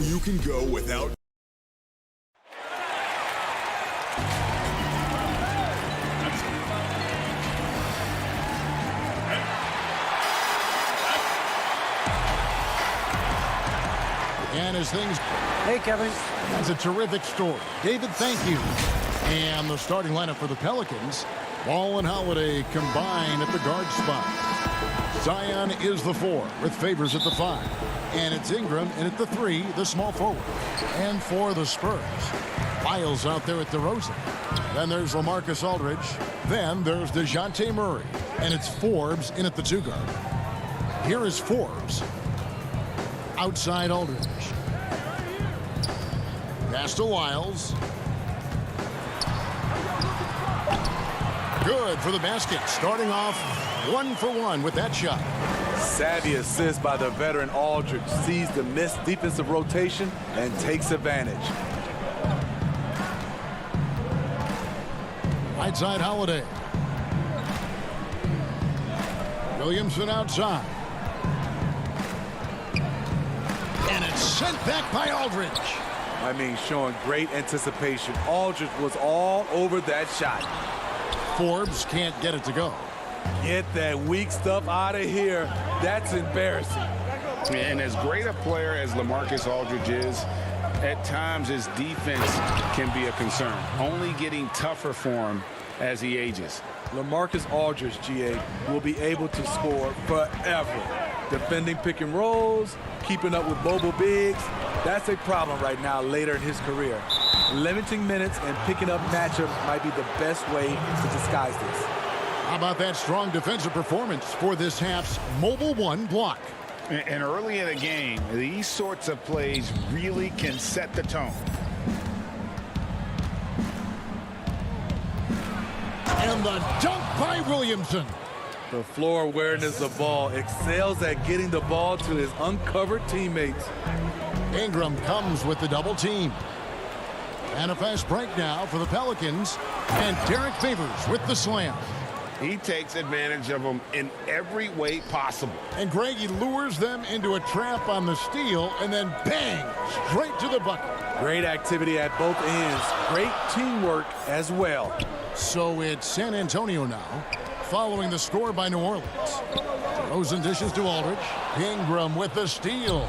long you can go without. And as things... Hey, Kevin. That's a terrific story. David, thank you. And the starting lineup for the Pelicans. Ball and Holiday combine at the guard spot. Zion is the 4 with Favors at the 5. And it's Ingram in at the 3, the small forward. And for the Spurs, Miles out there at DeRozan. Then there's LaMarcus Aldridge. Then there's DeJounte Murray. And it's Forbes in at the 2 guard. Here is Forbes. Outside Aldridge. Pass to Wiles. Good for the basket. Starting off 1 for 1 with that shot. Savvy assist by the veteran Aldridge. Sees the missed defensive rotation and takes advantage. Right side Holiday. Williamson outside. And it's sent back by Aldridge. I mean, showing great anticipation. Aldridge was all over that shot. Forbes can't get it to go. Get that weak stuff out of here. That's embarrassing. And as great a player as LaMarcus Aldridge is, at times his defense can be a concern. Only getting tougher for him as he ages. LaMarcus Aldridge, GA, will be able to score forever. Defending pick and rolls, keeping up with mobile bigs, that's a problem right now later in his career. Limiting minutes and picking up matchups might be the best way to disguise this. How about that strong defensive performance for this half's mobile 1 block? And early in the game, these sorts of plays really can set the tone. And the dunk by Williamson. The floor awareness of ball excels at getting the ball to his uncovered teammates. Ingram comes with the double team. And a fast break now for the Pelicans. And Derek Favors with the slam. He takes advantage of them in every way possible. And Greg, he lures them into a trap on the steal and then bang, straight to the bucket. Great activity at both ends. Great teamwork as well. So it's San Antonio now, following the score by New Orleans. DeRozan dishes to Aldridge. Ingram with the steal.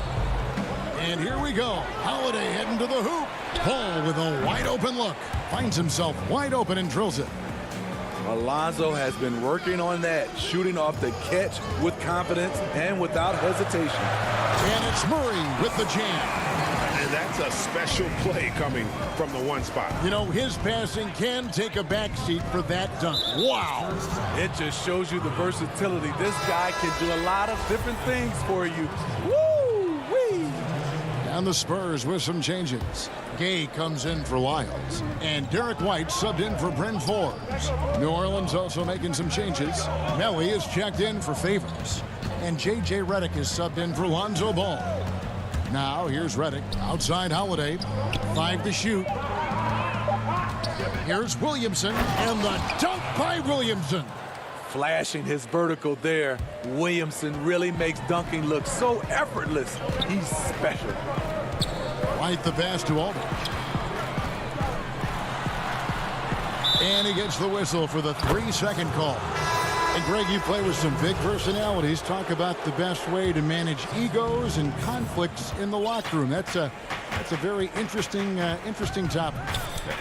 And here we go. Holiday heading to the hoop. Paul with a wide open look. Finds himself wide open and drills it. Alonzo has been working on that, shooting off the catch with confidence and without hesitation. And it's Murray with the jam. And that's a special play coming from the 1 spot. You know, his passing can take a backseat for that dunk. Wow. It just shows you the versatility. This guy can do a lot of different things for you. Woo-wee. And the Spurs with some changes. Gay comes in for Lyles. And Derek White subbed in for Bryn Forbes. New Orleans also making some changes. Melly is checked in for Favors. And J.J. Redick is subbed in for Lonzo Ball. Now here's Redick. Outside Holiday. 5 to shoot. Here's Williamson. And the dunk by Williamson. Flashing his vertical there. Williamson really makes dunking look so effortless. He's special. Right the pass to Aldridge. And he gets the whistle for the 3-second call. And Greg, you play with some big personalities. Talk about the best way to manage egos and conflicts in the locker room. That's a very interesting topic.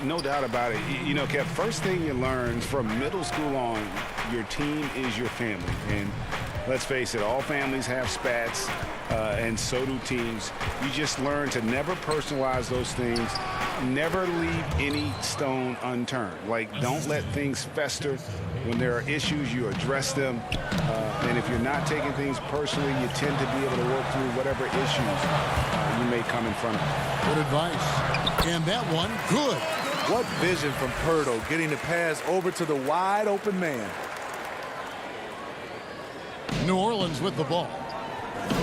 No doubt about it. You know, Kev, first thing you learn from middle school on, your team is your family. And let's face it, all families have spats, and so do teams. You just learn to never personalize those things. Never leave any stone unturned. Like, don't let things fester. When there are issues, you address them. And if you're not taking things personally, you tend to be able to work through whatever issues you may come in front of. Good advice. And that one, good. What vision from Pirtle, getting the pass over to the wide open man. New Orleans with the ball.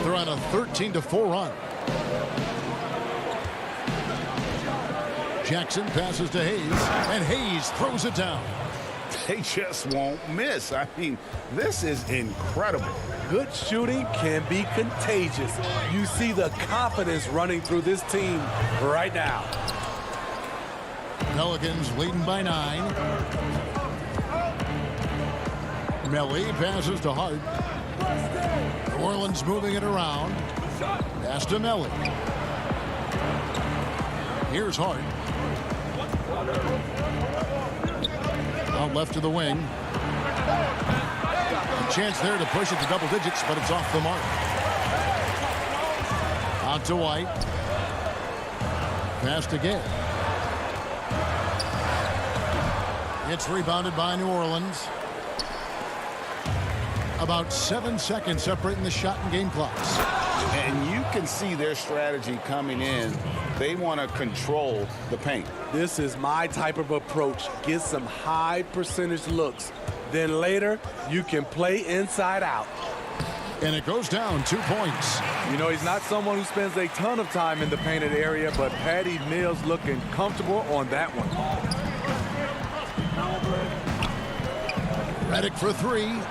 They're on a 13-4 run. Jackson passes to Hayes, and Hayes throws it down. they just won't miss. I mean, this is incredible. Good shooting can be contagious. You see the confidence running through this team right now. Pelicans leading by 9. Melly passes to Hart. New Orleans moving it around. Pass to Melly. Here's Hart. Out left to the wing. A chance there to push it to double digits, but it's off the mark. Out to White. Pass to Gay. It's rebounded by New Orleans. About 7 seconds separating the shot and game clocks. And you can see their strategy coming in. They want to control the paint. This is my type of approach. Get some high percentage looks. Then later, you can play inside out. And it goes down 2 points. You know, he's not someone who spends a ton of time in the painted area, but Patty Mills looking comfortable on that one. Redick for 3.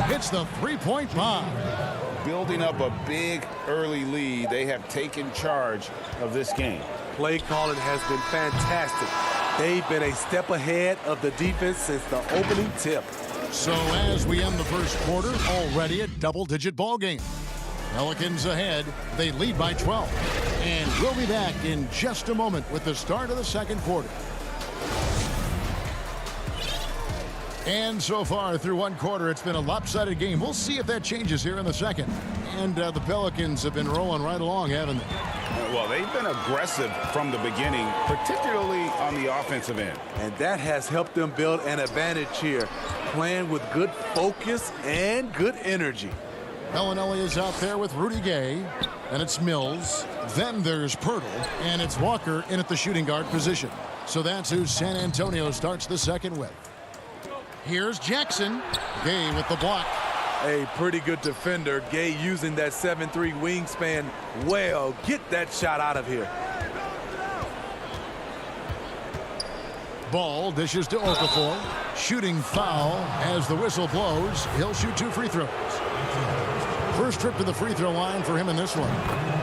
Hits the three-point bomb. Building up a big early lead, they have taken charge of this game. Play calling has been fantastic. They've been a step ahead of the defense since the opening tip. So as we end the first quarter, already a double-digit ball game. Pelicans ahead. They lead by 12. And we'll be back in just a moment with the start of the second quarter. And so far through one quarter, it's been a lopsided game. We'll see if that changes here in the second. And the Pelicans have been rolling right along, haven't they? Well, they've been aggressive from the beginning, particularly on the offensive end. And that has helped them build an advantage here, playing with good focus and good energy. Bellinelli is out there with Rudy Gay, and it's Mills. Then there's Pirtle, and it's Walker in at the shooting guard position. So that's who San Antonio starts the second with. Here's Jackson. Gay with the block. A pretty good defender. Gay using that 7'3" wingspan well. Get that shot out of here. Ball dishes to Okafor. Shooting foul as the whistle blows. He'll shoot 2 free throws. First trip to the free throw line for him in this one.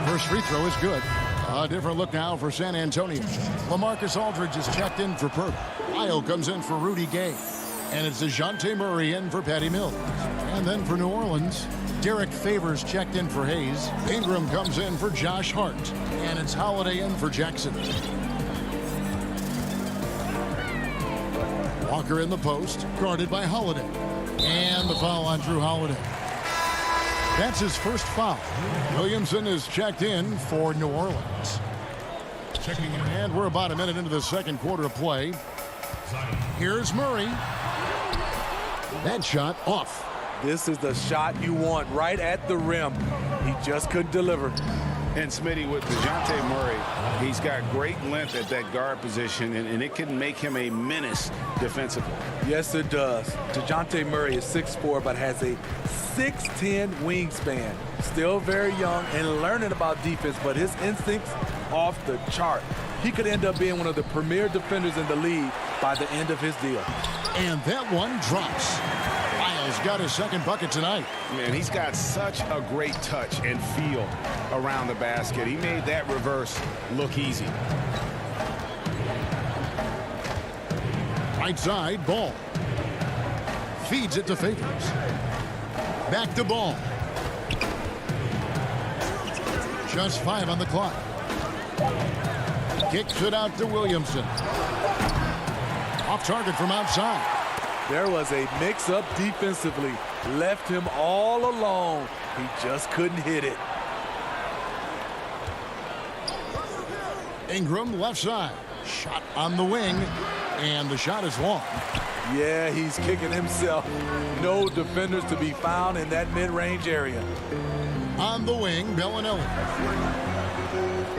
First free throw is good. A different look now for San Antonio. LaMarcus Aldridge is checked in for Pert. Lyle comes in for Rudy Gay. And it's DeJounte Murray in for Patty Mills. And then for New Orleans, Derek Favors checked in for Hayes. Ingram comes in for Josh Hart. And it's Holiday in for Jackson. Walker in the post, guarded by Holiday. And the foul on Drew Holiday. That's his first foul. Williamson is checked in for New Orleans. And we're about a minute into the second quarter of play. Here's Murray. That shot off. This is the shot you want right at the rim. He just couldn't deliver. And Smitty, with DeJounte Murray, he's got great length at that guard position, and it can make him a menace defensively. Yes, it does. DeJounte Murray is 6'4", but has a 6'10" wingspan. Still very young and learning about defense, but his instincts off the chart. He could end up being one of the premier defenders in the league by the end of his deal. And that one drops. Lyle's got his second bucket tonight. Man, he's got such a great touch and feel around the basket. He made that reverse look easy. Right side, Ball. Feeds it to Favors. Back to Ball. Just 5 on the clock. Kicks it out to Williamson. Off target from outside. There was a mix-up defensively. Left him all alone. He just couldn't hit it. Ingram left side. Shot on the wing. And the shot is long. Yeah, he's kicking himself. No defenders to be found in that mid-range area. On the wing, Bellinelli.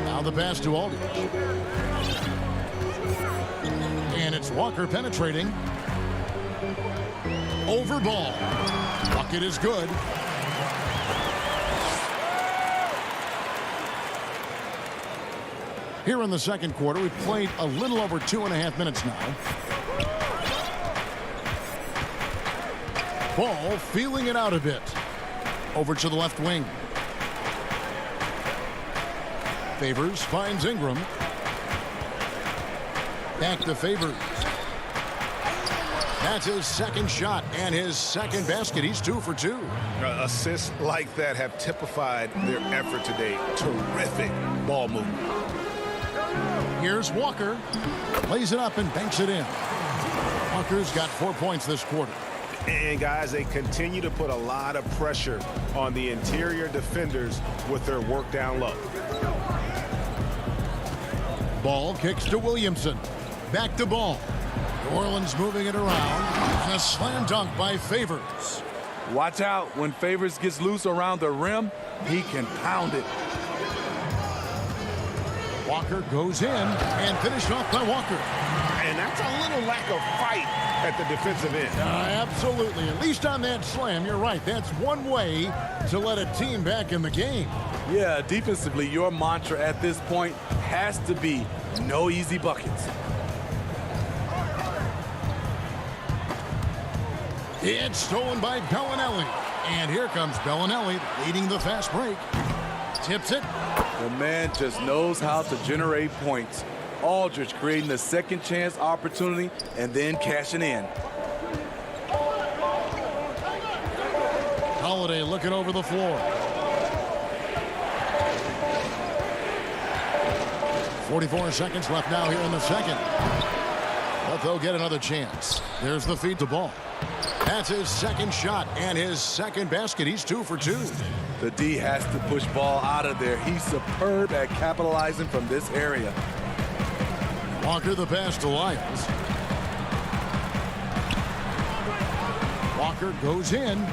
Now the pass to Aldridge. And it's Walker penetrating. Over Ball. Bucket is good. Here in the second quarter, we've played a little over 2.5 minutes now. Ball feeling it out a bit. Over to the left wing. Favors finds Ingram. Back to Favors. That's his second shot and his second basket. He's 2 for 2. Assists like that have typified their effort today. Terrific ball movement. Here's Walker. Lays it up and banks it in. Walker's got 4 points this quarter. And guys, they continue to put a lot of pressure on the interior defenders with their work down low. Ball kicks to Williamson. Back to Ball. New Orleans moving it around. And a slam dunk by Favors. Watch out. When Favors gets loose around the rim, he can pound it. Walker goes in and finished off by Walker. And that's a little lack of fight at the defensive end. Absolutely. At least on that slam, you're right. That's one way to let a team back in the game. Yeah, defensively, your mantra at this point has to be no easy buckets. It's stolen by Bellinelli. And here comes Bellinelli leading the fast break. Tips it. The man just knows how to generate points. Aldridge creating a second chance opportunity and then cashing in. Holiday looking over the floor. 44 seconds left now here in the second. But they'll get another chance. There's the feed to Ball. That's his second shot and his second basket. He's 2 for 2. The D has to push Ball out of there. He's superb at capitalizing from this area. Walker the pass to Lyles. Walker goes in.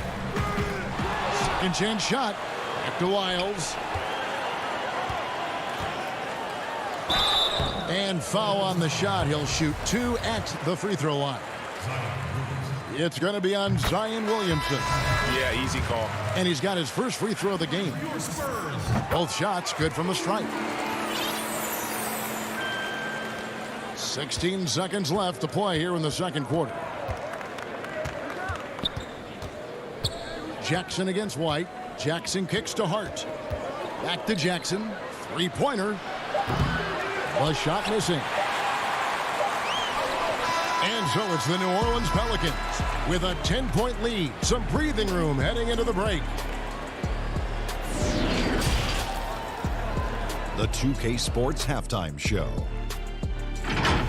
Second chance shot. Back to Lyles. And foul on the shot. He'll shoot 2 at the free throw line. It's going to be on Zion Williamson. Yeah, easy call. And he's got his first free throw of the game. Both shots good from the stripe. 16 seconds left to play here in the second quarter. Jackson against White. Jackson kicks to Hart. Back to Jackson. Three-pointer. A shot missing. And so it's the New Orleans Pelicans with a 10-point lead. Some breathing room heading into the break. The 2K Sports Halftime Show.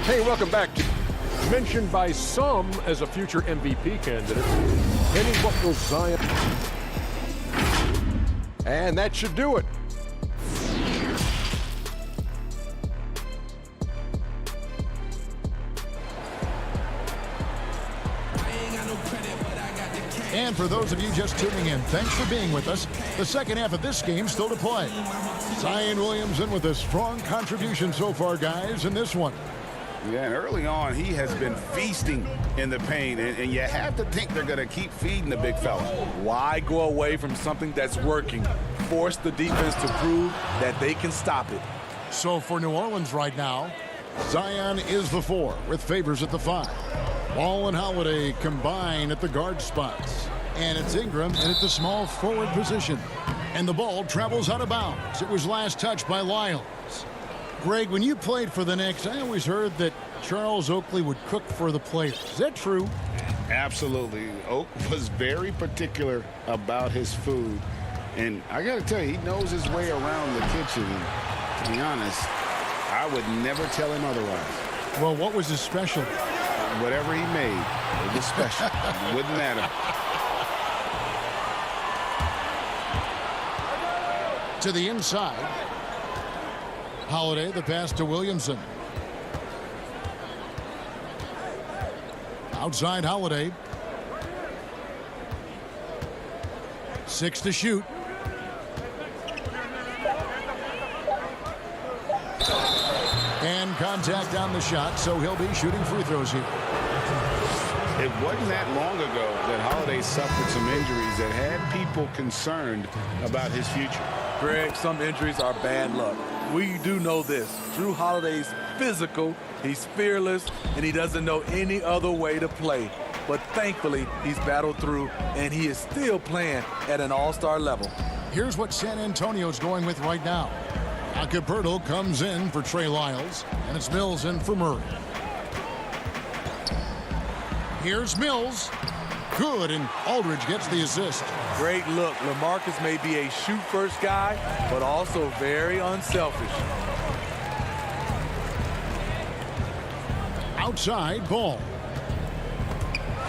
Hey, welcome back. Mentioned by some as a future MVP candidate. Penny, what will Zion? And that should do it. And for those of you just tuning in, thanks for being with us. The second half of this game still to play. Zion Williamson with a strong contribution so far, guys, in this one. Yeah, and early on, he has been feasting in the paint, and you have to think they're going to keep feeding the big fella. Why go away from something that's working? Force the defense to prove that they can stop it. So for New Orleans right now, Zion is the 4 with Favors at the 5. Ball and Holiday combine at the guard spots. And it's Ingram in at the small forward position. And the ball travels out of bounds. It was last touched by Lyles. Greg, when you played for the Knicks, I always heard that Charles Oakley would cook for the players. Is that true? Absolutely. Oak was very particular about his food. And I got to tell you, he knows his way around the kitchen. And to be honest, I would never tell him otherwise. Well, what was his special? Whatever he made, it was special. It wouldn't matter. To the inside. Holiday, the pass to Williamson. Outside Holiday. 6 to shoot. And contact on the shot, so he'll be shooting free throws here. It wasn't that long ago that Holiday suffered some injuries that had people concerned about his future. Greg, some injuries are bad luck. We do know this. Drew Holiday's physical, he's fearless, and he doesn't know any other way to play. but thankfully he's battled through, and he is still playing at an all-star level. Here's what San Antonio's going with right now. Acapurdo comes in for Trey Lyles, and it's Mills in for Murray. Here's Mills. Good, and Aldridge gets the assist. Great look. LaMarcus may be a shoot-first guy, but also very unselfish. Outside ball.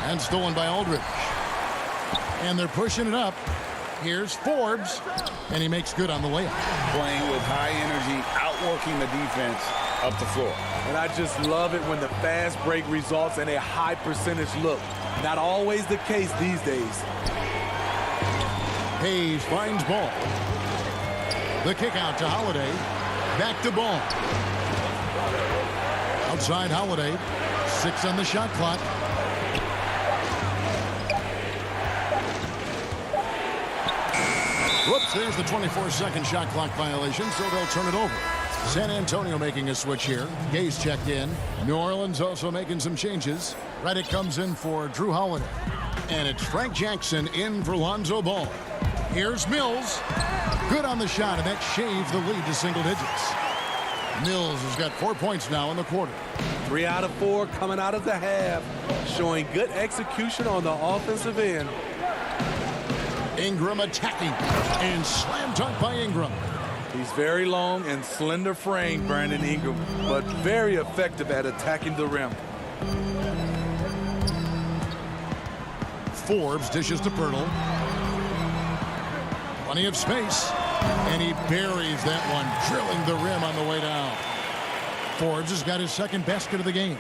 And stolen by Aldridge. And they're pushing it up. Here's Forbes, and he makes good on the layup. Playing with high energy, outworking the defense up the floor. And I just love it when the fast break results in a high percentage look. Not always the case these days. Hayes finds ball. The kick out to Holiday. Back to ball. Outside Holiday. 6 on the shot clock. Whoops, there's the 24-second shot clock violation, so they'll turn it over. San Antonio making a switch here. Gay's checked in. New Orleans also making some changes. Redick comes in for Drew Holiday. And it's Frank Jackson in for Lonzo Ball. Here's Mills. Good on the shot, and that shaves the lead to single digits. Mills has got 4 points now in the quarter. 3 out of 4 coming out of the half, showing good execution on the offensive end. Ingram attacking, and slam dunk by Ingram. He's very long and slender frame, Brandon Ingram, but very effective at attacking the rim. Forbes dishes to Pirtle. Plenty of space, and he buries that one, drilling the rim on the way down. Forbes has got his second basket of the game.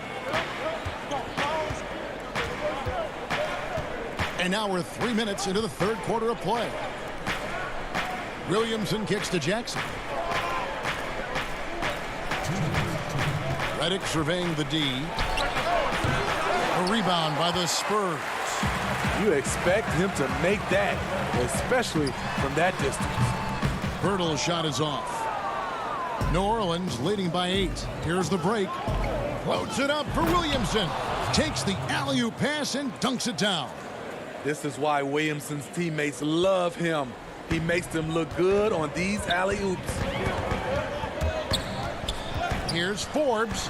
And now we're 3 minutes into the third quarter of play. Williamson kicks to Jackson. Redick surveying the D. A rebound by the Spurs. You expect him to make that, especially from that distance. Pirtle's shot is off. New Orleans leading by 8. Here's the break. Floats it up for Williamson. Takes the alley-oop pass and dunks it down. This is why Williamson's teammates love him. He makes them look good on these alley-oops. Here's Forbes.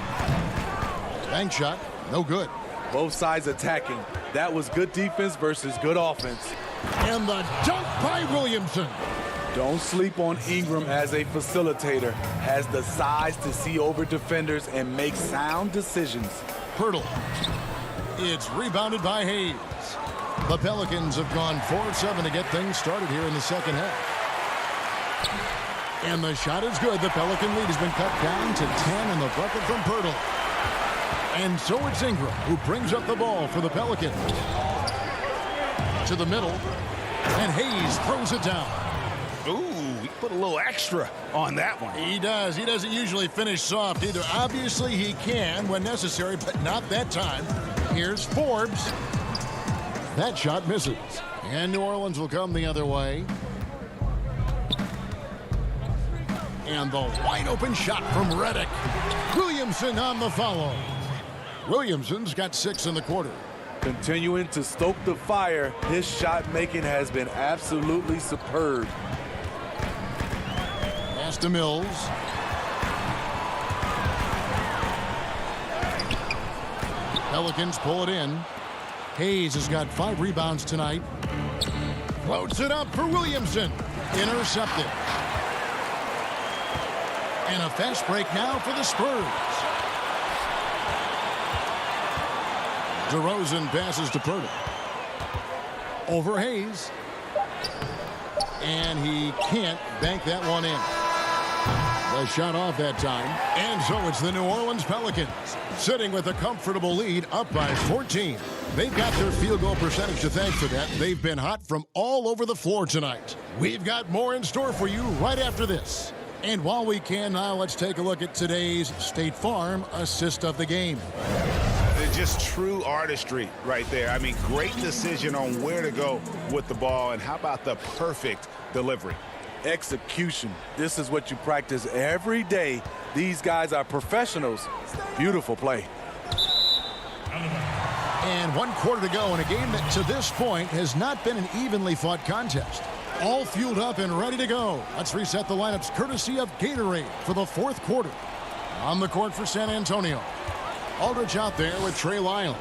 Bank shot, no good. Both sides attacking. That was good defense versus good offense. And the dunk by Williamson. Don't sleep on Ingram as a facilitator. Has the size to see over defenders and make sound decisions. Pirtle. It's rebounded by Hayes. The Pelicans have gone 4-7 to get things started here in the second half. And the shot is good. The Pelican lead has been cut down to 10 in the bucket from Pirtle. And so it's Ingram who brings up the ball for the Pelicans. To the middle. And Hayes throws it down. Ooh, he put a little extra on that one. He does. He doesn't usually finish soft either. Obviously he can when necessary, but not that time. Here's Forbes. That shot misses. And New Orleans will come the other way. And the wide open shot from Redick. Williamson on the follow. Williamson's got 6 in the quarter. Continuing to stoke the fire, his shot making has been absolutely superb. Pass to Mills. Pelicans pull it in. Hayes has got 5 rebounds tonight. Floats it up for Williamson. Intercepted. And a fast break now for the Spurs. DeRozan passes to Pirtle. Over Hayes. And he can't bank that one in. The shot off that time. And so it's the New Orleans Pelicans sitting with a comfortable lead up by 14. They've got their field goal percentage to thank for that. They've been hot from all over the floor tonight. We've got more in store for you right after this. And while we can now, let's take a look at today's State Farm assist of the game. Just true artistry right there. I mean, great decision on where to go with the ball, and how about the perfect delivery? Execution. This is what you practice every day. These guys are professionals. Beautiful play. And 1 quarter to go in a game that to this point has not been an evenly fought contest. All fueled up and ready to go. Let's reset the lineups courtesy of Gatorade for the 4th quarter. On the court for San Antonio. Aldridge out there with Trey Lyles.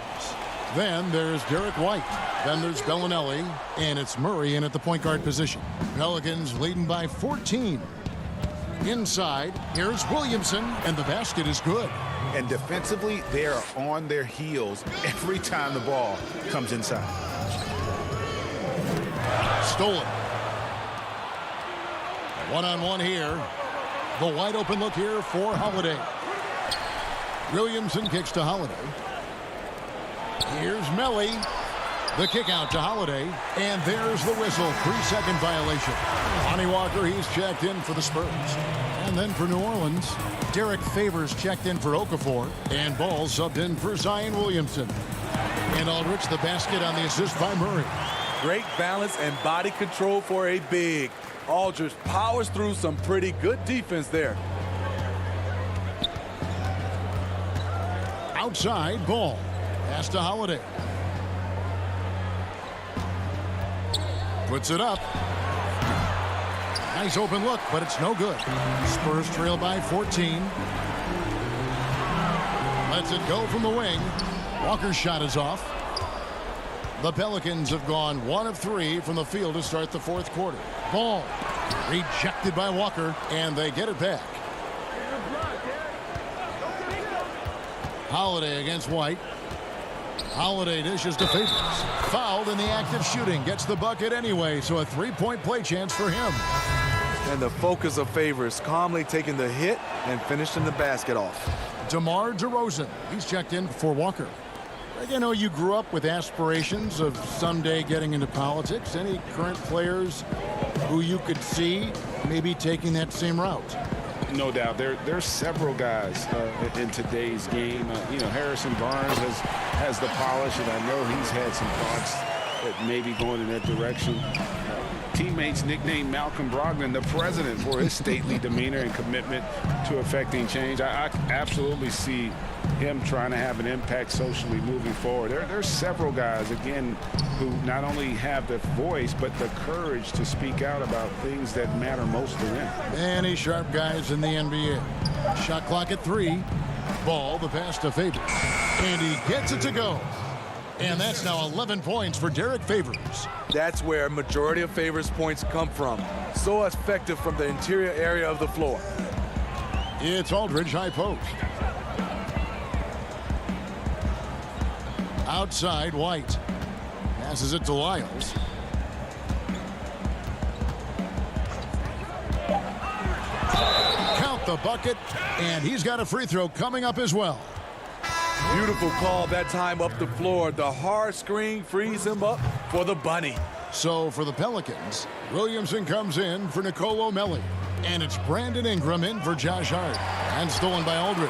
Then there's Derek White. Then there's Bellinelli. And it's Murray in at the point guard position. Pelicans leading by 14. Inside, here's Williamson, and the basket is good. And defensively, they are on their heels every time the ball comes inside. Stolen. One-on-one here. The wide open look here for Holiday. Williamson kicks to Holiday. Here's Melly. The kick out to Holiday. And there's the whistle. 3-second violation. Lonnie Walker, he's checked in for the Spurs. And then for New Orleans, Derek Favors checked in for Okafor. And Ball subbed in for Zion Williamson. And Aldridge the basket on the assist by Murray. Great balance and body control for a big. Aldridge powers through some pretty good defense there. Outside, Ball. Pass to Holiday. Puts it up. Nice open look, but it's no good. Spurs trail by 14. Lets it go from the wing. Walker's shot is off. The Pelicans have gone 1 of 3 from the field to start the 4th quarter. Ball rejected by Walker, and they get it back. Holiday against White. Holiday dishes to Favors. Fouled in the act of shooting. Gets the bucket anyway, so a 3-point play chance for him. And the focus of Favors, calmly taking the hit and finishing the basket off. DeMar DeRozan. He's checked in for Walker. I know you grew up with aspirations of someday getting into politics. Any current players who you could see maybe taking that same route? No doubt. There's several guys in today's game. Harrison Barnes has the polish, and I know he's had some thoughts that maybe going in that direction. Teammates nicknamed Malcolm Brogdon the president for his stately demeanor and commitment to affecting change. I absolutely see him trying to have an impact socially moving forward. There's several guys, again, who not only have the voice, but the courage to speak out about things that matter most to them. Many sharp guys in the NBA. Shot clock at 3. Ball, the pass to Favors. And he gets it to go. And that's now 11 points for Derek Favors. That's where majority of Favors points come from. So effective from the interior area of the floor. It's Aldridge high post. Outside, White. Passes it to Lyles. Count the bucket, and he's got a free throw coming up as well. Beautiful call that time up the floor. The hard screen frees him up for the bunny. So for the Pelicans, Williamson comes in for Nicolo Melli. And it's Brandon Ingram in for Josh Hart. And stolen by Aldridge.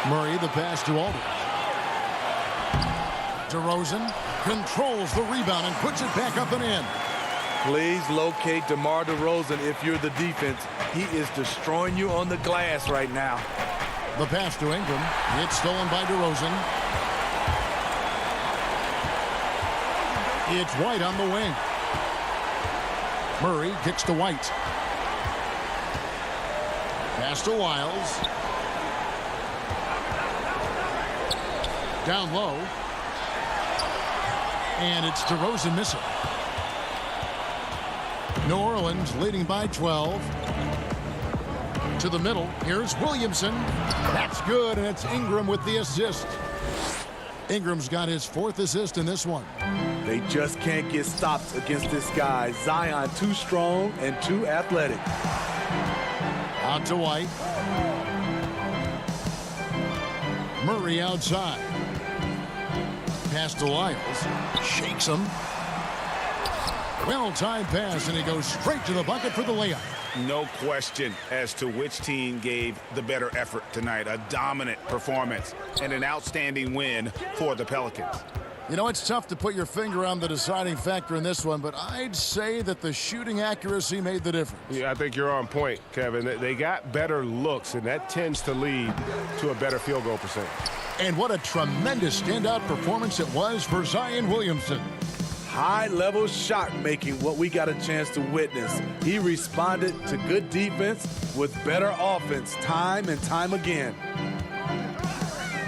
Murray the pass to Aldridge. DeRozan controls the rebound and puts it back up and in. Please locate DeMar DeRozan if you're the defense. He is destroying you on the glass right now. The pass to Ingram. It's stolen by DeRozan. It's White on the wing. Murray kicks to White. Pass to Lyles. Down low. And it's DeRozan missing. New Orleans leading by 12. To the middle. Here's Williamson. That's good, and it's Ingram with the assist. Ingram's got his 4th assist in this one. They just can't get stopped against this guy. Zion too strong and too athletic. Out to White. Murray outside. Pass to Lyles. Shakes him. Well-timed pass, and he goes straight to the bucket for the layup. No question as to which team gave the better effort tonight. A dominant performance and an outstanding win for the Pelicans. You know, it's tough to put your finger on the deciding factor in this one, but I'd say that the shooting accuracy made the difference. Yeah, I think you're on point, Kevin. They got better looks, and that tends to lead to a better field goal percentage. And what a tremendous standout performance it was for Zion Williamson. High-level shot making, what we got a chance to witness. He responded to good defense with better offense time and time again.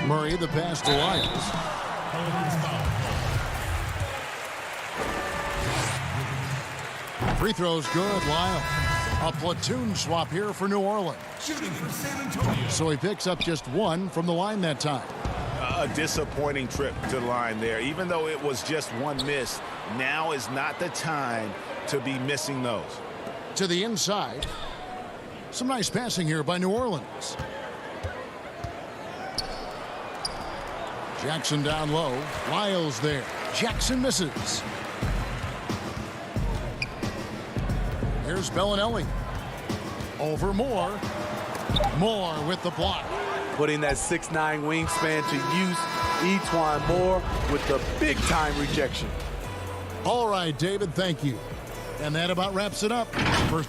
Murray, the pass to Lyles. Free throws good, Lyles. A platoon swap here for New Orleans. Shooting for San Antonio. So he picks up just one from the line that time. A disappointing trip to the line there. Even though it was just one miss, now is not the time to be missing those. To the inside. Some nice passing here by New Orleans. Jackson down low. Lyles there. Jackson misses. Here's Bellinelli. Over Moore. Moore with the block. Putting that 6'9" wingspan to use. Etwan Moore with the big-time rejection. All right, David, thank you. And that about wraps it up. First.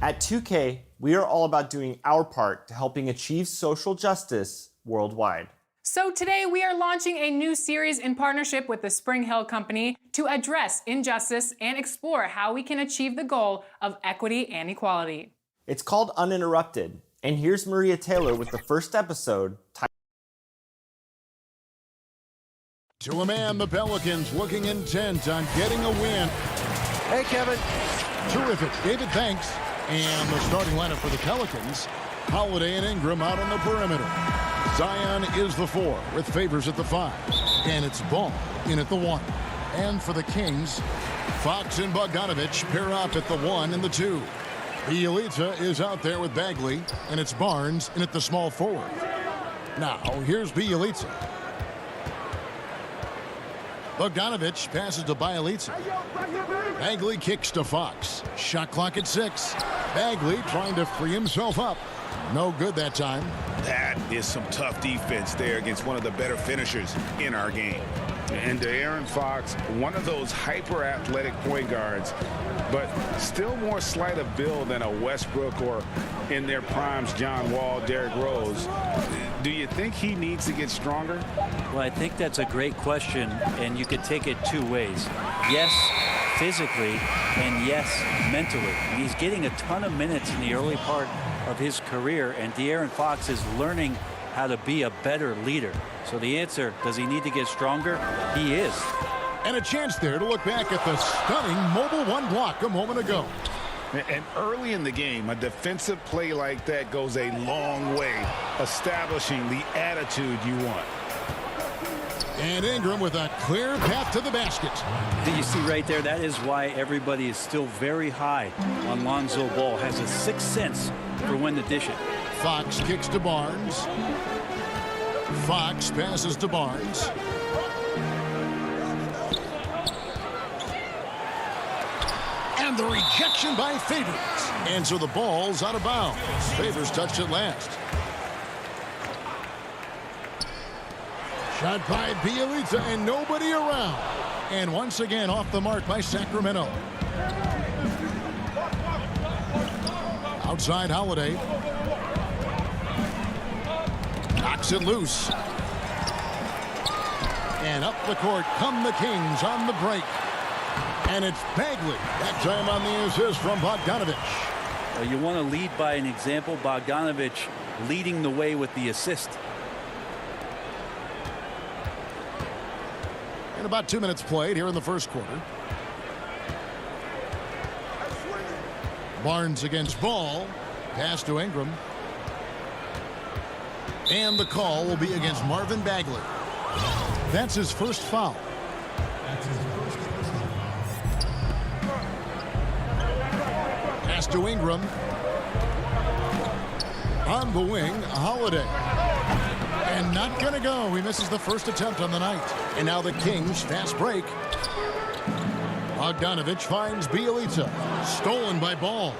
At 2K, we are all about doing our part to helping achieve social justice worldwide. So today we are launching a new series in partnership with the Spring Hill Company to address injustice and explore how we can achieve the goal of equity and equality. It's called Uninterrupted, and here's Maria Taylor with the first episode. To a man, the Pelicans looking intent on getting a win. Hey, Kevin. Terrific. David, thanks. And the starting lineup for the Pelicans, Holiday and Ingram out on the perimeter. Zion is the 4 with Favors at the 5. And it's Ball in at the 1. And for the Kings, Fox and Bogdanovich pair up at the 1 and the 2. Bielitsa is out there with Bagley, and it's Barnes in at the small forward. Now, here's Bielitsa. Bogdanovich passes to Bielitsa. Bagley kicks to Fox. Shot clock at 6. Bagley trying to free himself up. No good that time. That is some tough defense there against one of the better finishers in our game. And De'Aaron Fox, one of those hyper-athletic point guards, but still more slight of build than a Westbrook or, in their primes, John Wall, Derrick Rose. Do you think he needs to get stronger? Well, I think that's a great question, and you could take it two ways. Yes, physically, and yes, mentally. And he's getting a ton of minutes in the early part of his career, and De'Aaron Fox is learning how to be a better leader. So the answer, does he need to get stronger? He is. And a chance there to look back at the stunning mobile 1 block a moment ago. And early in the game, a defensive play like that goes a long way, establishing the attitude you want. And Ingram with a clear path to the basket. Do you see right there? That is why everybody is still very high on Lonzo Ball. Has a sixth sense for when to dish it. Fox kicks to Barnes. Fox passes to Barnes. And the rejection by Favors. And so the ball's out of bounds. Favors touched it last. Shot by Bielitsa and nobody around. And once again off the mark by Sacramento. Outside Holiday. Knocks it loose. And up the court come the Kings on the break. And it's Bagley. That time on the assist from Bogdanovich. You want to lead by an example. Bogdanovich leading the way with the assist. And about 2 minutes played here in the first quarter. Barnes against Ball. Pass to Ingram. And the call will be against Marvin Bagley. That's his first foul. Pass to Ingram. On the wing, Holiday. And not going to go. He misses the first attempt on the night. And now the Kings fast break. Bogdanovich finds Bielitsa. Stolen by Ball.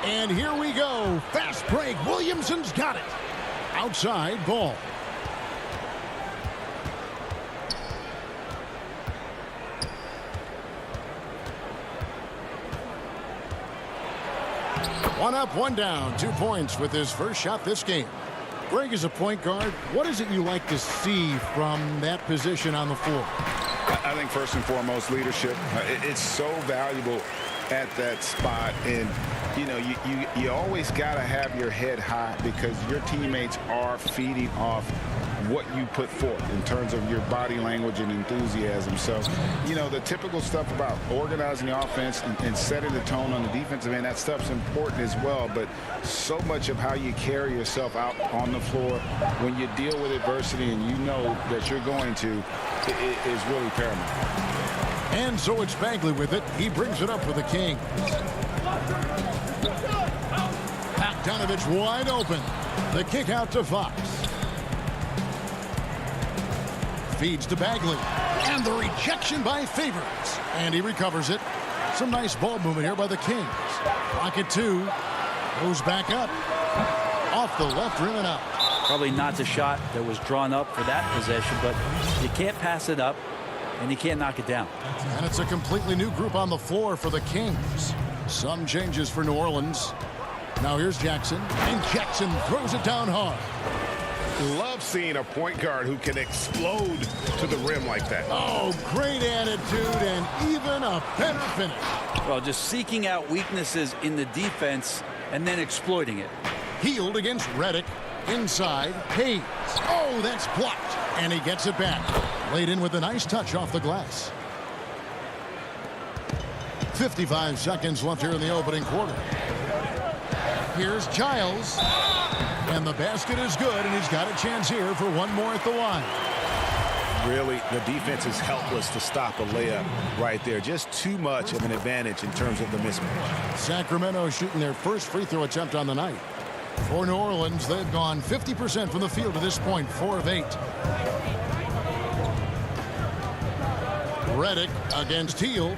And here we go. Fast break. Williamson's got it. Outside Ball. One up, one down. 2 points with his first shot this game. Greg, as a point guard, what is it you like to see from that position on the floor? I think first and foremost, leadership. It's so valuable at that spot. And, you know, you always got to have your head high because your teammates are feeding off what you put forth in terms of your body language and enthusiasm. So, you know, the typical stuff about organizing the offense and setting the tone on the defensive end, that stuff's important as well. But so much of how you carry yourself out on the floor when you deal with adversity and you know that you're going to is really paramount. And so it's Bagley with it. He brings it up for the Kings. Bogdanovich wide open. The kick out to Fox. Feeds to Bagley. And the rejection by Favors. And he recovers it. Some nice ball movement here by the Kings. Pocket 2. Goes back up. Off the left rim and out. Probably not the shot that was drawn up for that possession, but you can't pass it up, and you can't knock it down. And it's a completely new group on the floor for the Kings. Some changes for New Orleans. Now here's Jackson. And Jackson throws it down hard. Love seeing a point guard who can explode to the rim like that. Oh, great attitude and even a better finish. Well, just seeking out weaknesses in the defense and then exploiting it. Healed against Redick. Inside, Hayes. Oh, that's blocked. And he gets it back. Laid in with a nice touch off the glass. 55 seconds left here in the opening quarter. Here's Giles. And the basket is good, and he's got a chance here for one more at the line. Really, the defense is helpless to stop a layup right there. Just too much of an advantage in terms of the mismatch. Sacramento shooting their first free throw attempt on the night. For New Orleans, they've gone 50% from the field to this point, 4 of 8. Redick against Hield.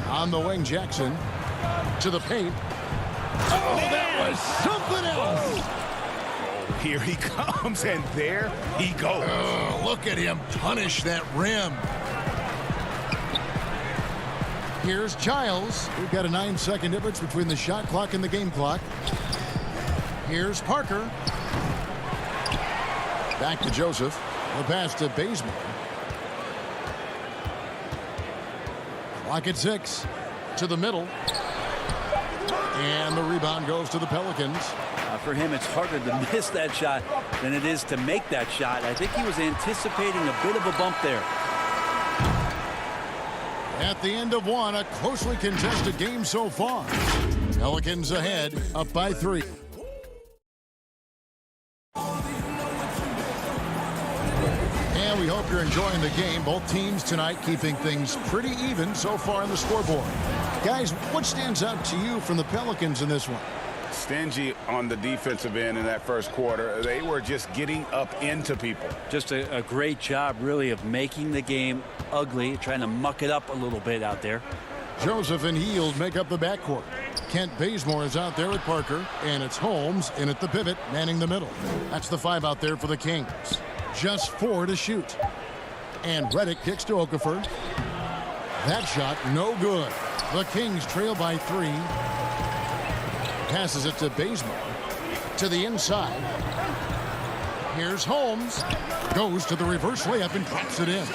On the wing, Jackson to the paint. Oh, that was something else. Here he comes, and there he goes. Oh, look at him punish that rim. Here's Giles. We've got a 9-second difference between the shot clock and the game clock. Here's Parker. Back to Joseph. The pass to Bazemore. Clock at 6. To the middle. And the rebound goes to the Pelicans. For him, it's harder to miss that shot than it is to make that shot. I think he was anticipating a bit of a bump there. At the end of one, a closely contested game so far. Pelicans ahead, up by 3. And we hope you're enjoying the game. Both teams tonight keeping things pretty even so far on the scoreboard. Guys, what stands out to you from the Pelicans in this one? Stingy on the defensive end in that first quarter. They were just getting up into people. Just a great job, really, of making the game ugly, trying to muck it up a little bit out there. Joseph and Hield make up the backcourt. Kent Bazemore is out there with Parker, and it's Holmes in at the pivot, manning the middle. That's the 5 out there for the Kings. Just 4 to shoot. And Redick kicks to Okafor. That shot, no good. The Kings trail by 3. Passes it to Bazemore. To the inside. Here's Holmes. Goes to the reverse layup and drops it in.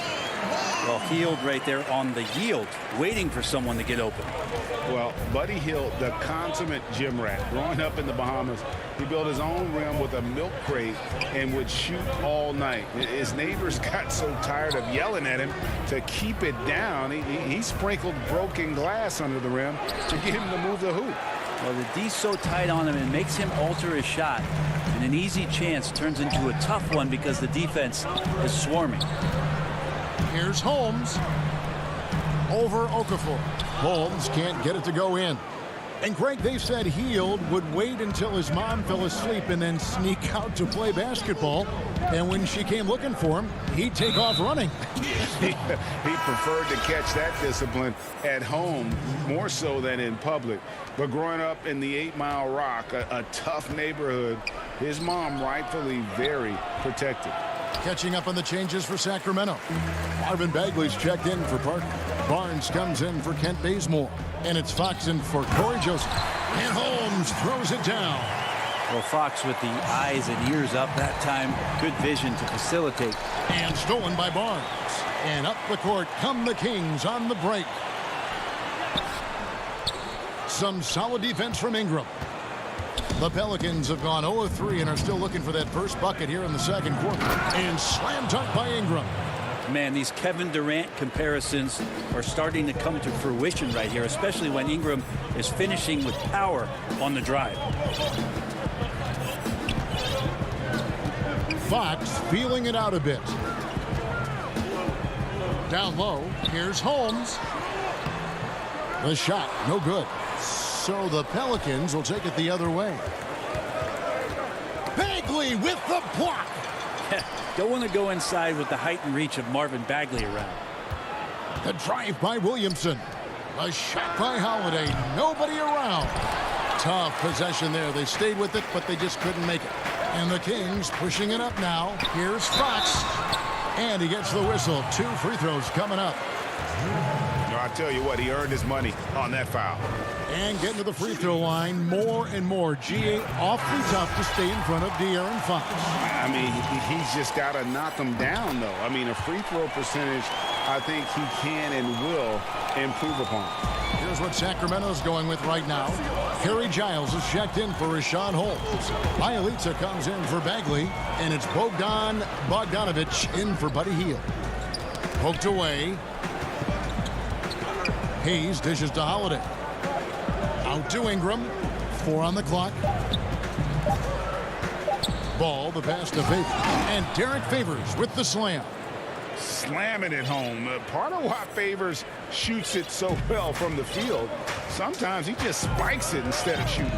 Well, Hield right there on the yield, waiting for someone to get open. Well, Buddy Hield, the consummate gym rat, growing up in the Bahamas, he built his own rim with a milk crate and would shoot all night. His neighbors got so tired of yelling at him to keep it down. He sprinkled broken glass under the rim to get him to move the hoop. Well, the D's so tight on him, it makes him alter his shot. And an easy chance turns into a tough one because the defense is swarming. Here's Holmes. Over Okafor. Holmes can't get it to go in. And Greg, they said Hield would wait until his mom fell asleep and then sneak out to play basketball. And when she came looking for him, he'd take off running. He preferred to catch that discipline at home more so than in public. But growing up in the 8 Mile Rock, a tough neighborhood, his mom rightfully very protected. Catching up on the changes for Sacramento. Marvin Bagley's checked in for Parker. Barnes comes in for Kent Bazemore. And it's Fox in for Corey Joseph. And Holmes throws it down. Well, Fox with the eyes and ears up that time. Good vision to facilitate. And stolen by Barnes. And up the court come the Kings on the break. Some solid defense from Ingram. The Pelicans have gone 0 of 3 and are still looking for that first bucket here in the second quarter. And slam dunk by Ingram. Man, these Kevin Durant comparisons are starting to come to fruition right here, especially when Ingram is finishing with power on the drive. Fox feeling it out a bit. Down low, here's Holmes. The shot, no good. So the Pelicans will take it the other way. Bagley with the block. Don't want to go inside with the height and reach of Marvin Bagley around. The drive by Williamson. A shot by Holiday. Nobody around. Tough possession there. They stayed with it, but they just couldn't make it. And the Kings pushing it up now. Here's Fox. And he gets the whistle. 2 free throws coming up. No, I tell you what, he earned his money on that foul. And getting to the free throw line more and more. GA awfully tough to stay in front of De'Aaron Fox. I mean, he's just got to knock them down, though. I mean, a free throw percentage, I think he can and will improve upon. Here's what Sacramento's going with right now. Harry Giles is checked in for Rashawn Holmes. Bielitsa comes in for Bagley, and it's Bogdanovich in for Buddy Hield. Poked away. Hayes dishes to Holiday. Out to Ingram. 4 on the clock. Ball, the pass to Favors. And Derek Favors with the slam. Slamming it home. Part of why Favors shoots it so well from the field, sometimes he just spikes it instead of shooting.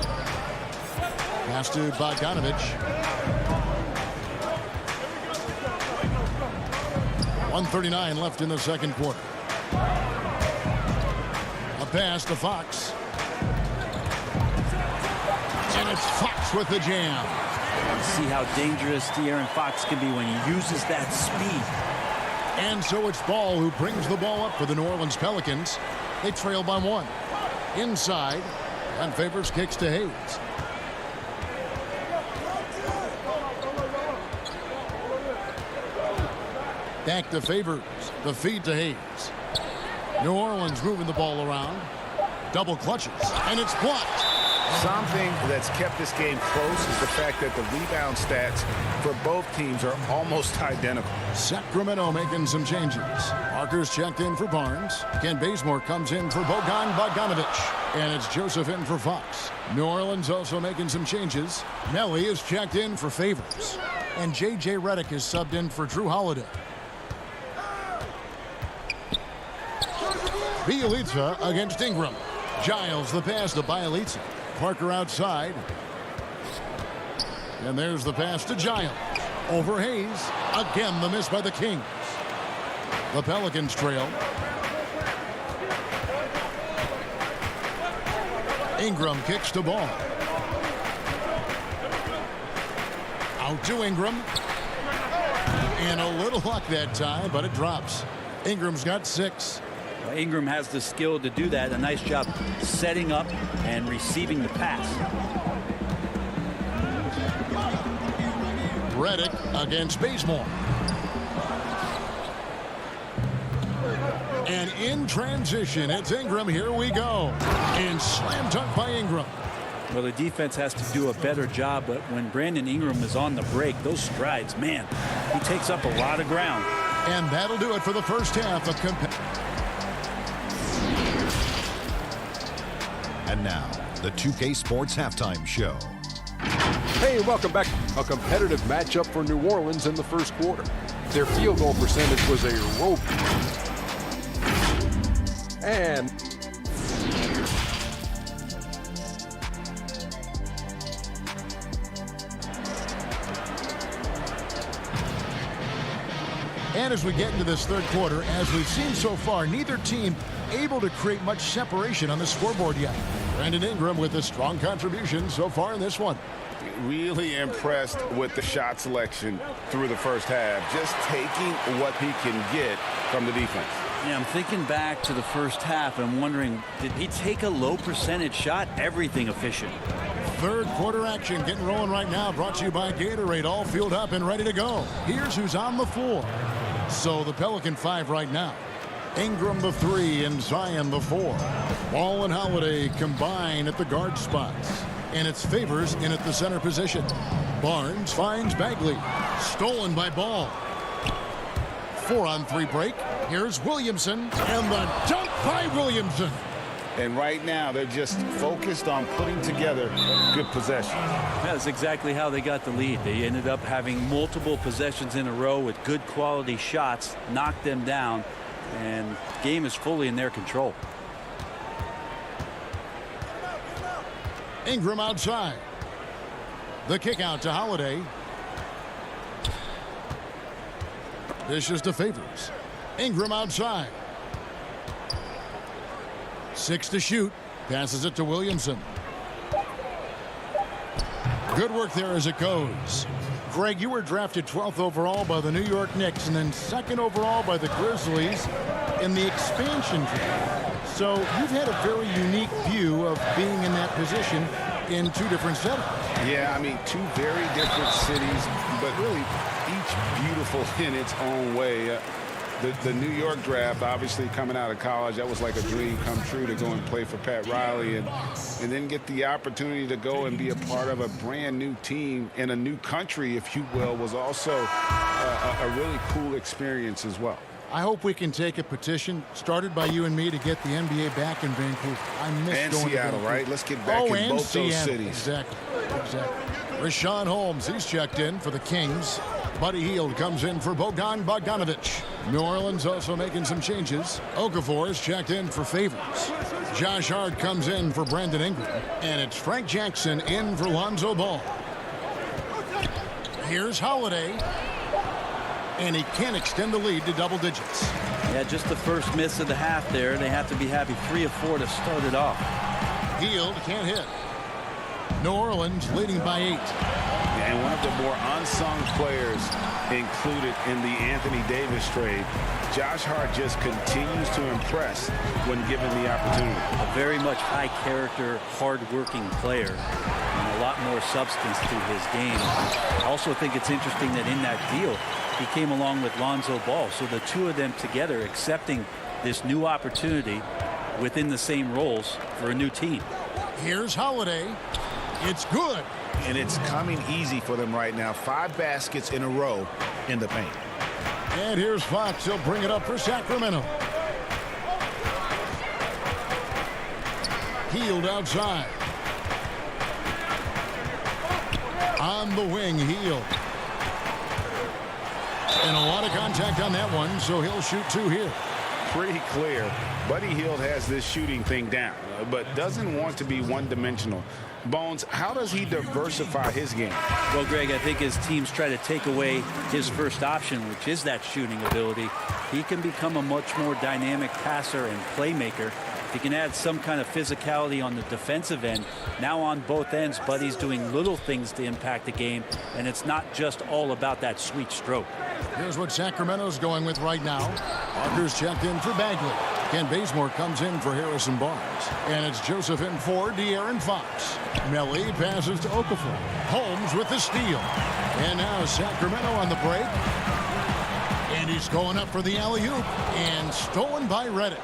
Pass to Bogdanovich. 1:39 left in the second quarter. A pass to Fox. And it's Fox with the jam. See how dangerous De'Aaron Fox can be when he uses that speed. And so it's Ball who brings the ball up for the New Orleans Pelicans. They trail by 1. Inside, and Favors kicks to Hayes. Back to Favors. The feed to Hayes. New Orleans moving the ball around. Double clutches, and it's blocked. Something that's kept this game close is the fact that the rebound stats for both teams are almost identical. Sacramento making some changes. Parker's checked in for Barnes. Ken Bazemore comes in for Bogdanovich. And it's Joseph in for Fox. New Orleans also making some changes. Melly is checked in for Favors. And J.J. Redick is subbed in for Drew Holiday. Bielitsa against Ingram. Giles the pass to Bielitsa. Parker outside. And there's the pass to Giles. Over Hayes. Again, the miss by the Kings. The Pelicans trail. Ingram kicks to Ball. Out to Ingram. And a little luck that time, but it drops. Ingram's got 6. Ingram has the skill to do that. A nice job setting up and receiving the pass. Redick against Bazemore. And in transition, it's Ingram. Here we go. And slam dunk by Ingram. Well, the defense has to do a better job, but when Brandon Ingram is on the break, those strides, man, he takes up a lot of ground. And that'll do it for the first half of And now, the 2K Sports Halftime Show. Hey, welcome back. A competitive matchup for New Orleans in the first quarter. Their field goal percentage was a rope. And as we get into this third quarter, as we've seen so far, neither team able to create much separation on the scoreboard yet. Brandon Ingram with a strong contribution so far in this one. Really impressed with the shot selection through the first half. Just taking what he can get from the defense. Yeah, I'm thinking back to the first half. I'm wondering, did he take a low percentage shot? Everything efficient. Third quarter action getting rolling right now. Brought to you by Gatorade. All fueled up and ready to go. Here's who's on the floor. So the Pelican 5 right now. Ingram the 3 and Zion the 4. Ball and Holiday combine at the guard spots. And it's Favors in at the center position. Barnes finds Bagley. Stolen by Ball. 4-on-3 break. Here's Williamson. And the dunk by Williamson. And right now, they're just focused on putting together good possessions. That's exactly how they got the lead. They ended up having multiple possessions in a row with good quality shots, knocked them down, and the game is fully in their control. Ingram outside. The kick out to Holiday. Dishes to Favors. Ingram outside. 6 to shoot. Passes it to Williamson. Good work there as it goes. Greg, you were drafted 12th overall by the New York Knicks and then 2nd overall by the Grizzlies in the expansion draft. So you've had a very unique view of being in that position in 2 different settings. Yeah, I mean, 2 very different cities, but really each beautiful in its own way. The New York draft, obviously coming out of college, that was like a dream come true to go and play for Pat Riley and then get the opportunity to go and be a part of a brand new team in a new country, if you will, was also a really cool experience as well. I hope we can take a petition started by you and me to get the NBA back in Vancouver. I miss and going Seattle, to Vancouver. right? Let's get back in both those cities. Exactly. Rashawn Holmes, he's checked in for the Kings. Buddy Hield comes in for Bogdan Bogdanovic. New Orleans also making some changes. Okafor is checked in for Favors. Josh Hart comes in for Brandon Ingram. And it's Frank Jackson in for Lonzo Ball. Here's Holiday. And he can't extend the lead to double digits. Yeah, just the first miss of the half there. They have to be happy 3 of 4 to start it off. Hield can't hit. New Orleans leading by 8. And one of the more unsung players included in the Anthony Davis trade, Josh Hart just continues to impress when given the opportunity. A very much high character, hard-working player, and a lot more substance to his game. I also think it's interesting that in that deal, he came along with Lonzo Ball. So the 2 of them together accepting this new opportunity within the same roles for a new team. Here's Holiday. It's good. And it's coming easy for them right now. 5 baskets in a row in the paint. And here's Fox. He'll bring it up for Sacramento. Hield outside. On the wing, Hield. And a lot of contact on that one, so he'll shoot 2 here. Pretty clear. Buddy Hield has this shooting thing down, but doesn't want to be one-dimensional. Bones, how does he diversify his game? Well, Greg, I think as teams try to take away his first option, which is that shooting ability, he can become a much more dynamic passer and playmaker. He can add some kind of physicality on the defensive end. Now on both ends, Buddy's doing little things to impact the game, and it's not just all about that sweet stroke. Here's what Sacramento's going with right now. Parker's checked in for Bagley. Ken Bazemore comes in for Harrison Barnes. And it's Joseph in for De'Aaron Fox. Melly passes to Okafor. Holmes with the steal. And now Sacramento on the break. And he's going up for the alley-oop. And stolen by Redick.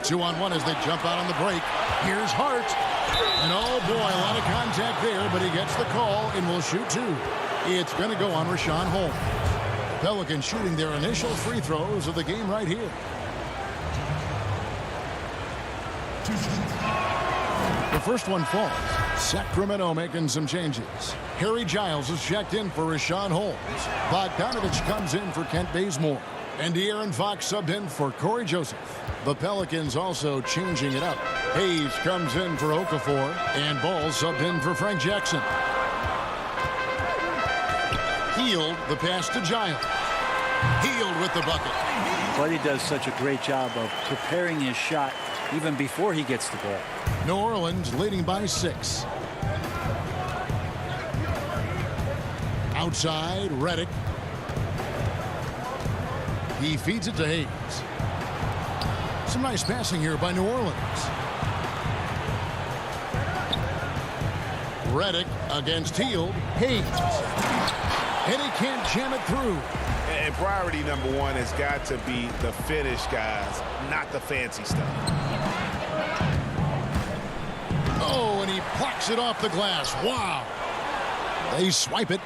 2-on-1 as they jump out on the break. Here's Hart. And oh boy, a lot of contact there, but he gets the call and will shoot 2. It's going to go on Rashawn Holmes. The Pelicans shooting their initial free throws of the game right here. The first one falls. Sacramento making some changes. Harry Giles is checked in for Rashawn Holmes. Bogdanovic comes in for Kent Bazemore. And De'Aaron Fox subbed in for Corey Joseph. The Pelicans also changing it up. Hayes comes in for Okafor. And Ball subbed in for Frank Jackson. Hield, the pass to Giles. Hield with the bucket. Buddy does such a great job of preparing his shot even before he gets the ball. New Orleans leading by 6. Outside, Redick. He feeds it to Hayes. Some nice passing here by New Orleans. Redick against Hield. Hayes. And he can't jam it through. And priority number 1 has got to be the finish, guys, not the fancy stuff. Oh, and he plucks it off the glass. Wow. They swipe it.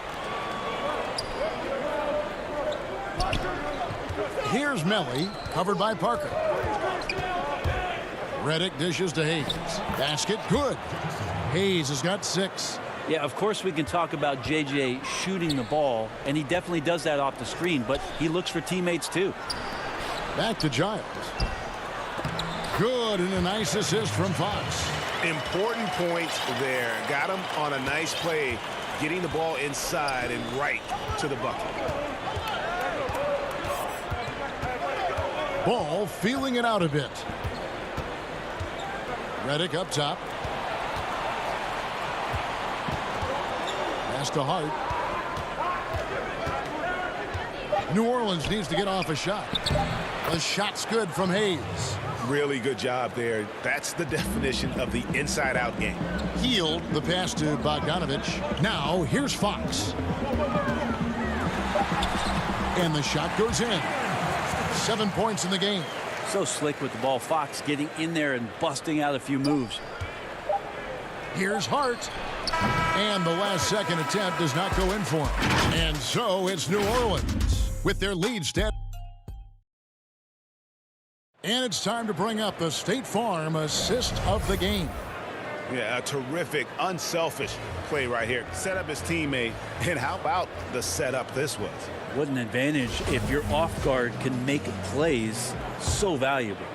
Here's Melly, covered by Parker. Redick dishes to Hayes. Basket good. Hayes has got 6. Yeah, of course we can talk about JJ shooting the ball, and he definitely does that off the screen, but he looks for teammates too. Back to Giles. Good, and a nice assist from Fox. Important points there. Got him on a nice play, getting the ball inside and right to the bucket. Ball feeling it out a bit. Redick up top. Pass to Hart. New Orleans needs to get off a shot. The shot's good from Hayes. Really good job there. That's the definition of the inside-out game. Healed the pass to Bogdanovich. Now here's Fox. And the shot goes in. 7 points in the game. So slick with the ball. Fox getting in there and busting out a few moves. Here's Hart. And the last second attempt does not go in for him. And so it's New Orleans with their lead stat. And it's time to bring up the State Farm assist of the game. Yeah, a terrific, unselfish play right here. Set up his teammate. And how about the setup this was? What an advantage if your off guard can make plays so valuable.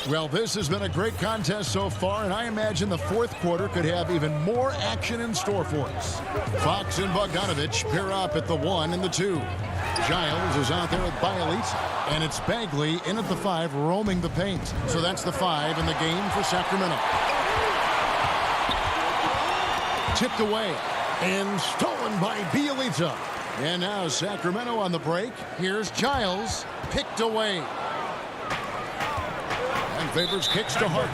Well, this has been a great contest so far, and I imagine the fourth quarter could have even more action in store for us. Fox and Bogdanovich pair up at the 1 and the 2. Giles is out there with Bielitsa, and it's Bagley in at the 5 roaming the paint. So that's the 5 in the game for Sacramento. Tipped away and stolen by Bielitsa. And now Sacramento on the break. Here's Giles, picked away. And Favors kicks to Hart.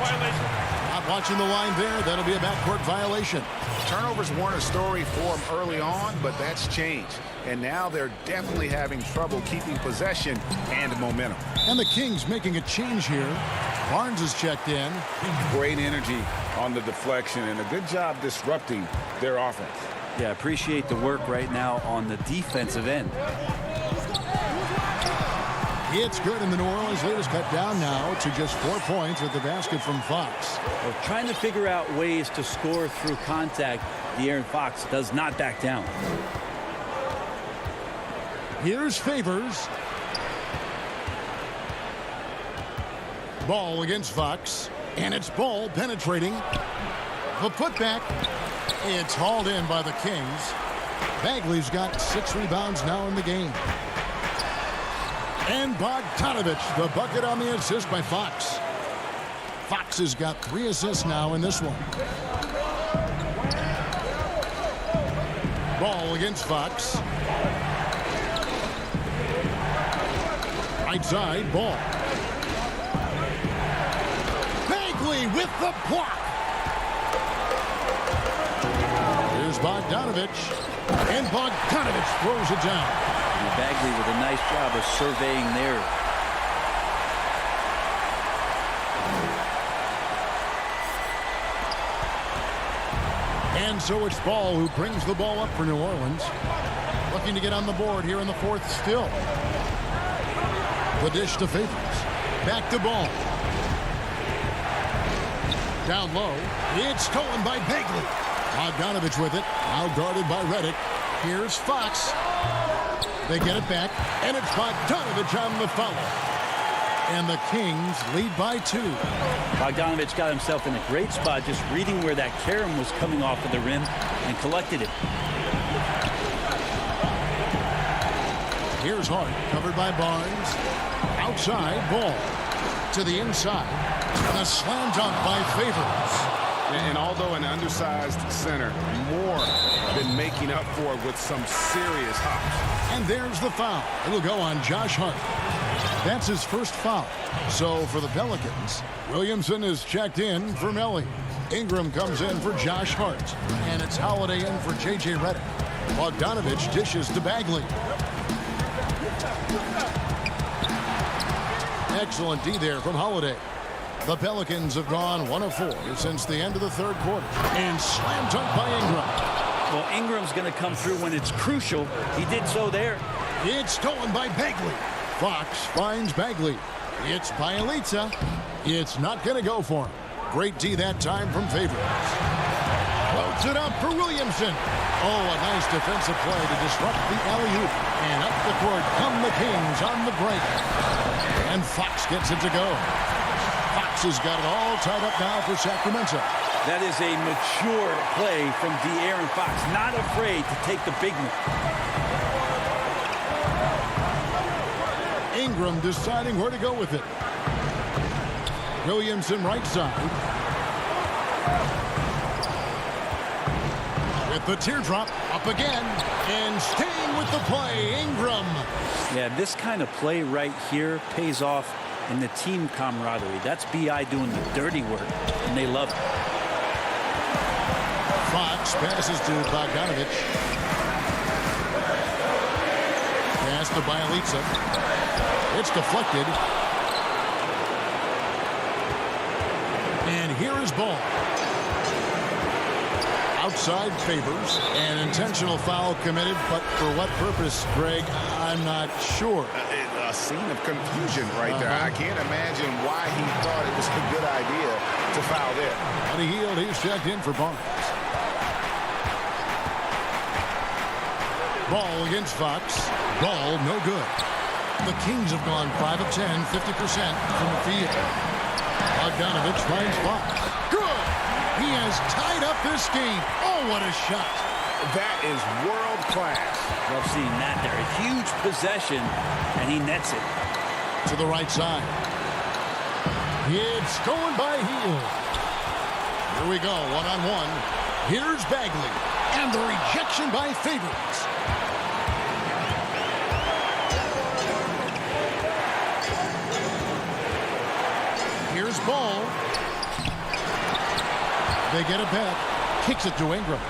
Not watching the line there. That'll be a backcourt violation. Turnovers weren't a story for him early on, but that's changed. And now they're definitely having trouble keeping possession and momentum. And the Kings making a change here. Barnes is checked in. Great energy on the deflection and a good job disrupting their offense. Yeah, appreciate the work right now on the defensive end. It's good, and the New Orleans lead is cut down now to just 4 points with the basket from Fox. Well, trying to figure out ways to score through contact, De'Aaron Fox does not back down. Here's Favors. Ball against Fox, and it's Ball penetrating. The putback. It's hauled in by the Kings. Bagley's got 6 rebounds now in the game. And Bogdanovich, the bucket on the assist by Fox. Fox has got 3 assists now in this one. Ball against Fox. Right side, Ball. Bagley with the block. Here's Bogdanovich. And Bogdanovich throws it down. Bagley with a nice job of surveying there. And so it's Ball who brings the ball up for New Orleans. Looking to get on the board here in the fourth still. The dish to Favors. Back to Ball. Down low. It's stolen by Bagley. Bogdanovich with it. Now guarded by Redick. Here's Fox. They get it back, and it's Bogdanovich on the foul. And the Kings lead by 2. Bogdanovich got himself in a great spot, just reading where that carom was coming off of the rim and collected it. Here's Hart, covered by Barnes. Outside, Ball. To the inside. And a slam dunk by Favors. And although an undersized center, more than making up for it with some serious hops. And there's the foul. It'll go on Josh Hart. That's his first foul. So for the Pelicans, Williamson is checked in for Melly. Ingram comes in for Josh Hart. And it's Holiday in for J.J. Redick. Bogdanovich dishes to Bagley. Excellent D there from Holiday. The Pelicans have gone 1 of 4 since the end of the third quarter. And slam dunk by Ingram. Well, Ingram's going to come through when it's crucial. He did so there. It's stolen by Bagley. Fox finds Bagley. It's Bielitsa. It's not going to go for him. Great D that time from Favors. Floats it up for Williamson. Oh, a nice defensive play to disrupt the alley-oop. And up the court come the Kings on the break. And Fox gets it to go. Fox Fox has got it all tied up now for Sacramento. That is a mature play from De'Aaron Fox. Not afraid to take the big one. Ingram deciding where to go with it. Williamson right side. With the teardrop up again. And staying with the play, Ingram. Yeah, this kind of play right here pays off in the team camaraderie. That's B.I. doing the dirty work, and they love it. Fox passes to Bogdanovich. Pass to Bielitsa. It's deflected. And here is Ball. Outside Favors. An intentional foul committed, but for what purpose, Greg, I'm not sure. A scene of confusion right there. I can't imagine why he thought it was a good idea to foul there. On the heel, he's checked in for Barnes. Ball against Fox. Ball, no good. The Kings have gone 5 of 10, 50% from the field. Bogdanovich finds Fox. Good! He has tied up this game. Oh, what a shot. That is world class. Love seeing that there. A huge possession, and he nets it. To the right side. It's going by Hield. Here we go, one-on-one. Here's Bagley. And the rejection by Favors. Here's Ball. They get it back. Kicks it to Ingram.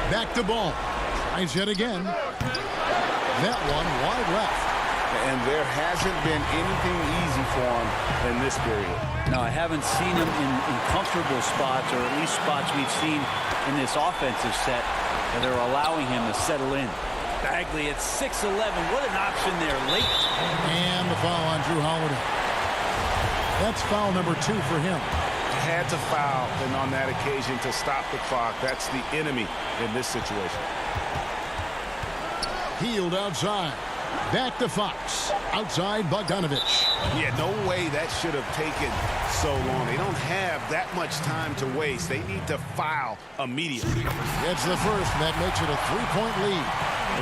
Back to Ball. Tries yet again. That one wide left. And there hasn't been anything easy for him in this period. No, I haven't seen him in comfortable spots, or at least spots we've seen in this offensive set that are allowing him to settle in. Bagley at 6'11". What an option there late. And the foul on Drew Holiday. That's foul number 2 for him. Had to foul, and on that occasion to stop the clock. That's the enemy in this situation. Hield outside. Back to Fox. Outside Bogdanovich. Yeah, no way that should have taken so long. They don't have that much time to waste. They need to foul immediately. It's the first, and that makes it a 3-point lead.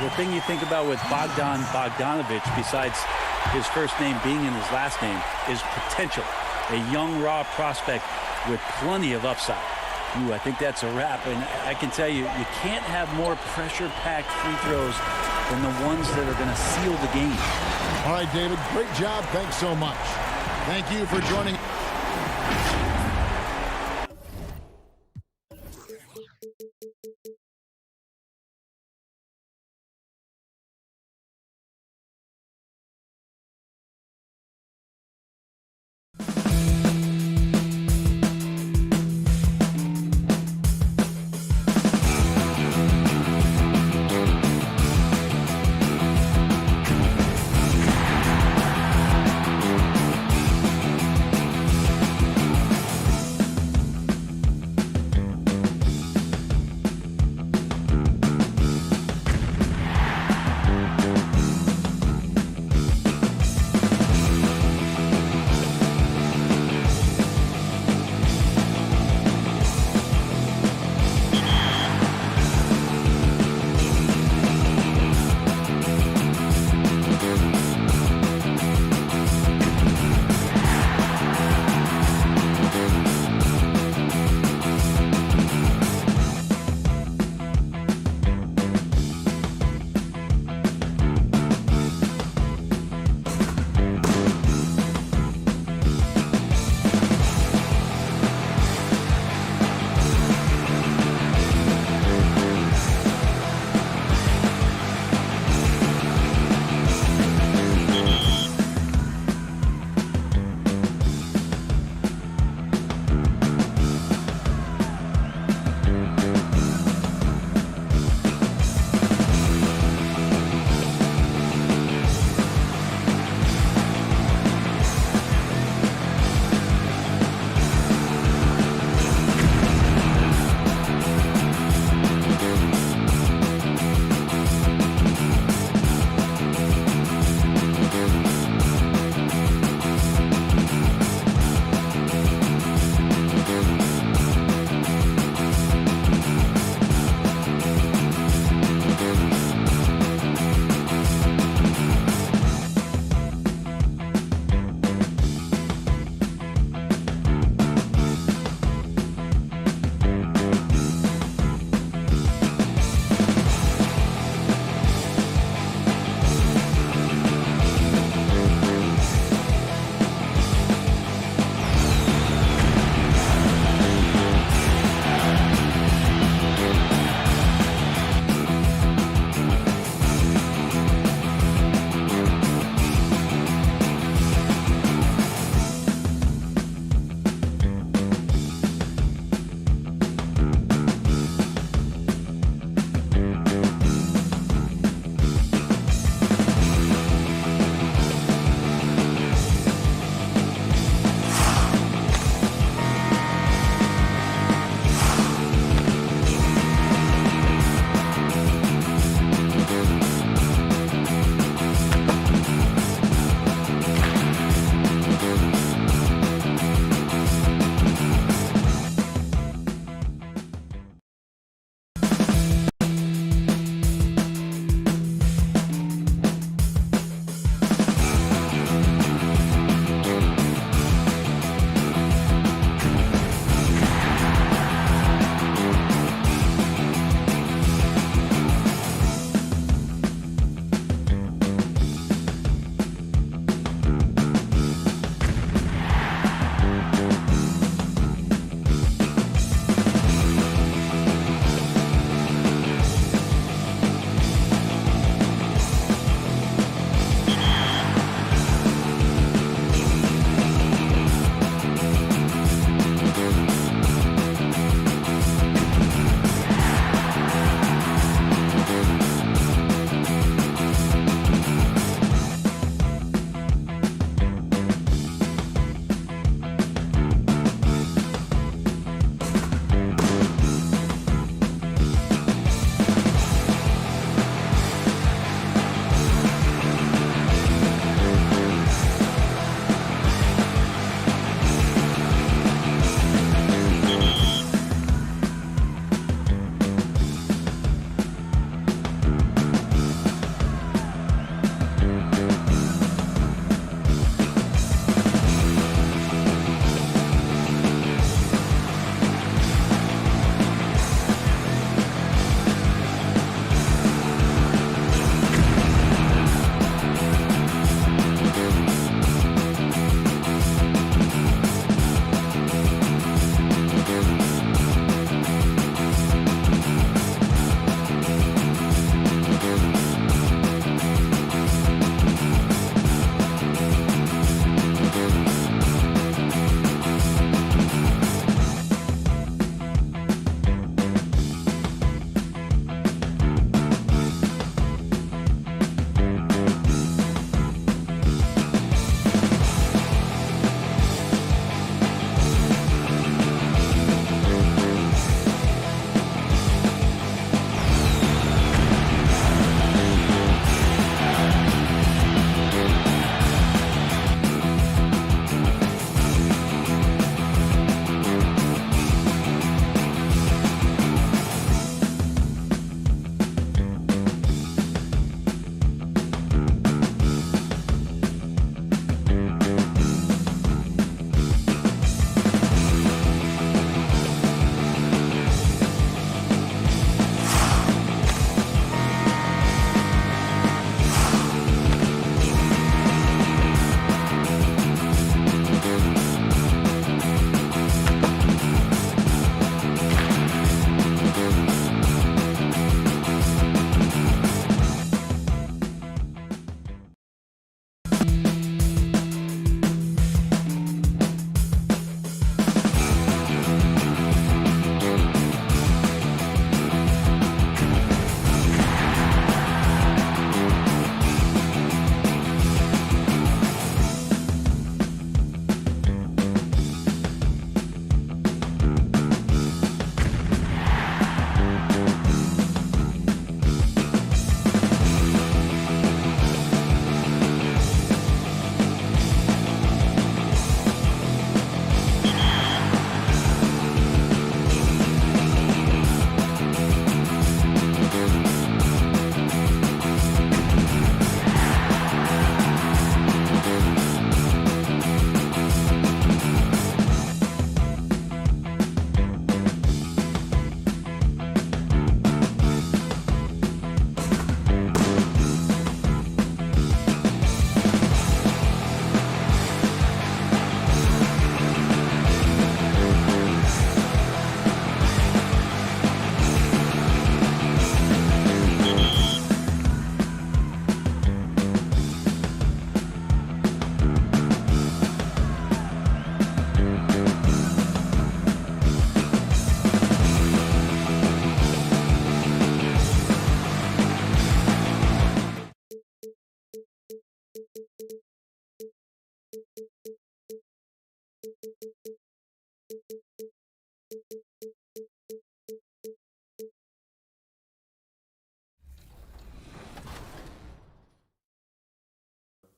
Well, the thing you think about with Bogdanovich, besides his first name being in his last name, is potential. A young, raw prospect with plenty of upside. Ooh, I think that's a wrap. And I can tell you, you can't have more pressure-packed free throws than the ones that are going to seal the game. All right, David, great job. Thanks so much. Thank you for joining.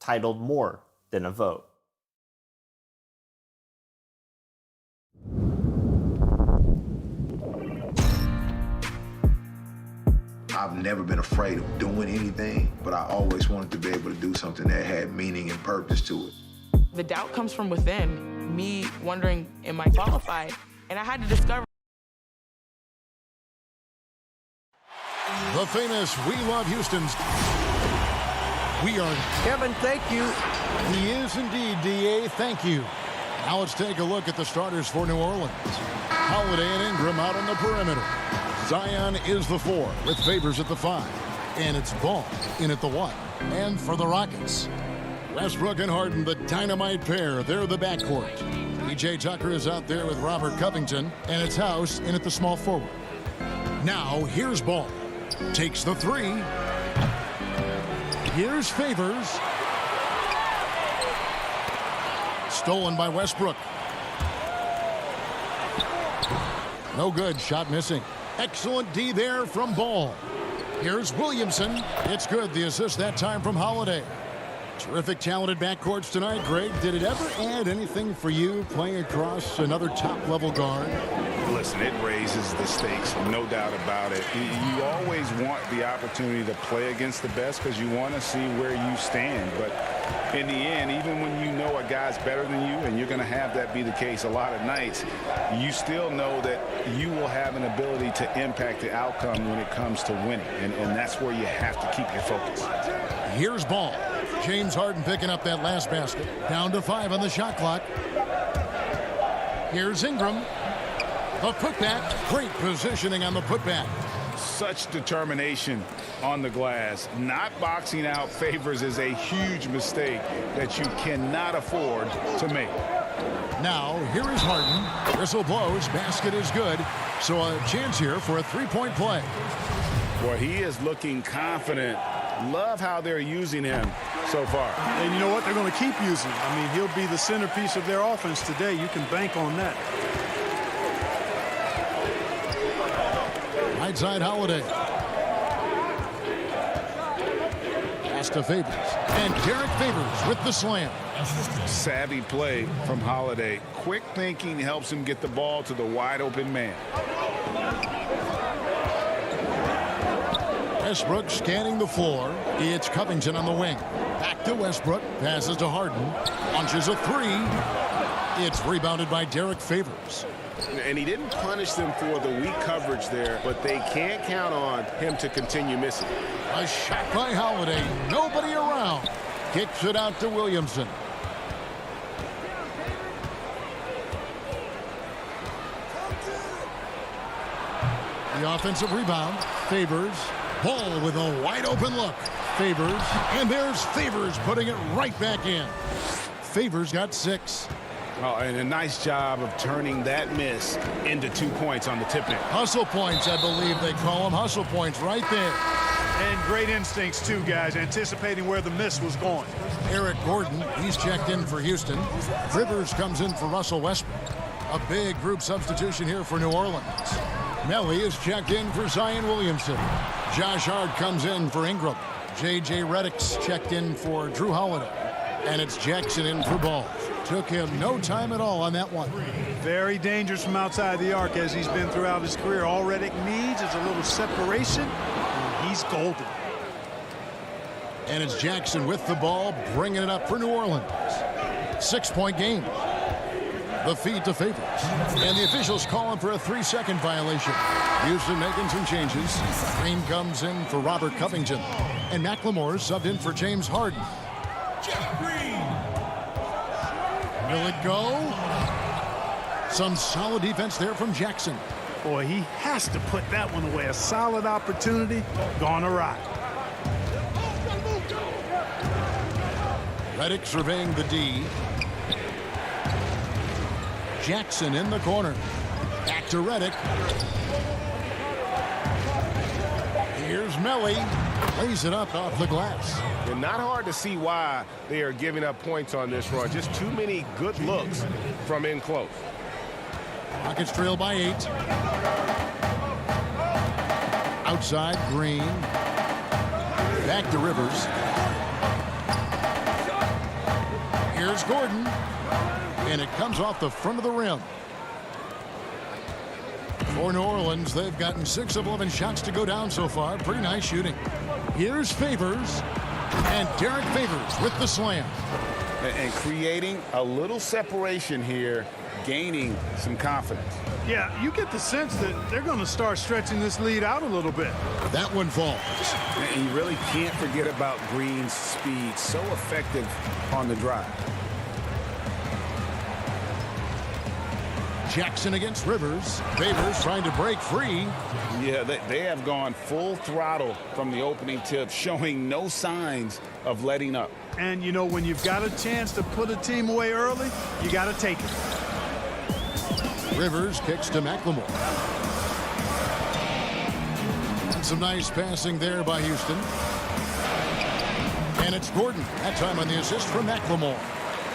titled More Than a Vote. I've never been afraid of doing anything, but I always wanted to be able to do something that had meaning and purpose to it. The doubt comes from within, me wondering, am I qualified? And I had to discover. The famous We Love Houston's. We are Kevin, thank you. He is indeed, D.A. Thank you. Now let's take a look at the starters for New Orleans. Holiday and Ingram out on the perimeter. Zion is the 4 with Favors at the 5. And it's Ball in at the 1. And for the Rockets, Westbrook and Harden, the dynamite pair. They're the backcourt. P.J. Tucker is out there with Robert Covington. And it's House in at the small forward. Now here's Ball. Takes the 3. Here's Favors. Stolen by Westbrook. No good. Shot missing. Excellent D there from Ball. Here's Williamson. It's good. The assist that time from Holiday. Terrific, talented backcourts tonight. Greg, did it ever add anything for you playing across another top-level guard? Listen, it raises the stakes, no doubt about it. You always want the opportunity to play against the best because you want to see where you stand. But in the end, even when you know a guy's better than you, and you're going to have that be the case a lot of nights, you still know that you will have an ability to impact the outcome when it comes to winning. And that's where you have to keep your focus. Here's Ball. James Harden picking up that last basket. Down to 5 on the shot clock. Here's Ingram. The putback. Great positioning on the putback. Such determination on the glass. Not boxing out Favors is a huge mistake that you cannot afford to make. Now, here is Harden. Whistle blows. Basket is good. So a chance here for a three-point play. Well, he is looking confident. Love how they're using him so far. And you know what? They're going to keep using him. I mean, he'll be the centerpiece of their offense today. You can bank on that. Right side Holiday. Pass to Favors. And Derek Favors with the slam. Savvy play from Holiday. Quick thinking helps him get the ball to the wide open man. Westbrook scanning the floor. It's Covington on the wing. Back to Westbrook. Passes to Harden. Launches a 3. It's rebounded by Derek Favors. And he didn't punish them for the weak coverage there, but they can't count on him to continue missing. A shot by Holiday. Nobody around. Kicks it out to Williamson. The offensive rebound. Favors. Ball with a wide open look. Favors. And there's Favors putting it right back in. Favors got 6. Oh, and a nice job of turning that miss into 2 points on the tip-in. Hustle points, I believe they call them. Hustle points right there. And great instincts, too, guys, anticipating where the miss was going. Eric Gordon, he's checked in for Houston. Rivers comes in for Russell Westbrook. A big group substitution here for New Orleans. Melly is checked in for Zion Williamson. Josh Hart comes in for Ingram. J.J. Redick's checked in for Drew Holiday. And it's Jackson in for Ball. Took him no time at all on that one. Very dangerous from outside the arc as he's been throughout his career. All Redick needs is a little separation, and he's golden. And it's Jackson with the ball, bringing it up for New Orleans. 6-point game. The feed to Favors. And the officials calling for a 3-second violation. Houston making some changes. Green comes in for Robert Covington. And McLemore subbed in for James Harden. Will it go? Some solid defense there from Jackson. Boy, he has to put that one away. A solid opportunity gone awry. Redick surveying the D. Jackson in the corner. Back to Redick. Here's Melly. Lays it up off the glass. And not hard to see why they are giving up points on this run. Just too many good looks from in close. Rockets trail by 8. Outside, Green. Back to Rivers. Here's Gordon. And it comes off the front of the rim. For New Orleans, they've gotten 6 of 11 shots to go down so far. Pretty nice shooting. Here's Favors. And Derek Favors with the slam. And creating a little separation here, gaining some confidence. Yeah, you get the sense that they're going to start stretching this lead out a little bit. That one falls. And you really can't forget about Green's speed. So effective on the drive. Jackson against Rivers. Favors trying to break free. Yeah, they have gone full throttle from the opening tip, showing no signs of letting up. And, you know, when you've got a chance to put a team away early, you got to take it. Rivers kicks to McLemore. Some nice passing there by Houston. And it's Gordon. That time on the assist from McLemore.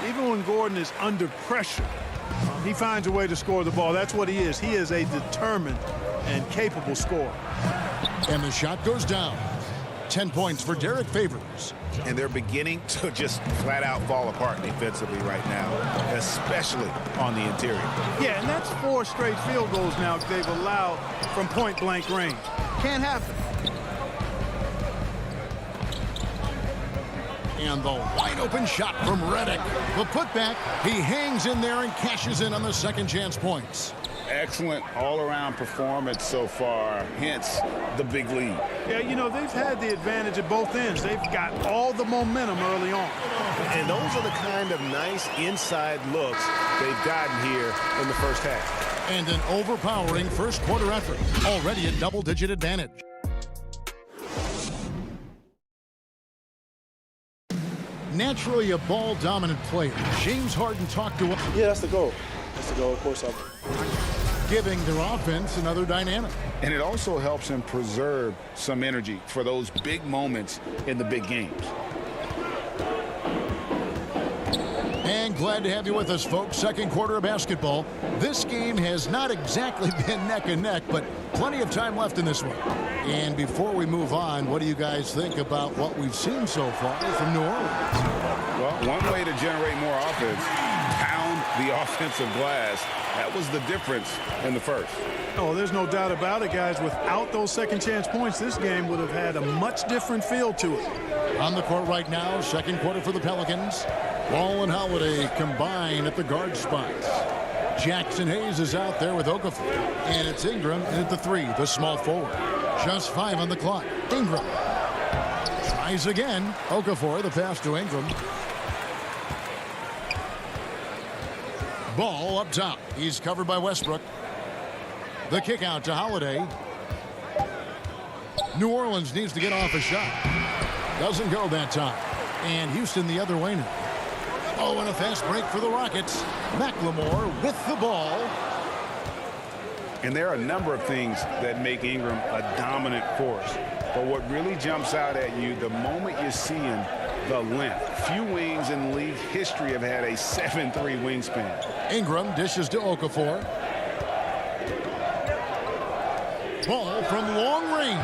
Even when Gordon is under pressure, he finds a way to score the ball. That's what he is. He is a determined and capable scorer. And the shot goes down. 10 points for Derek Favors. And they're beginning to just flat out fall apart defensively right now, especially on the interior. Yeah, and that's 4 straight field goals now they've allowed from point-blank range. Can't happen. And the wide-open shot from Redick. The putback, he hangs in there and cashes in on the second chance points. Excellent all-around performance so far, hence the big lead. Yeah, you know, they've had the advantage at both ends. They've got all the momentum early on. And those are the kind of nice inside looks they've gotten here in the first half. And an overpowering first quarter effort, already a double-digit advantage. Naturally a ball-dominant player, James Harden talked to us. Yeah, that's the goal. That's the goal, of course. Giving their offense another dynamic. And it also helps him preserve some energy for those big moments in the big games. And glad to have you with us, folks. Second quarter of basketball. This game has not exactly been neck and neck, but plenty of time left in this one. And before we move on, what do you guys think about what we've seen so far from New Orleans? Well, one way to generate more offense, pound the offensive glass. That was the difference in the first. Oh, there's no doubt about it, guys. Without those second chance points, this game would have had a much different feel to it. On the court right now, second quarter for the Pelicans. Ball and Holiday combine at the guard spots. Jackson Hayes is out there with Okafor. And it's Ingram at the 3, the small forward. Just 5 on the clock. Ingram tries again. Okafor, the pass to Ingram. Ball up top. He's covered by Westbrook. The kick out to Holiday. New Orleans needs to get off a shot. Doesn't go that time. And Houston the other way now. Oh, and a fast break for the Rockets. McLemore with the ball. And there are a number of things that make Ingram a dominant force. But what really jumps out at you, the moment you see him, the length. Few wings in league history have had a 7'3" wingspan. Ingram dishes to Okafor. Ball from long range.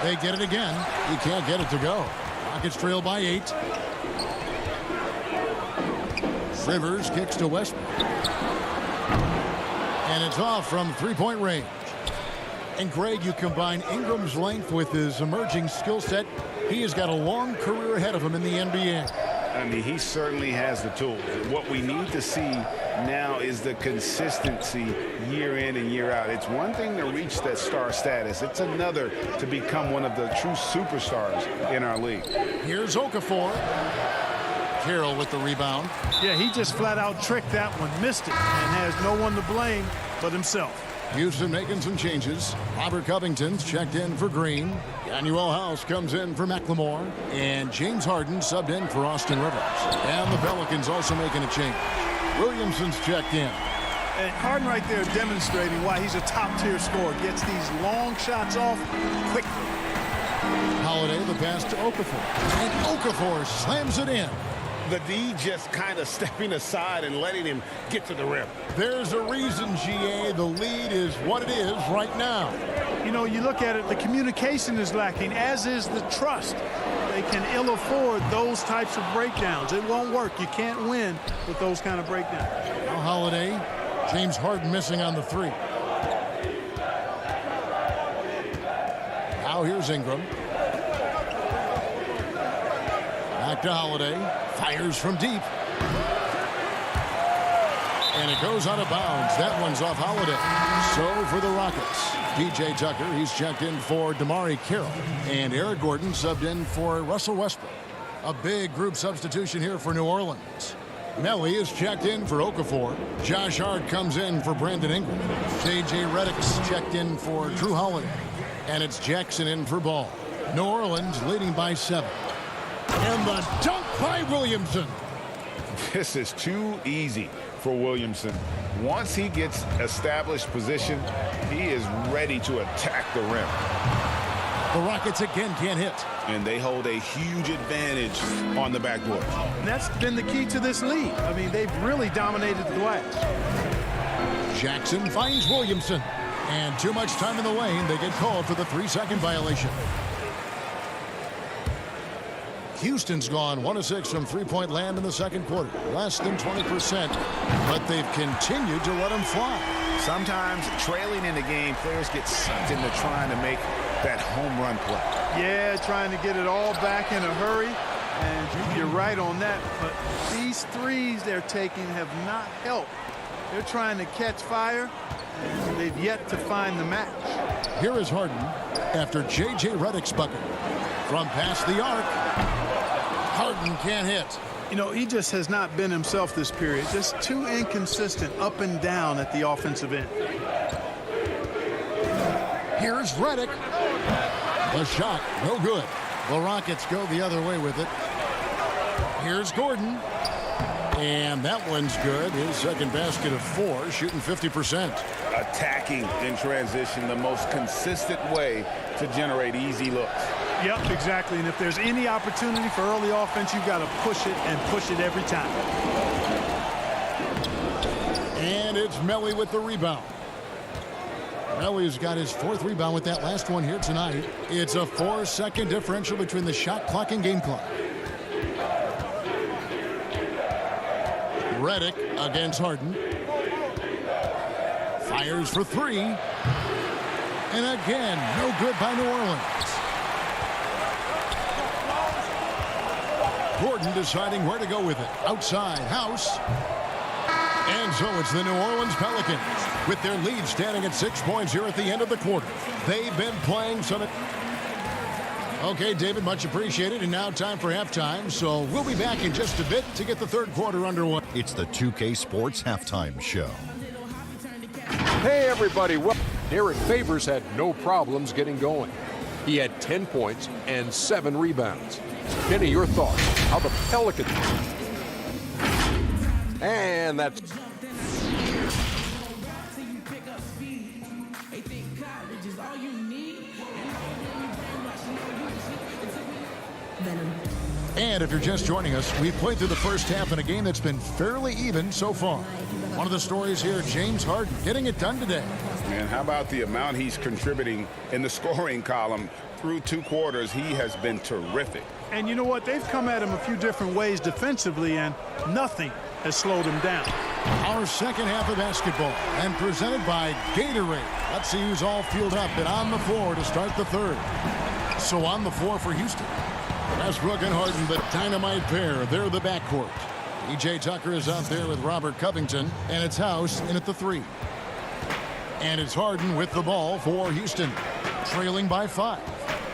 They get it again. He can't get it to go. Rockets trail by 8. Rivers kicks to Westbrook. And it's off from three-point range. And Greg, you combine Ingram's length with his emerging skill set. He has got a long career ahead of him in the NBA. I mean, he certainly has the tools. What we need to see now is the consistency year in and year out. It's one thing to reach that star status. It's another to become one of the true superstars in our league. Here's Okafor. Carroll with the rebound. Yeah, he just flat out tricked that one, missed it, and has no one to blame but himself. Houston making some changes. Robert Covington's checked in for Green. Daniel House comes in for McLemore. And James Harden subbed in for Austin Rivers. And the Pelicans also making a change. Williamson's checked in. And Harden right there demonstrating why he's a top-tier scorer. Gets these long shots off quickly. Holiday, the pass to Okafor. And Okafor slams it in. the D just kind of stepping aside and letting him get to the rim. There's a reason, GA, the lead is what it is right now. You know, you look at it, the communication is lacking, as is the trust. They can ill afford those types of breakdowns. It won't work. You can't win with those kind of breakdowns. Now Holiday, James Harden missing on the three. Now here's Ingram. Back to Holiday. Fires from deep. And it goes out of bounds. That one's off Holiday. So for the Rockets, P.J. Tucker, he's checked in for Damari Carroll. And Eric Gordon subbed in for Russell Westbrook. A big group substitution here for New Orleans. Melly is checked in for Okafor. Josh Hart comes in for Brandon Ingram. J.J. Redick's checked in for Drew Holiday. And it's Jackson in for Ball. New Orleans leading by 7. And the dunk by Williamson. This is too easy for Williamson. Once he gets established position, he is ready to attack the rim. The Rockets again can't hit. And they hold a huge advantage on the backboard. And that's been the key to this lead. I mean, they've really dominated the glass. Jackson finds Williamson. And too much time in the lane. They get called for the 3-second violation. Houston's gone 1 of 6 from three-point land in the second quarter. Less than 20%. But they've continued to let them fly. Sometimes trailing in the game, players get sucked into trying to make that home run play. Yeah, trying to get it all back in a hurry. And you're right on that. But these threes they're taking have not helped. They're trying to catch fire, and they've yet to find the match. Here is Harden after J.J. Redick's bucket. From past the arc, Harden can't hit. You know, he just has not been himself this period. Just too inconsistent up and down at the offensive end. Here's Redick. The shot, no good. The Rockets go the other way with it. Here's Gordon. And that one's good. His second basket of 4, shooting 50%. Attacking in transition, the most consistent way to generate easy looks. Yep, exactly. And if there's any opportunity for early offense, you've got to push it and push it every time. And it's Melly with the rebound. Melly's got his 4th rebound with that last one here tonight. It's a 4-second differential between the shot clock and game clock. Redick against Harden. Fires for 3. And again, no good by New Orleans. Gordon deciding where to go with it. Outside, House. And so it's the New Orleans Pelicans with their lead standing at 6 points here at the end of the quarter. They've been playing some... Okay, David, much appreciated. And now time for halftime. So we'll be back in just a bit to get the third quarter underway. It's the 2K Sports Halftime Show. Hey, everybody. Well, Derek Favors had no problems getting going. He had 10 points and 7 rebounds. Kenny, your thoughts? How the Pelicans... And that's... And if you're just joining us, we've played through the first half in a game that's been fairly even so far. One of the stories here, James Harden getting it done today. Man, how about the amount he's contributing in the scoring column through 2 quarters? He has been terrific. And you know what? They've come at him a few different ways defensively, and nothing has slowed him down. Our second half of basketball, and presented by Gatorade. Let's see who's all fueled up and on the floor to start the third. So on the floor for Houston, Westbrook and Harden, the dynamite pair. They're the backcourt. P.J. Tucker is out there with Robert Covington, and it's House in at the 3. And it's Harden with the ball for Houston, trailing by 5.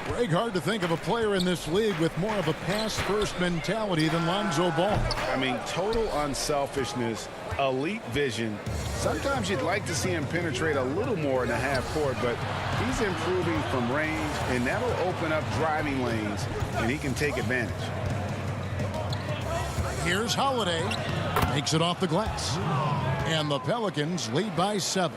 Greg, hard to think of a player in this league with more of a pass-first mentality than Lonzo Ball. I mean, total unselfishness, elite vision. Sometimes you'd like to see him penetrate a little more in the half court, but he's improving from range, and that'll open up driving lanes, and he can take advantage. Here's Holiday. Makes it off the glass. And the Pelicans lead by 7.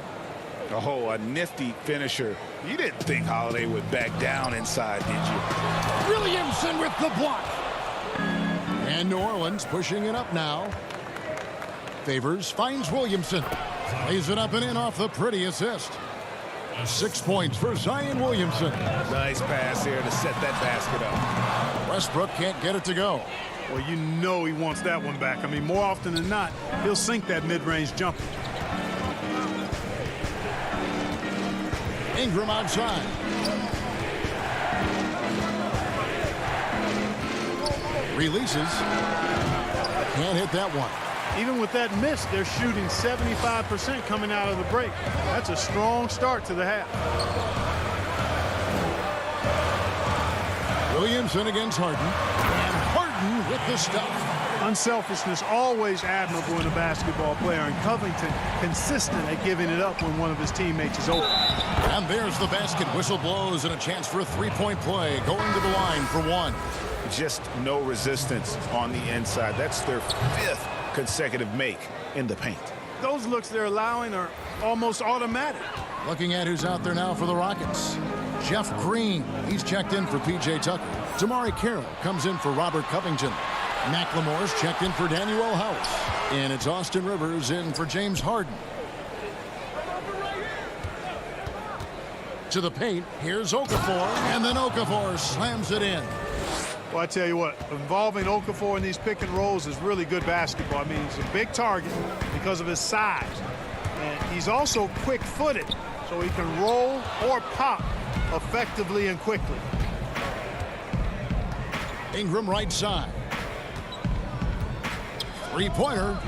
Oh, a nifty finisher. You didn't think Holiday would back down inside, did you? Williamson with the block. And New Orleans pushing it up now. Favors finds Williamson. Lays it up and in off the pretty assist. 6 points for Zion Williamson. Nice pass here to set that basket up. Westbrook can't get it to go. Well, you know he wants that one back. I mean, more often than not, he'll sink that mid-range jumper. Ingram outside. Releases. Can't hit that one. Even with that miss, they're shooting 75% coming out of the break. That's a strong start to the half. Williamson against Harden. And Harden with the stuff. Unselfishness always admirable in a basketball player, and Covington consistent at giving it up when one of his teammates is open. And there's the basket. Whistle blows and a chance for a three-point play. Going to the line for one. Just no resistance on the inside. That's their 5th consecutive make in the paint. Those looks they're allowing are almost automatic. Looking at who's out there now for the Rockets. Jeff Green, he's checked in for P.J. Tucker. Tamari Carroll comes in for Robert Covington. McLemore's checked in for Daniel House. And it's Austin Rivers in for James Harden. To the paint, here's Okafor, and then Okafor slams it in. Well, I tell you what, involving Okafor in these pick and rolls is really good basketball. I mean, he's a big target because of his size. And he's also quick-footed, so he can roll or pop effectively and quickly. Ingram right side. Three-pointer.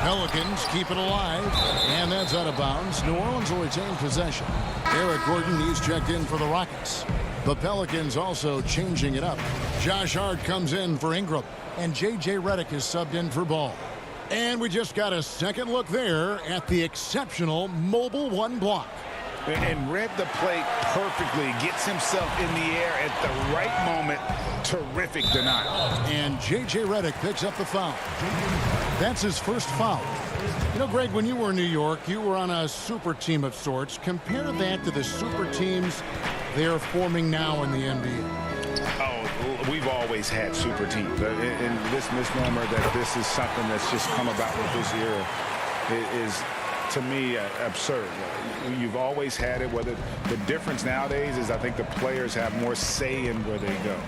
Pelicans keep it alive, and that's out of bounds. New Orleans will retain possession. Eric Gordon, he's checked in for the Rockets. The Pelicans also changing it up. Josh Hart comes in for Ingram, and J.J. Redick is subbed in for Ball. And we just got a second look there at the exceptional mobile one block. And read the play perfectly. Gets himself in the air at the right moment. Terrific denial. And J.J. Redick picks up the foul. That's his first foul. You know, Greg, when you were in New York, you were on a super team of sorts. Compare that to the super teams they are forming now in the NBA. Oh, we've always had super teams. And this misnomer that this is something that's just come about with this era is, to me, absurd. You've always had it. Whether the difference nowadays is I think the players have more say in where they go.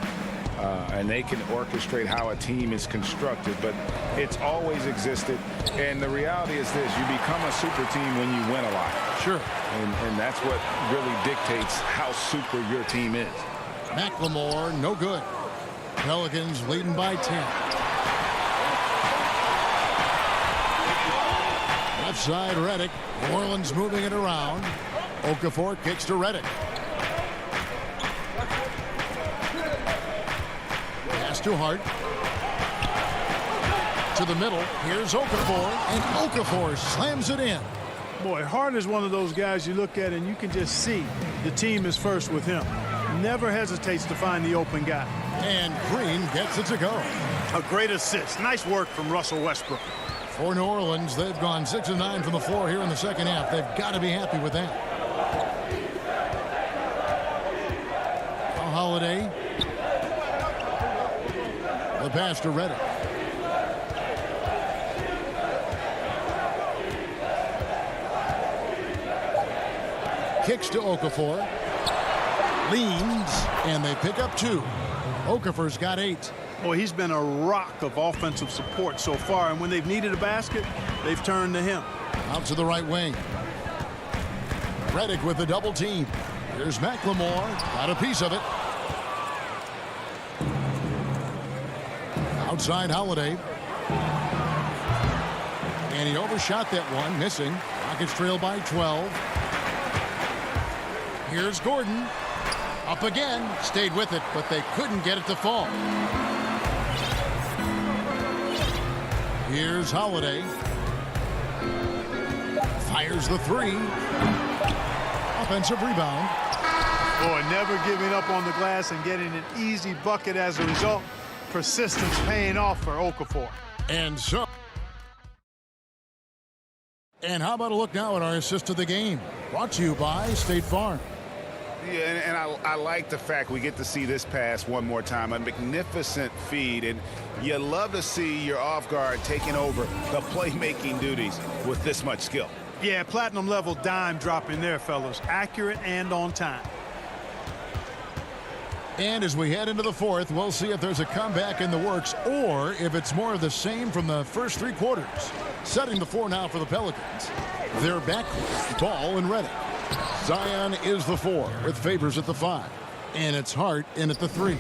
And they can orchestrate how a team is constructed, but it's always existed. And the reality is this: you become a super team when you win a lot. Sure. And that's what really dictates how super your team is. McLemore, no good. Pelicans leading by 10. Left side, Redick. New Orleans moving it around. Okafor kicks to Redick. To Hart. To the middle. Here's Okafor, and Okafor slams it in. Boy, Hart is one of those guys you look at and you can just see the team is first with him. Never hesitates to find the open guy. And Green gets it to go. A great assist. Nice work from Russell Westbrook. For New Orleans, they've gone 6 of 9 from the floor here in the second half. They've got to be happy with that. Holiday. The pass to Redick. Kicks to Okafor. Leans, and they pick up 2. Okafor's got 8. Boy, he's been a rock of offensive support so far, and when they've needed a basket, they've turned to him. Out to the right wing. Redick with the double team. Here's McLemore. Got a piece of it. Outside Holiday. And he overshot that one, missing. Rockets trail by 12. Here's Gordon. Up again. Stayed with it, but they couldn't get it to fall. Here's Holiday. Fires the 3. Offensive rebound. Boy, never giving up on the glass and getting an easy bucket as a result. Persistence paying off for Okafor. And how about a look now at our assist of the game? Brought to you by State Farm. Yeah, and I like the fact we get to see this pass one more time. A magnificent feed, and you love to see your off guard taking over the playmaking duties with this much skill. Yeah, platinum level dime drop in there, fellas. Accurate and on time. And as we head into the fourth, we'll see if there's a comeback in the works or if it's more of the same from the first three quarters. Setting the floor now for the Pelicans. They're back with Ball and Redick. Zion is the 4 with Favors at the 5. And it's Hart in at the 3.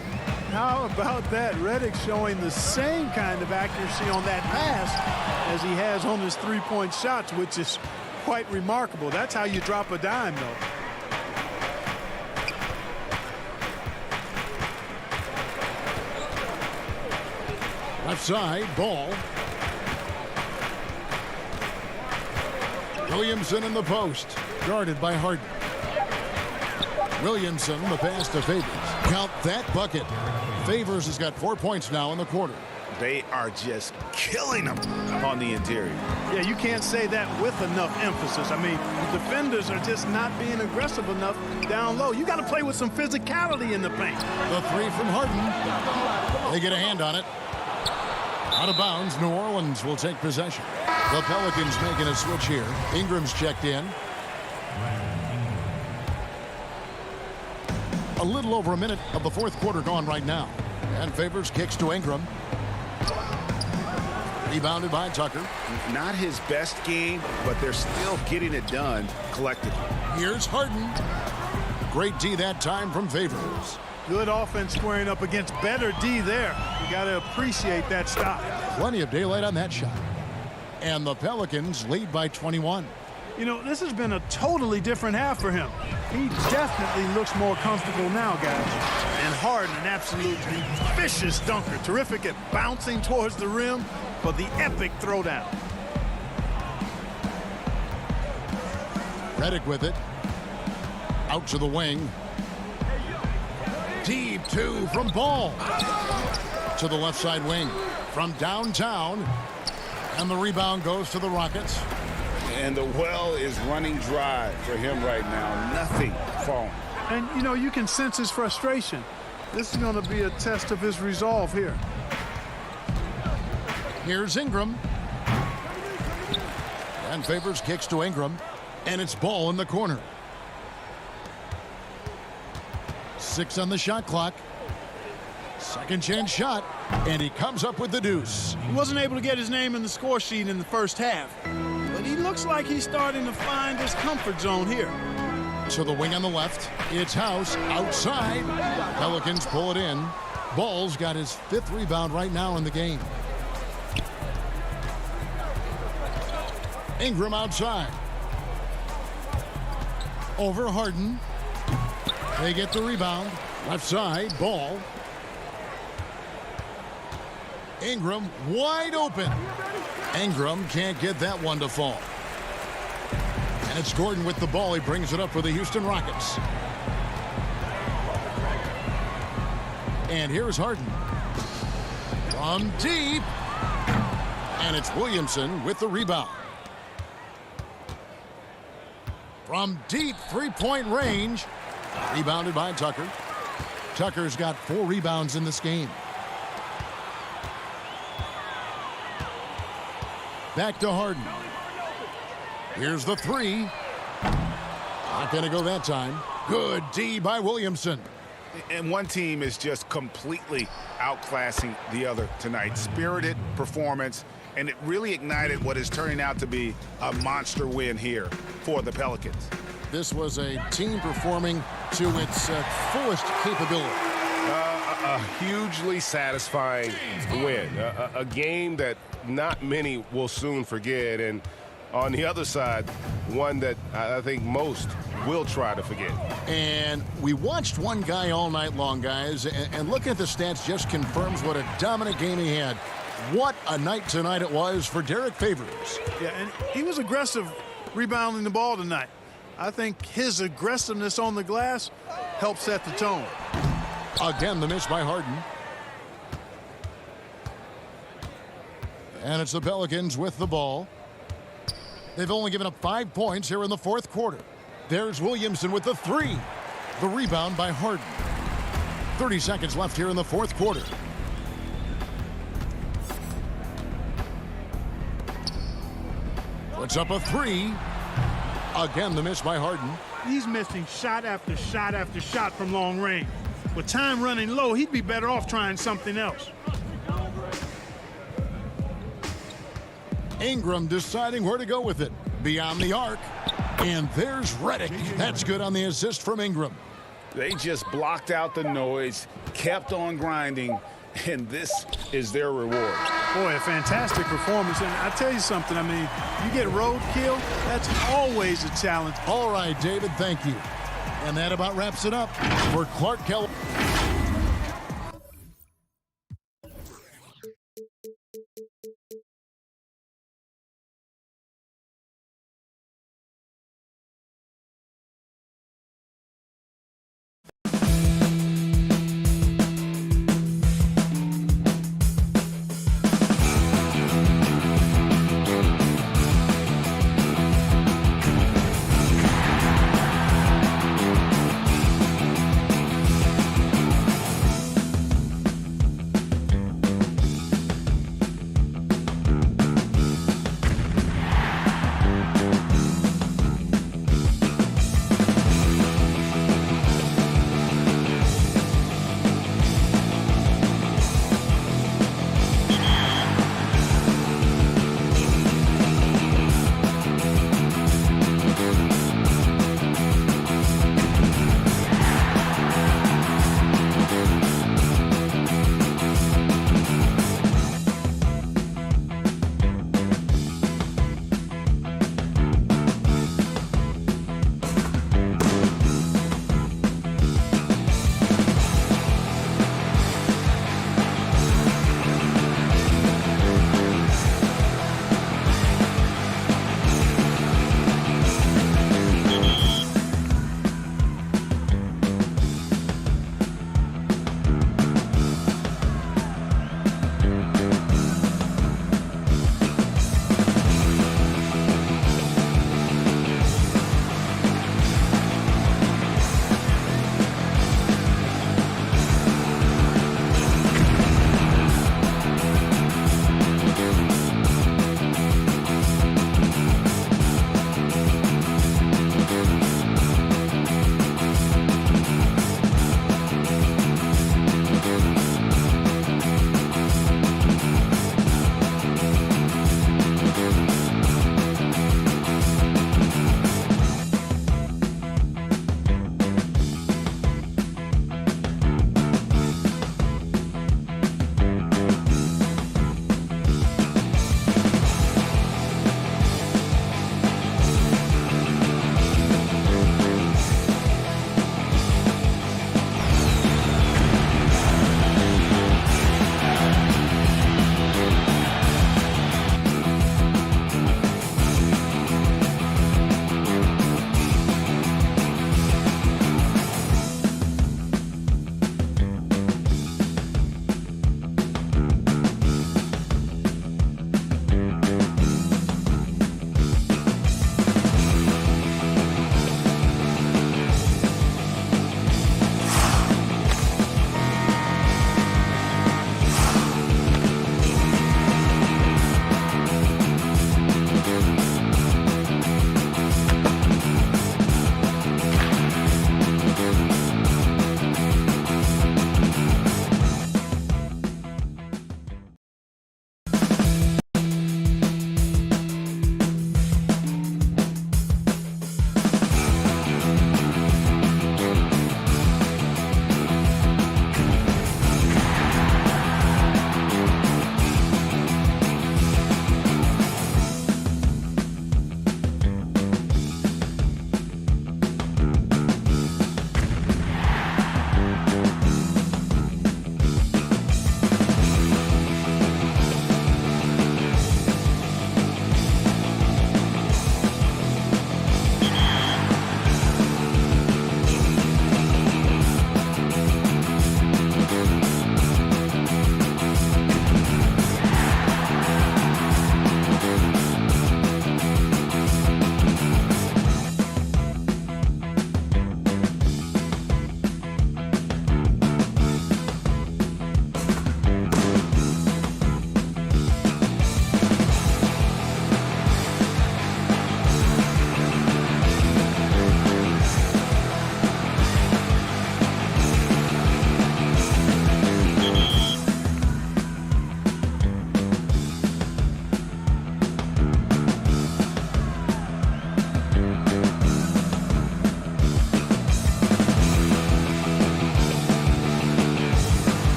How about that? Redick showing the same kind of accuracy on that pass as he has on his three-point shots, which is quite remarkable. That's how you drop a dime, though. Left side, Ball. Williamson in the post, guarded by Harden. Williamson, the pass to Favors. Count that bucket. Favors has got 4 points now in the quarter. They are just killing them on the interior. Yeah, you can't say that with enough emphasis. I mean, the defenders are just not being aggressive enough down low. You got to play with some physicality in the paint. The 3 from Harden. They get a hand on it. Out of bounds, New Orleans will take possession. The Pelicans making a switch here. Ingram's checked in. A little over a minute of the fourth quarter gone right now. And Favors kicks to Ingram. Rebounded by Tucker. Not his best game, but they're still getting it done collectively. Here's Harden. Great D that time from Favors. Good offense squaring up against better D there. You got to appreciate that stop. Plenty of daylight on that shot. And the Pelicans lead by 21. You know, this has been a totally different half for him. He definitely looks more comfortable now, guys. And Harden, an absolutely vicious dunker. Terrific at bouncing towards the rim for the epic throwdown. Redick with it. Out to the wing. Deep 2 from Ball. To the left side wing. From downtown. And the rebound goes to the Rockets. And the well is running dry for him right now. Nothing falling. And, you know, you can sense his frustration. This is going to be a test of his resolve here. Here's Ingram. And Favors kicks to Ingram. And it's Ball in the corner. 6 on the shot clock. Second chance shot. And he comes up with the deuce. He wasn't able to get his name in the score sheet in the first half. But he looks like he's starting to find his comfort zone here. To the wing on the left. It's House outside. Pelicans pull it in. Ball's got his 5th rebound right now in the game. Ingram outside. Over Harden. They get the rebound. Left side, Ball. Ingram wide open. Ingram can't get that one to fall. And it's Gordon with the ball. He brings it up for the Houston Rockets. And here's Harden. From deep. And it's Williamson with the rebound. From deep three-point range. Rebounded by Tucker. Tucker's got 4 rebounds in this game. Back to Harden. Here's the 3. Not going to go that time. Good D by Williamson. And one team is just completely outclassing the other tonight. Spirited performance, and it really ignited what is turning out to be a monster win here for the Pelicans. This was a team performing to its fullest capability. A hugely satisfying win. A game that not many will soon forget. And on the other side, one that I think most will try to forget. And we watched one guy all night long, guys, and looking at the stats just confirms what a dominant game he had. What a night tonight it was for Derek Favors. Yeah, and he was aggressive rebounding the ball tonight. I think his aggressiveness on the glass helped set the tone. Again, the miss by Harden. And it's the Pelicans with the ball. They've only given up 5 points here in the fourth quarter. There's Williamson with the 3. The rebound by Harden. 30 seconds left here in the fourth quarter. Puts up a three. Again, the miss by Harden. He's missing shot after shot after shot from long range. With time running low, he'd be better off trying something else. Ingram deciding where to go with it. Beyond the arc. And there's Redick. That's good on the assist from Ingram. They just blocked out the noise, kept on grinding, and this is their reward. Boy, a fantastic performance. And I tell you something, I mean, you get roadkill, that's always a challenge. All right, David, thank you. And that about wraps it up for Clark Kell.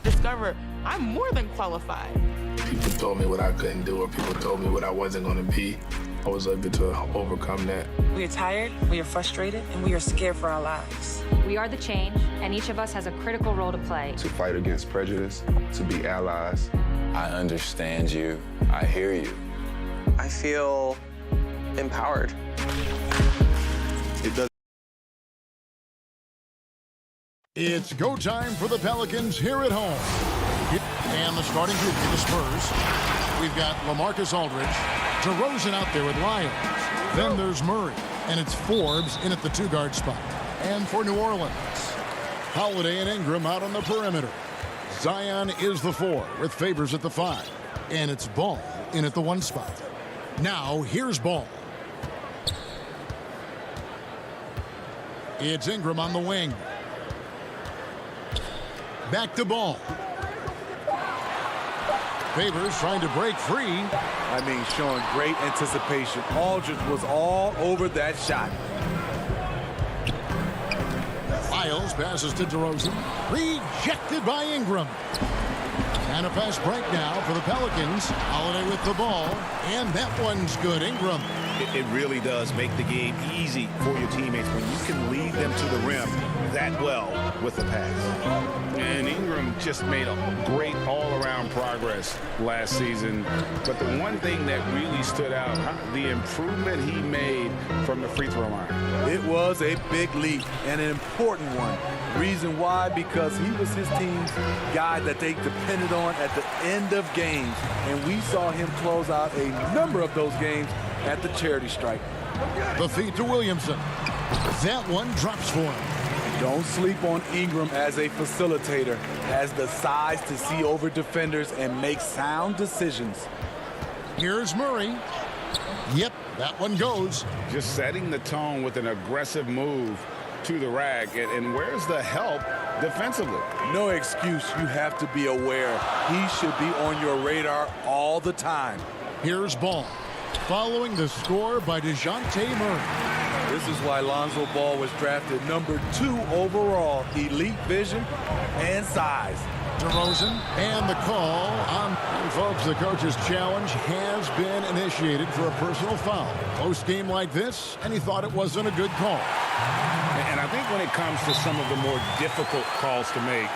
discover I'm more than qualified. People told me what I couldn't do, or people told me what I wasn't going to be. I was able to overcome that. We are tired, we are frustrated, and we are scared for our lives. We are the change, and each of us has a critical role to play. To fight against prejudice, to be allies. I understand you. I hear you. I feel empowered. It's go time for the Pelicans here at home. And the starting group for the Spurs. We've got LaMarcus Aldridge, DeRozan out there with Lyons. Then there's Murray, and it's Forbes in at the 2-guard spot. And for New Orleans, Holiday and Ingram out on the perimeter. Zion is the 4 with Favors at the 5. And it's Ball in at the 1 spot. Now, here's Ball. It's Ingram on the wing. Back to Ball. Favors trying to break free. I mean, showing great anticipation. Aldridge was all over that shot. Lyles passes to DeRozan. Rejected by Ingram. And a fast break now for the Pelicans. Holiday with the ball. And that one's good. Ingram. It really does make the game easy for your teammates when you can lead them to the rim that well with the pass. And Ingram just made a great all-around progress last season. But the one thing that really stood out, the improvement he made from the free throw line. It was a big leap and an important one. Reason why? Because he was his team's guy that they depended on at the end of games. And we saw him close out a number of those games at the charity stripe. The feed to Williamson. That one drops for him. Don't sleep on Ingram as a facilitator. Has the size to see over defenders and make sound decisions. Here's Murray. Yep, that one goes. Just setting the tone with an aggressive move to the rack. And where's the help defensively? No excuse. You have to be aware. He should be on your radar all the time. Here's Ball. Following the score by DeJounte Murray. This is why Lonzo Ball was drafted number 2 overall. Elite vision and size. DeRozan and the call on. And folks, the coach's challenge has been initiated for a personal foul. Close game like this, and he thought it wasn't a good call. And I think when it comes to some of the more difficult calls to make,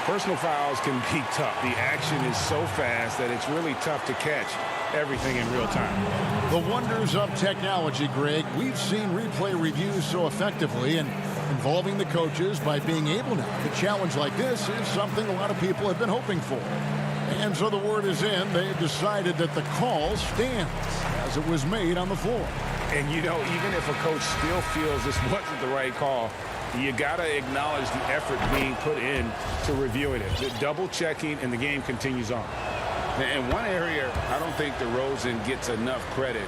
personal fouls can be tough. The action is so fast that it's really tough to catch everything in real time. The wonders of technology, Greg. We've seen replay reviews so effectively, and involving the coaches by being able now to challenge like this is something a lot of people have been hoping for. And so the word is in. They've decided that the call stands as it was made on the floor. And, you know, even if a coach still feels this wasn't the right call, you got to acknowledge the effort being put in to reviewing it. The double checking, and the game continues on. And one area I don't think DeRozan gets enough credit,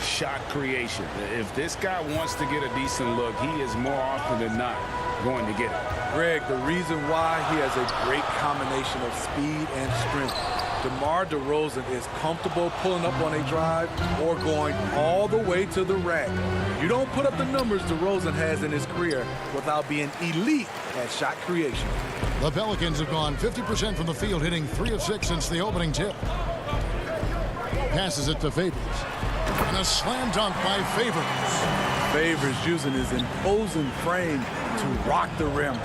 shot creation. If this guy wants to get a decent look, he is more often than not going to get it. Greg, the reason why he has a great combination of speed and strength. DeMar DeRozan is comfortable pulling up on a drive or going all the way to the rack. You don't put up the numbers DeRozan has in his career without being elite at shot creation. The Pelicans have gone 50% from the field, hitting 3 of 6 since the opening tip. Passes it to Favors. And a slam dunk by Favors. Favors using his imposing frame to rock the rim.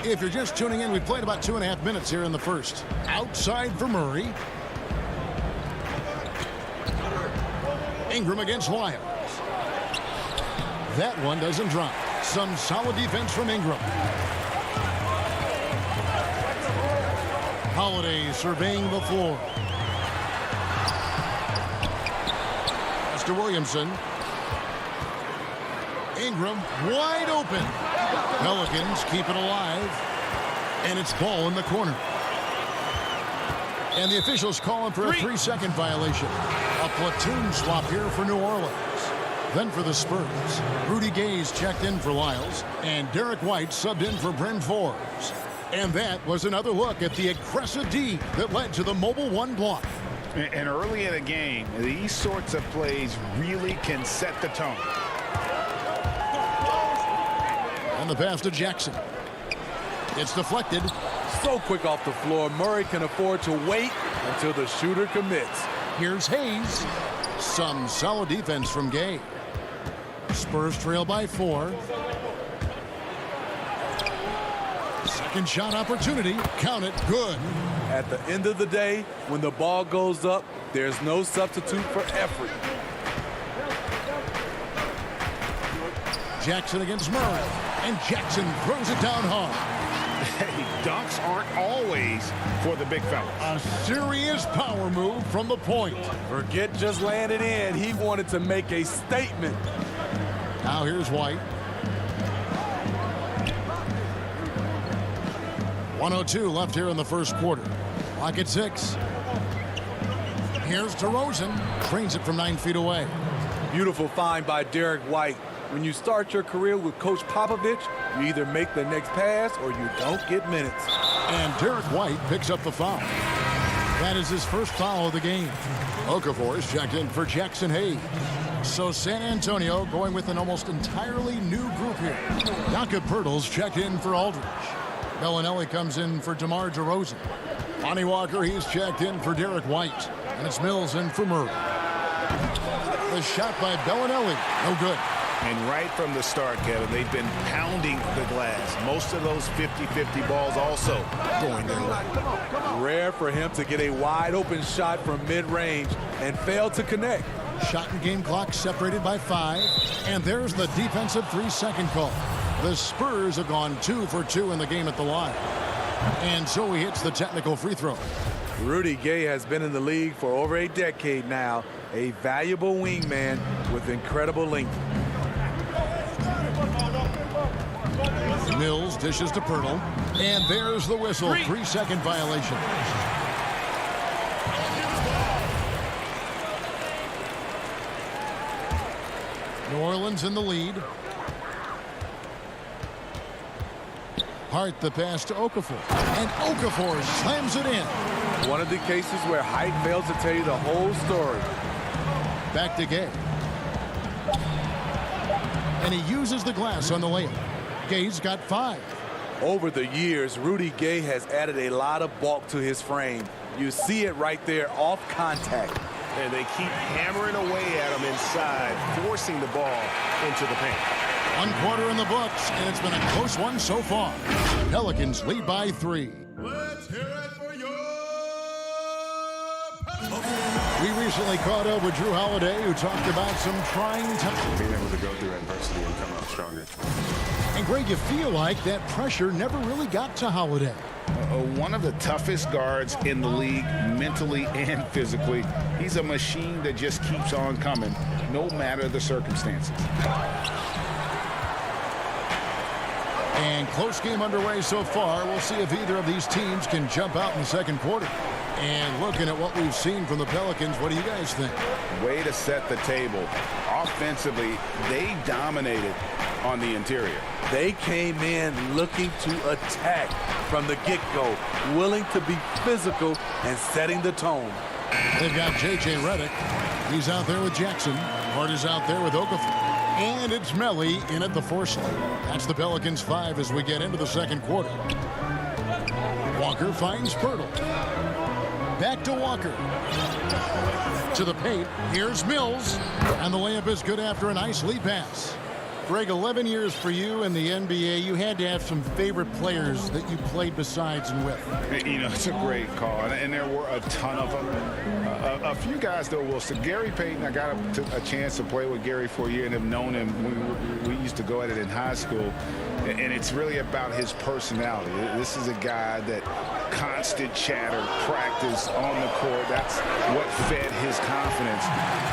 If you're just tuning in, we played about 2.5 minutes here in the first. Outside for Murray. Ingram against Lyons. That one doesn't drop. Some solid defense from Ingram. Holiday surveying the floor. Pass to Williamson. Ingram wide open. Pelicans keep it alive. And it's Ball in the corner. And the officials calling for a 3-second violation. A platoon swap here for New Orleans. Then for the Spurs, Rudy Gay's checked in for Lyles, and Derek White subbed in for Bryn Forbes. And that was another look at the aggressive D that led to the mobile 1 block. And early in the game, these sorts of plays really can set the tone. And the pass to Jackson. It's deflected. So quick off the floor, Murray can afford to wait until the shooter commits. Here's Hayes. Some solid defense from Gay. Spurs trail by 4. Second shot opportunity. Count it. Good. At the end of the day, when the ball goes up, there's no substitute for effort. Jackson against Murray. And Jackson throws it down hard. Hey, dunks aren't always for the big fellas. A serious power move from the point. Forget just laying it in. He wanted to make a statement. Now here's White. 1:02 left here in the first quarter. Clock at 6. Here's DeRozan. Trains it from 9 feet away. Beautiful find by Derek White. When you start your career with Coach Popovich, you either make the next pass or you don't get minutes. And Derek White picks up the foul. That is his first foul of the game. Okafor is checked in for Jackson Hayes. So San Antonio going with an almost entirely new group here. Jakob Poeltl's checked in for Aldridge. Bellinelli comes in for DeMar DeRozan. Lonnie Walker, he's checked in for Derek White. And it's Mills in for Murray. The shot by Bellinelli, no good. And right from the start, Kevin, they've been pounding the glass. Most of those 50-50 balls also going their way. Rare for him to get a wide open shot from mid-range and fail to connect. Shot and game clock separated by 5. And there's the defensive 3-second call. The Spurs have gone 2 for 2 in the game at the line. And so he hits the technical free throw. Rudy Gay has been in the league for over a decade now. A valuable wingman with incredible length. Mills dishes to Poeltl. And there's the whistle. 3-second violation. New Orleans in the lead. Hart the pass to Okafor. And Okafor slams it in. One of the cases where height fails to tell you the whole story. Back to Gay. And he uses the glass on the layup. Gay's got 5. Over the years, Rudy Gay has added a lot of bulk to his frame. You see it right there off contact. And they keep hammering away at him inside, forcing the ball into the paint. 1 quarter in the books, and it's been a close one so far. Pelicans lead by 3. Let's hear it for your We recently caught up with Drew Holiday, who talked about some trying times. Being able to go through adversity and come out stronger. And Greg, you feel like that pressure never really got to Holiday. One of the toughest guards in the league, mentally and physically. He's a machine that just keeps on coming, no matter the circumstances. And close game underway so far. We'll see if either of these teams can jump out in the second quarter. And looking at what we've seen from the Pelicans, what do you guys think? Way to set the table. Offensively, they dominated on the interior. They came in looking to attack from the get-go, willing to be physical and setting the tone. They've got J.J. Redick. He's out there with Jackson. Hart is out there with Okafor. And it's Melly in at the 4 slot. That's the Pelicans 5 as we get into the second quarter. Walker finds Poeltl. Back to Walker. To the paint. Here's Mills. And the layup is good after a nice lead pass. Greg, 11 years for you in the NBA. You had to have some favorite players that you played besides and with. You know, it's a great call, and there were a ton of them. A few guys, though, Wilson. Gary Payton, I got a chance to play with Gary for a year and have known him. We used to go at it in high school, and it's really about his personality. This is a guy that constant chatter, practice on the court. That's what fed his confidence.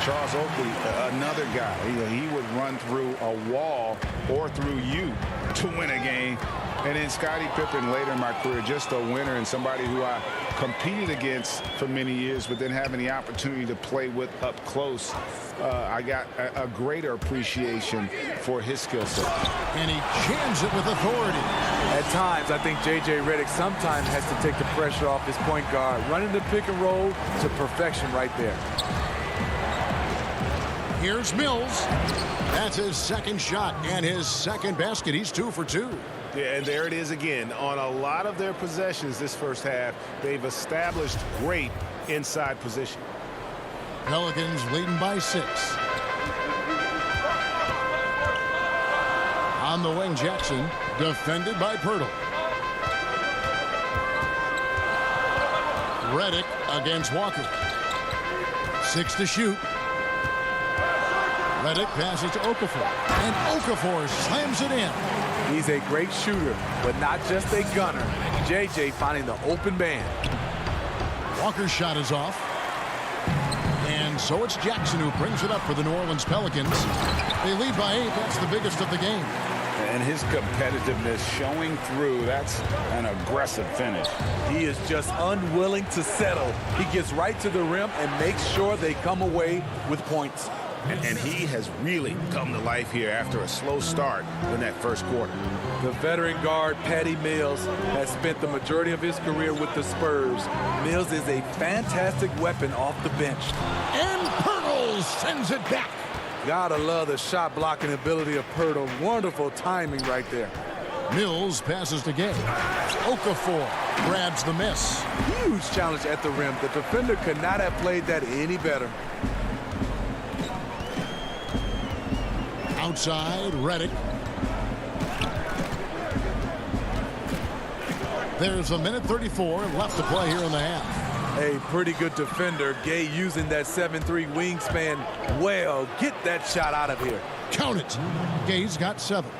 Charles Oakley, another guy. He would run through a wall or through you to win a game. And then Scottie Pippen later in my career, just a winner and somebody who I competed against for many years, but then having the opportunity to play with up close, I got a greater appreciation for his skill set. And he jams it with authority. At times, I think J.J. Redick sometimes has to take the pressure off his point guard, running the pick and roll to perfection right there. Here's Mills. That's his second shot and his second basket. He's 2 for 2. Yeah, and there it is again. On a lot of their possessions this first half, they've established great inside position. Pelicans leading by 6. On the wing, Jackson, defended by Pirtle. Redick against Walker. 6 to shoot. Redick passes to Okafor, and Okafor slams it in. He's a great shooter, but not just a gunner. JJ finding the open man. Walker's shot is off. And so it's Jackson who brings it up for the New Orleans Pelicans. They lead by 8. That's the biggest of the game. And his competitiveness showing through. That's an aggressive finish. He is just unwilling to settle. He gets right to the rim and makes sure they come away with points. And he has really come to life here after a slow start in that first quarter. The veteran guard, Patty Mills, has spent the majority of his career with the Spurs. Mills is a fantastic weapon off the bench. And Pirtle sends it back. Gotta love the shot blocking ability of Pirtle. Wonderful timing right there. Mills passes to Gay. Okafor grabs the miss. Huge challenge at the rim. The defender could not have played that any better. Outside, Redick. There's a minute 34 left to play here in the half. A pretty good defender. Gay using that 7'3" wingspan well. Get that shot out of here. Count it. Gay's got 7.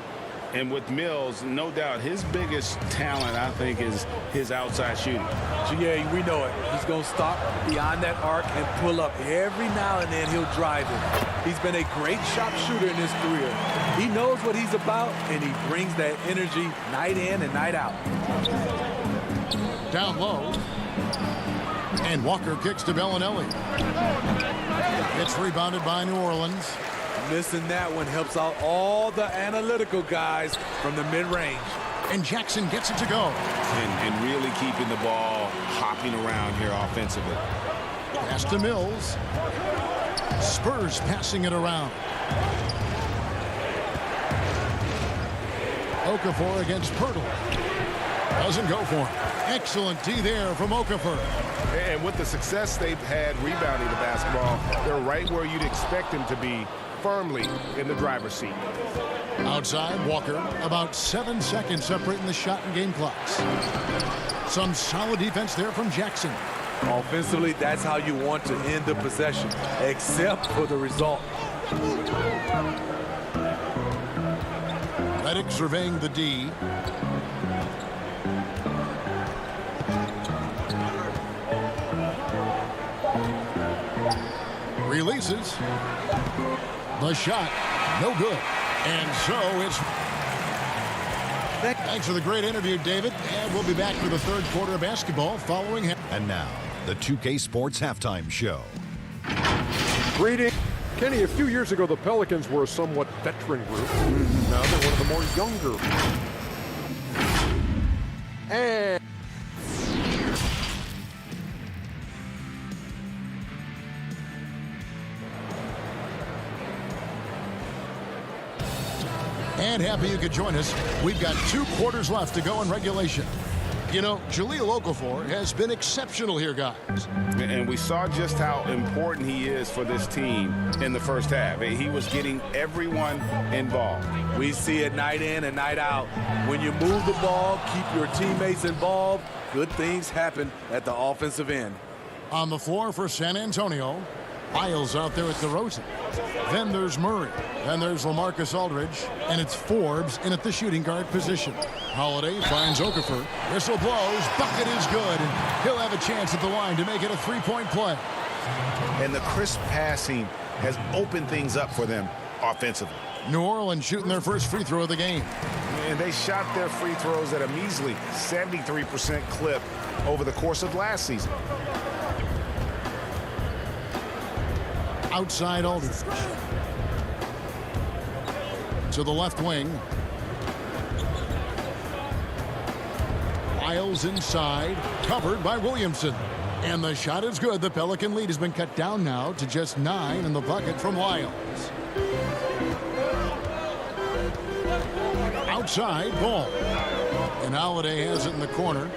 And with Mills, no doubt his biggest talent, I think, is his outside shooting. GA, we know it. He's going to stop beyond that arc and pull up. Every now and then he'll drive it. He's been a great shot shooter in his career. He knows what he's about, and he brings that energy night in and night out. Down low. And Walker kicks to Bellinelli. It's rebounded by New Orleans. Missing that one helps out all the analytical guys from the mid-range. And Jackson gets it to go. And really keeping the ball hopping around here offensively. Pass to Mills. Spurs passing it around. Okafor against Pirtle. Doesn't go for it. Excellent D there from Okafor. And with the success they've had rebounding the basketball, they're right where you'd expect them to be, firmly in the driver's seat. Outside, Walker, about 7 seconds separating the shot and game clocks. Some solid defense there from Jackson. Offensively, that's how you want to end the possession, except for the result. Redick surveying the D. Releases. The shot, no good. And so it's... Thanks for the great interview, David. And we'll be back for the third quarter of basketball following him. And now, the 2K Sports Halftime Show. Greetings. Kenny, a few years ago, the Pelicans were a somewhat veteran group. Now they're one of the more younger. And happy you could join us. We've got 2 quarters left to go in regulation. You know, Jahlil Okafor has been exceptional here, guys. And we saw just how important he is for this team in the first half. He was getting everyone involved. We see it night in and night out. When you move the ball, keep your teammates involved, good things happen at the offensive end. On the floor for San Antonio, Isles out there at DeRozan. Then there's Murray. Then there's LaMarcus Aldridge. And it's Forbes in at the shooting guard position. Holiday finds Okafor. Whistle blows. Bucket is good. And he'll have a chance at the line to make it a 3-point play. And the crisp passing has opened things up for them offensively. New Orleans shooting their first free throw of the game. And they shot their free throws at a measly 73% clip over the course of last season. Outside Aldridge. To the left wing. Isles inside, covered by Williamson. And the shot is good. The Pelican lead has been cut down now to just 9 in the bucket from Lyles. Outside, Ball. And Holiday has it in the corner.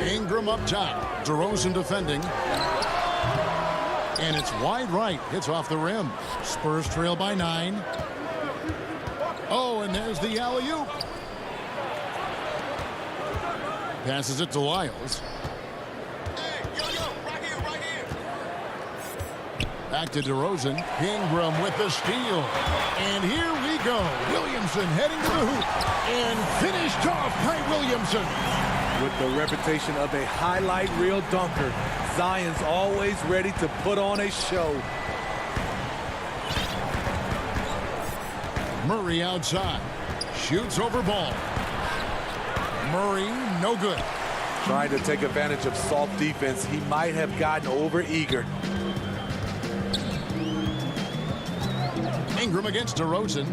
Ingram up top. DeRozan defending. And it's wide right. Hits off the rim. Spurs trail by 9. Oh, and there's the alley-oop. Passes it to Lyles. Back to DeRozan. Ingram with the steal. And here we go. Williamson heading to the hoop. And finished off by Williamson. With the reputation of a highlight reel dunker, Zion's always ready to put on a show. Murray outside. Shoots over Ball. Murray, no good. Trying to take advantage of soft defense, he might have gotten over-eager. Ingram against DeRozan.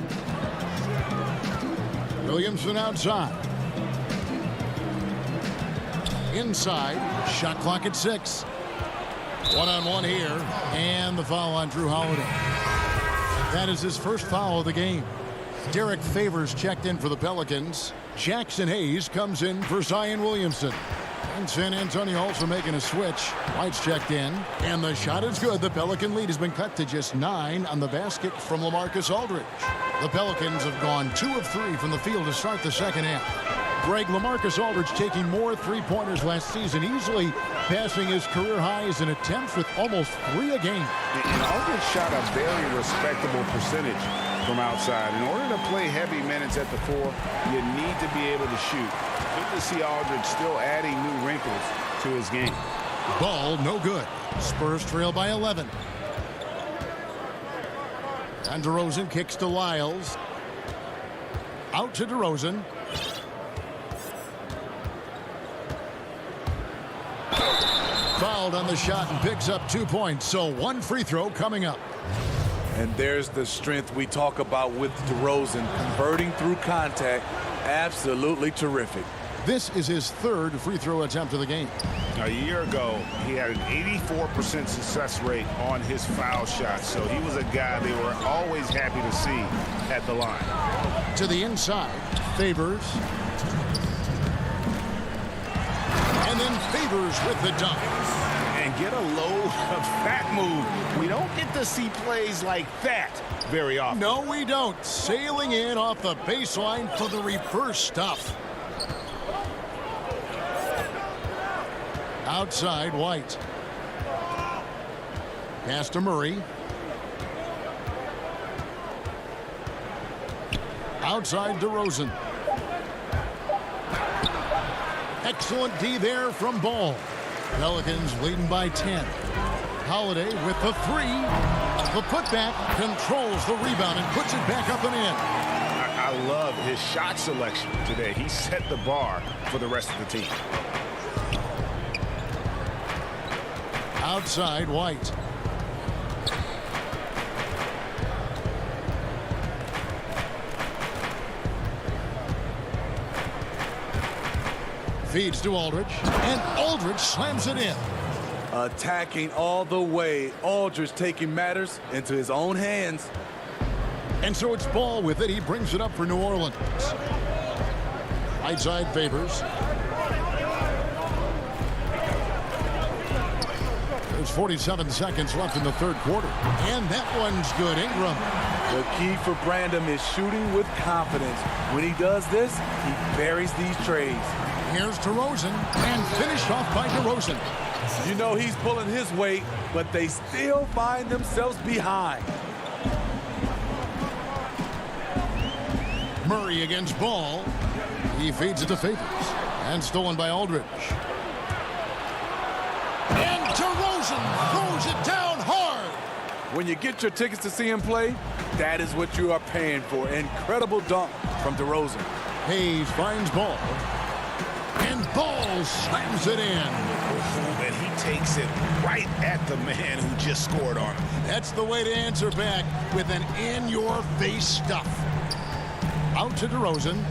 Williamson outside. Inside. Shot clock at 6. One-on-one here. And the foul on Drew Holiday. That is his first foul of the game. Derek Favors checked in for the Pelicans. Jackson Hayes comes in for Zion Williamson. And San Antonio also making a switch. White's checked in. And the shot is good. The Pelican lead has been cut to just 9 on the basket from LaMarcus Aldridge. The Pelicans have gone 2 of 3 from the field to start the second half. Greg, LaMarcus Aldridge taking more three-pointers last season, easily passing his career highs in attempts with almost 3 a game. And Aldridge shot a very respectable percentage from outside. In order to play heavy minutes at the 4, you need to be able to shoot. Good to see Aldridge still adding new wrinkles to his game. Ball, no good. Spurs trail by 11. And DeRozan kicks to Lyles. Out to DeRozan. Fouled on the shot and picks up 2 points. So 1 free throw coming up. And there's the strength we talk about with DeRozan. Converting through contact. Absolutely terrific. This is his 3rd free throw attempt of the game. A year ago, he had an 84% success rate on his foul shots. So he was a guy they were always happy to see at the line. To the inside. Favors. And then Favors with the dunk. And get a load of that move. We don't get to see plays like that very often. No, we don't. Sailing in off the baseline for the reverse stuff. Outside, White. Pass to Murray. Outside DeRozan. Excellent D there from Ball. Pelicans leading by 10. Holiday with the 3. The putback controls the rebound and puts it back up and in. I love his shot selection today. He set the bar for the rest of the team. Outside, White. Feeds to Aldridge, and Aldridge slams it in. Attacking all the way. Aldridge taking matters into his own hands. And so it's Ball with it. He brings it up for New Orleans. Right side Favors. There's 47 seconds left in the 3rd quarter. And that one's good. Ingram. The key for Brandon is shooting with confidence. When he does this, he buries these trays. Here's DeRozan, and finished off by DeRozan. You know he's pulling his weight, but they still find themselves behind. Murray against Ball. He feeds it to Favors. And stolen by Aldridge. And DeRozan throws it down hard. When you get your tickets to see him play, that is what you are paying for. Incredible dunk from DeRozan. Hayes finds Ball. And Ball slams it in. And he takes it right at the man who just scored on him. That's the way to answer back with an in-your-face stuff. Out to DeRozan.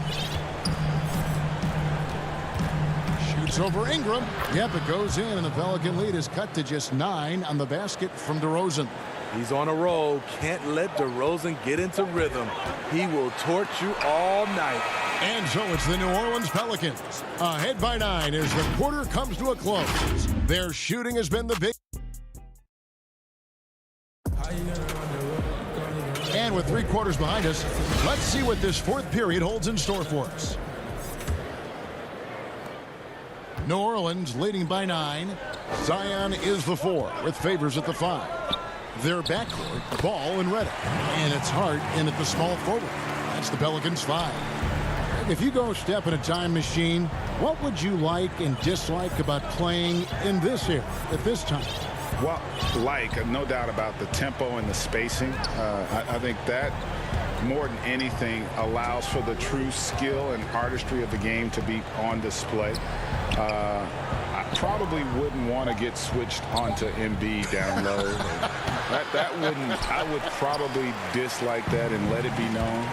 Shoots over Ingram. Yep, it goes in, and the Pelican lead is cut to just 9 on the basket from DeRozan. He's on a roll. Can't let DeRozan get into rhythm. He will torch you all night. And so it's the New Orleans Pelicans ahead by 9 as the quarter comes to a close. Their shooting has been the big. And with 3 quarters behind us, let's see what this fourth period holds in store for us. New Orleans leading by 9. Zion is the 4 with Favors at the 5. Their backcourt, Ball and Redick. And it's Hart in at the small forward. That's the Pelicans 5. If you go step in a time machine, what would you like and dislike about playing in this era at this time? Well, no doubt about the tempo and the spacing. I think that more than anything allows for the true skill and artistry of the game to be on display. I probably wouldn't want to get switched onto Embiid down low. I would probably dislike that and let it be known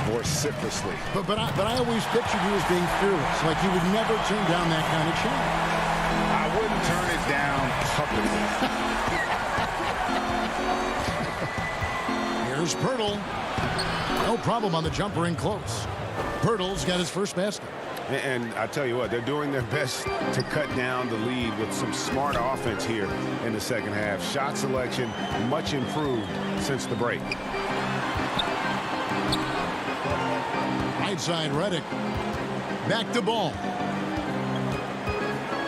vociferously. But I always pictured you as being fearless, like you would never turn down that kind of challenge. I wouldn't turn it down publicly. Here's Pirtle. No problem on the jumper in close. Pirtle's got his first basket. And I tell you what, they're doing their best to cut down the lead with some smart offense here in the second half. Shot selection much improved since the break. Right side, Redick. Back to Ball.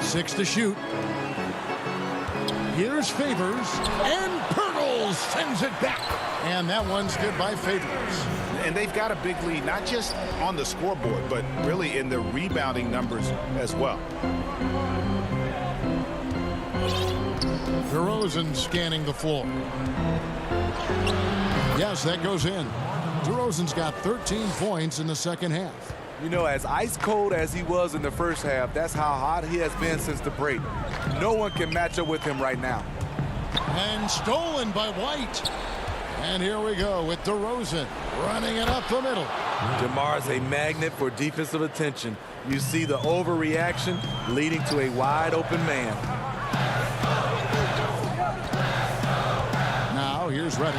6 to shoot. Here's Favors, and Pirtle sends it back. And that one's good by Favors. And they've got a big lead, not just on the scoreboard, but really in the rebounding numbers as well. DeRozan scanning the floor. Yes, that goes in. DeRozan's got 13 points in the second half. You know, as ice cold as he was in the first half, that's how hot he has been since the break. No one can match up with him right now. And stolen by White. And here we go with DeRozan running it up the middle. DeMar's a magnet for defensive attention. You see the overreaction leading to a wide open man. Now here's Redick.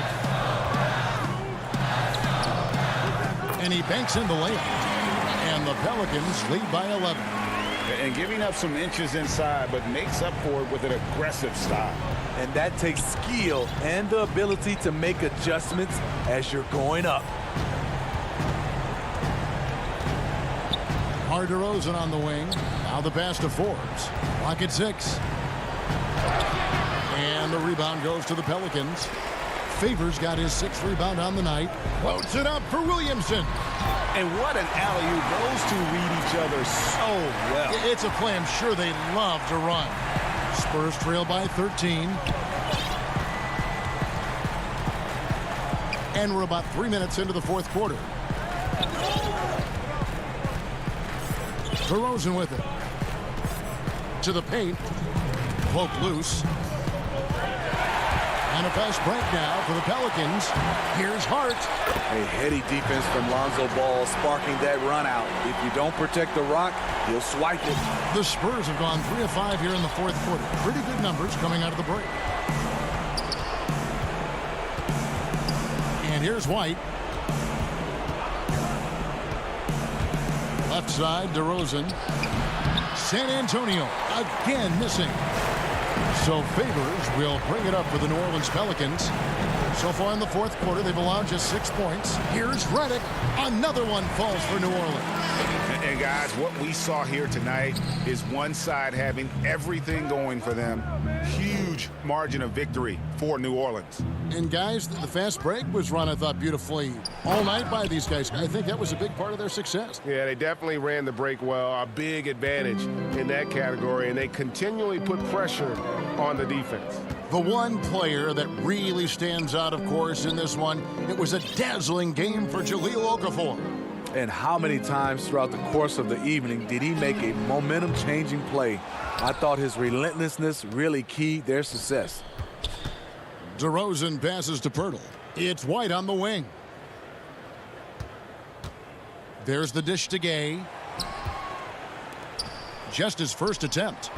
And he banks in the layup. And the Pelicans lead by 11. And giving up some inches inside, but makes up for it with an aggressive style. And that takes skill and the ability to make adjustments as you're going up. DeRozan on the wing. Now the pass to Forbes. Clock at 6. And the rebound goes to the Pelicans. Favors got his 6th rebound on the night. Floats it up for Williamson. And what an alley-oop. Those two read each other so well. It's a play I'm sure they love to run. Spurs trail by 13. And we're about 3 minutes into the fourth quarter. DeRozan with it. To the paint. Poke loose. And a fast break now for the Pelicans. Here's Hart. A heady defense from Lonzo Ball sparking that run out. If you don't protect the rock, he'll swipe it. The Spurs have gone 3 of 5 here in the fourth quarter. Pretty good numbers coming out of the break. And here's White. Left side, DeRozan. San Antonio again missing. So Favors will bring it up for the New Orleans Pelicans. So far in the fourth quarter, they've allowed just 6 points. Here's Redick. Another one falls for New Orleans. And guys, what we saw here tonight is one side having everything going for them. Huge margin of victory for New Orleans. And guys, the fast break was run, I thought, beautifully all night by these guys. I think that was a big part of their success. Yeah, they definitely ran the break well. A big advantage in that category, and they continually put pressure on the defense. The one player that really stands out, of course, in this one, it was a dazzling game for Jahlil Okafor. And how many times throughout the course of the evening did he make a momentum-changing play? I thought his relentlessness really keyed their success. DeRozan passes to Pirtle. It's White on the wing. There's the dish to Gay. just his first attempt.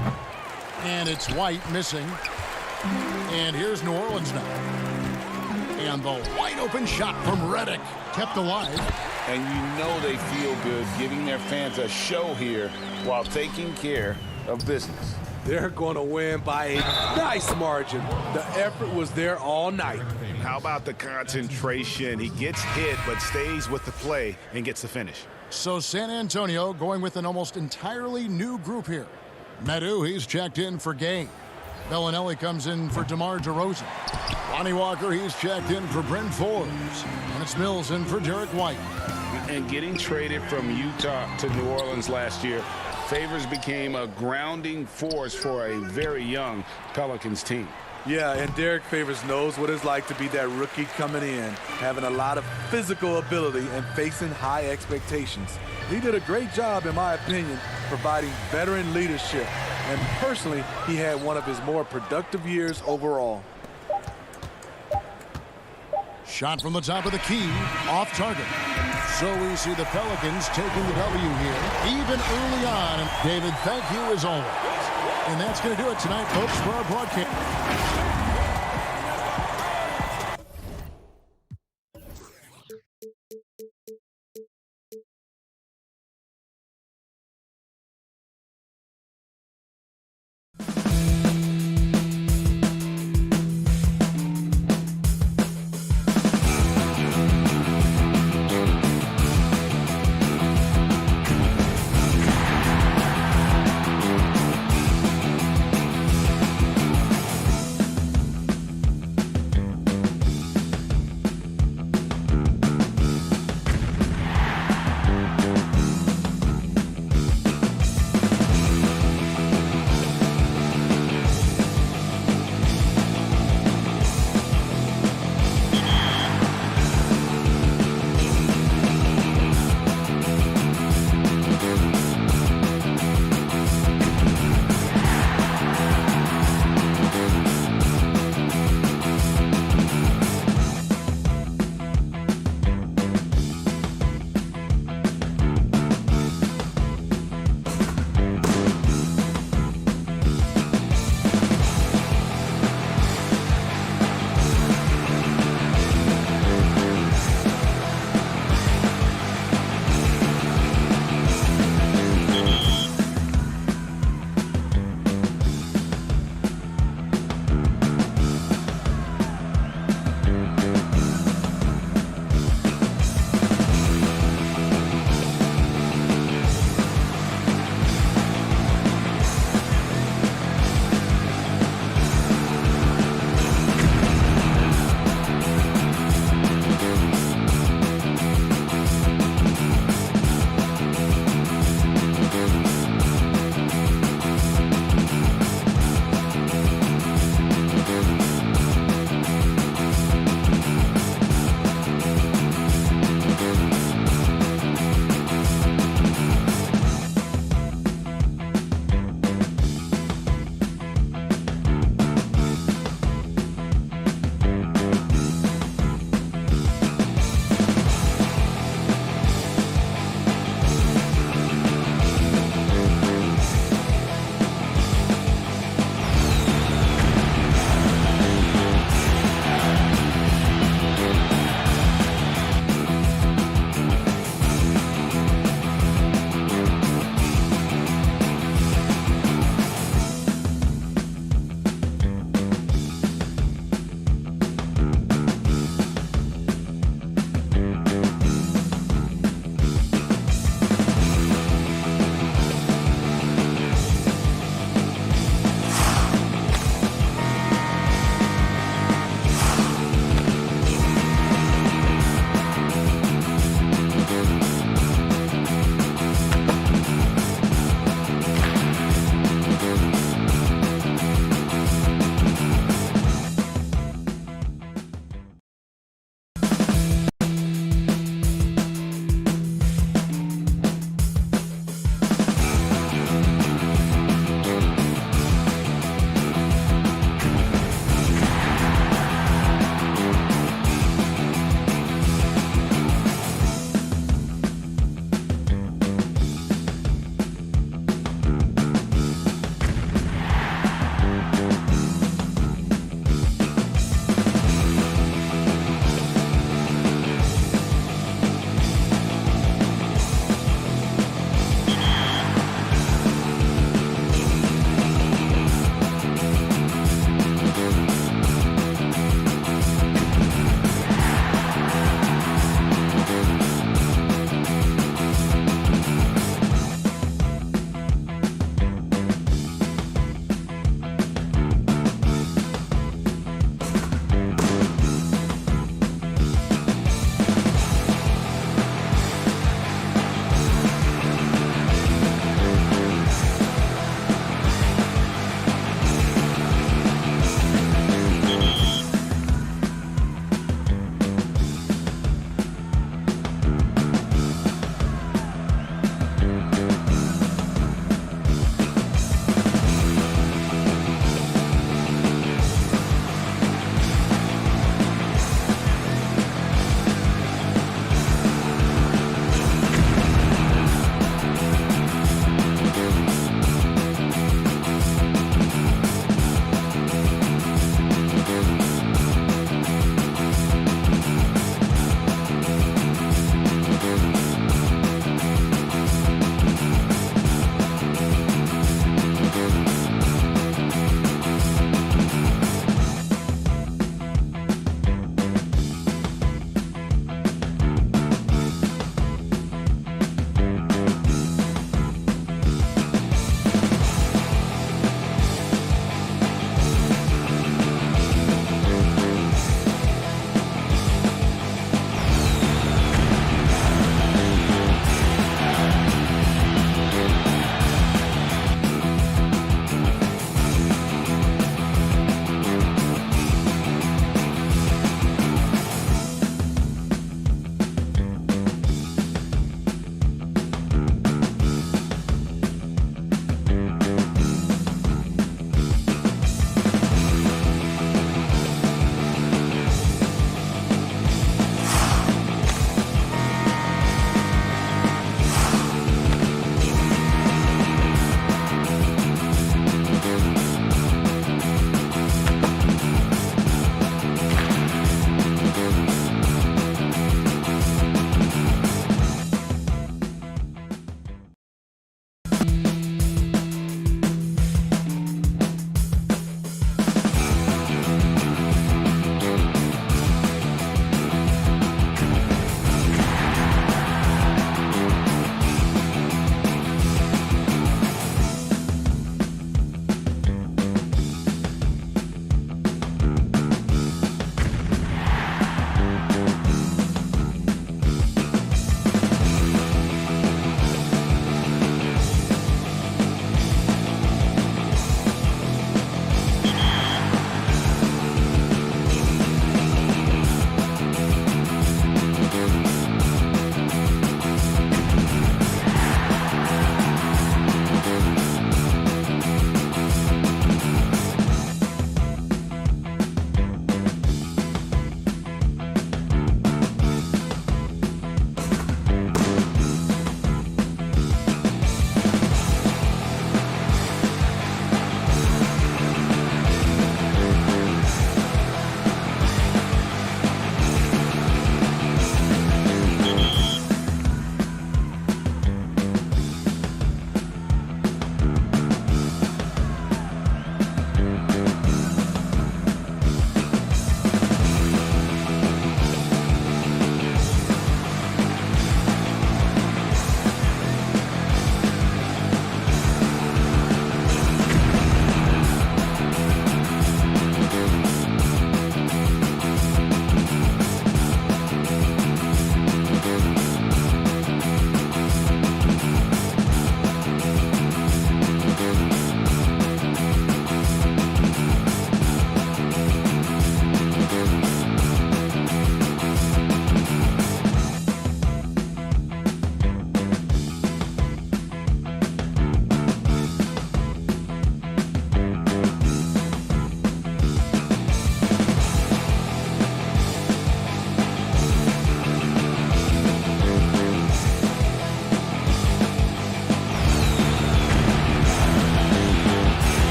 And it's White missing. And here's New Orleans now. And the wide open shot from Redick kept alive. And you know they feel good giving their fans a show here while taking care of business. They're going to win by a nice margin. The effort was there all night. How about the concentration? He gets hit but stays with the play and gets the finish. So San Antonio going with an almost entirely new group here. Medu, he's checked in for Gay. Bellinelli comes in for DeMar DeRozan. Lonnie Walker, he's checked in for Brent Forbes. And it's Mills in for Derek White. And getting traded from Utah to New Orleans last year, Favors became a grounding force for a very young Pelicans team. Yeah, and Derek Favors knows what it's like to be that rookie coming in, having a lot of physical ability and facing high expectations. He did a great job, in my opinion, providing veteran leadership. And personally, he had one of his more productive years overall. Shot from the top of the key, off target. So we see the Pelicans taking the W here, even early on. And David, thank you as always. And that's going to do it tonight, folks, for our broadcast.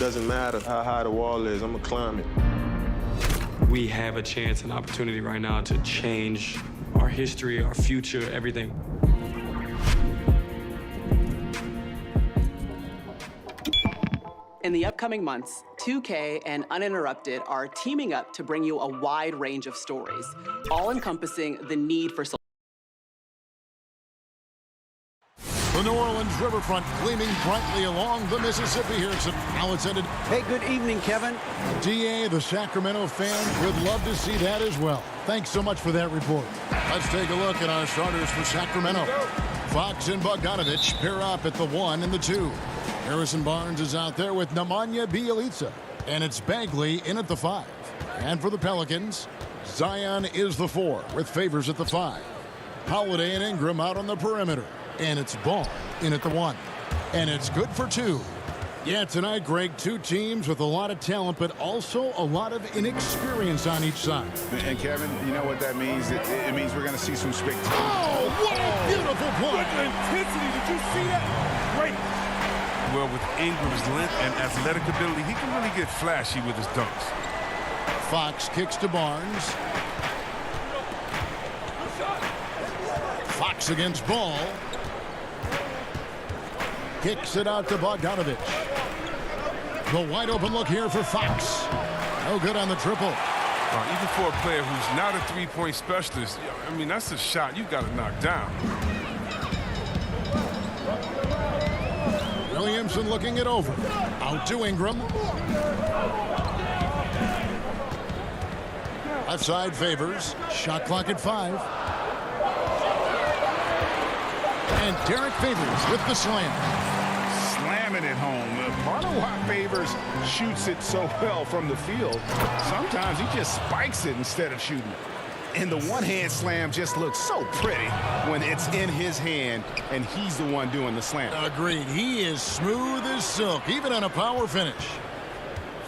doesn't matter how high the wall is, I'm gonna climb it. We have a chance, an opportunity right now to change our history, our future, everything. In the upcoming months, 2K and Uninterrupted are teaming up to bring you a wide range of stories, all encompassing the need for The New Orleans riverfront gleaming brightly along the Mississippi here. So now it's ended. Hey, good evening, Kevin. DA, the Sacramento fans would love to see that as well. Thanks so much for that report. Let's take a look at our starters for Sacramento. Fox and Bogdanovich pair up at the 1 and the 2. Harrison Barnes is out there with Nemanja Bjelica, and it's Bagley in at the 5. And for the Pelicans, Zion is the 4 with Favors at the 5. Holiday and Ingram out on the perimeter. And it's Ball in at the 1. And it's good for 2. Yeah, tonight, Greg, 2 teams with a lot of talent, but also a lot of inexperience on each side. And, Kevin, you know what that means? It means we're going to see some spectacular. Oh, what a beautiful play. What intensity. Did you see that? Great. Well, with Ingram's length and athletic ability, he can really get flashy with his dunks. Fox kicks to Barnes. Fox against Ball. Kicks it out to Bogdanovich. The wide open look here for Fox. No good on the triple. Even for a player who's not a three-point specialist, I mean, that's a shot you got to knock down. Williamson looking it over. Out to Ingram. Left side Favors. Shot clock at 5. And Derek Favors with the slam. Slamming it home. Part of why Favors shoots it so well from the field, sometimes he just spikes it instead of shooting it. And the one-hand slam just looks so pretty when it's in his hand and he's the one doing the slam. Agreed. He is smooth as silk, even on a power finish.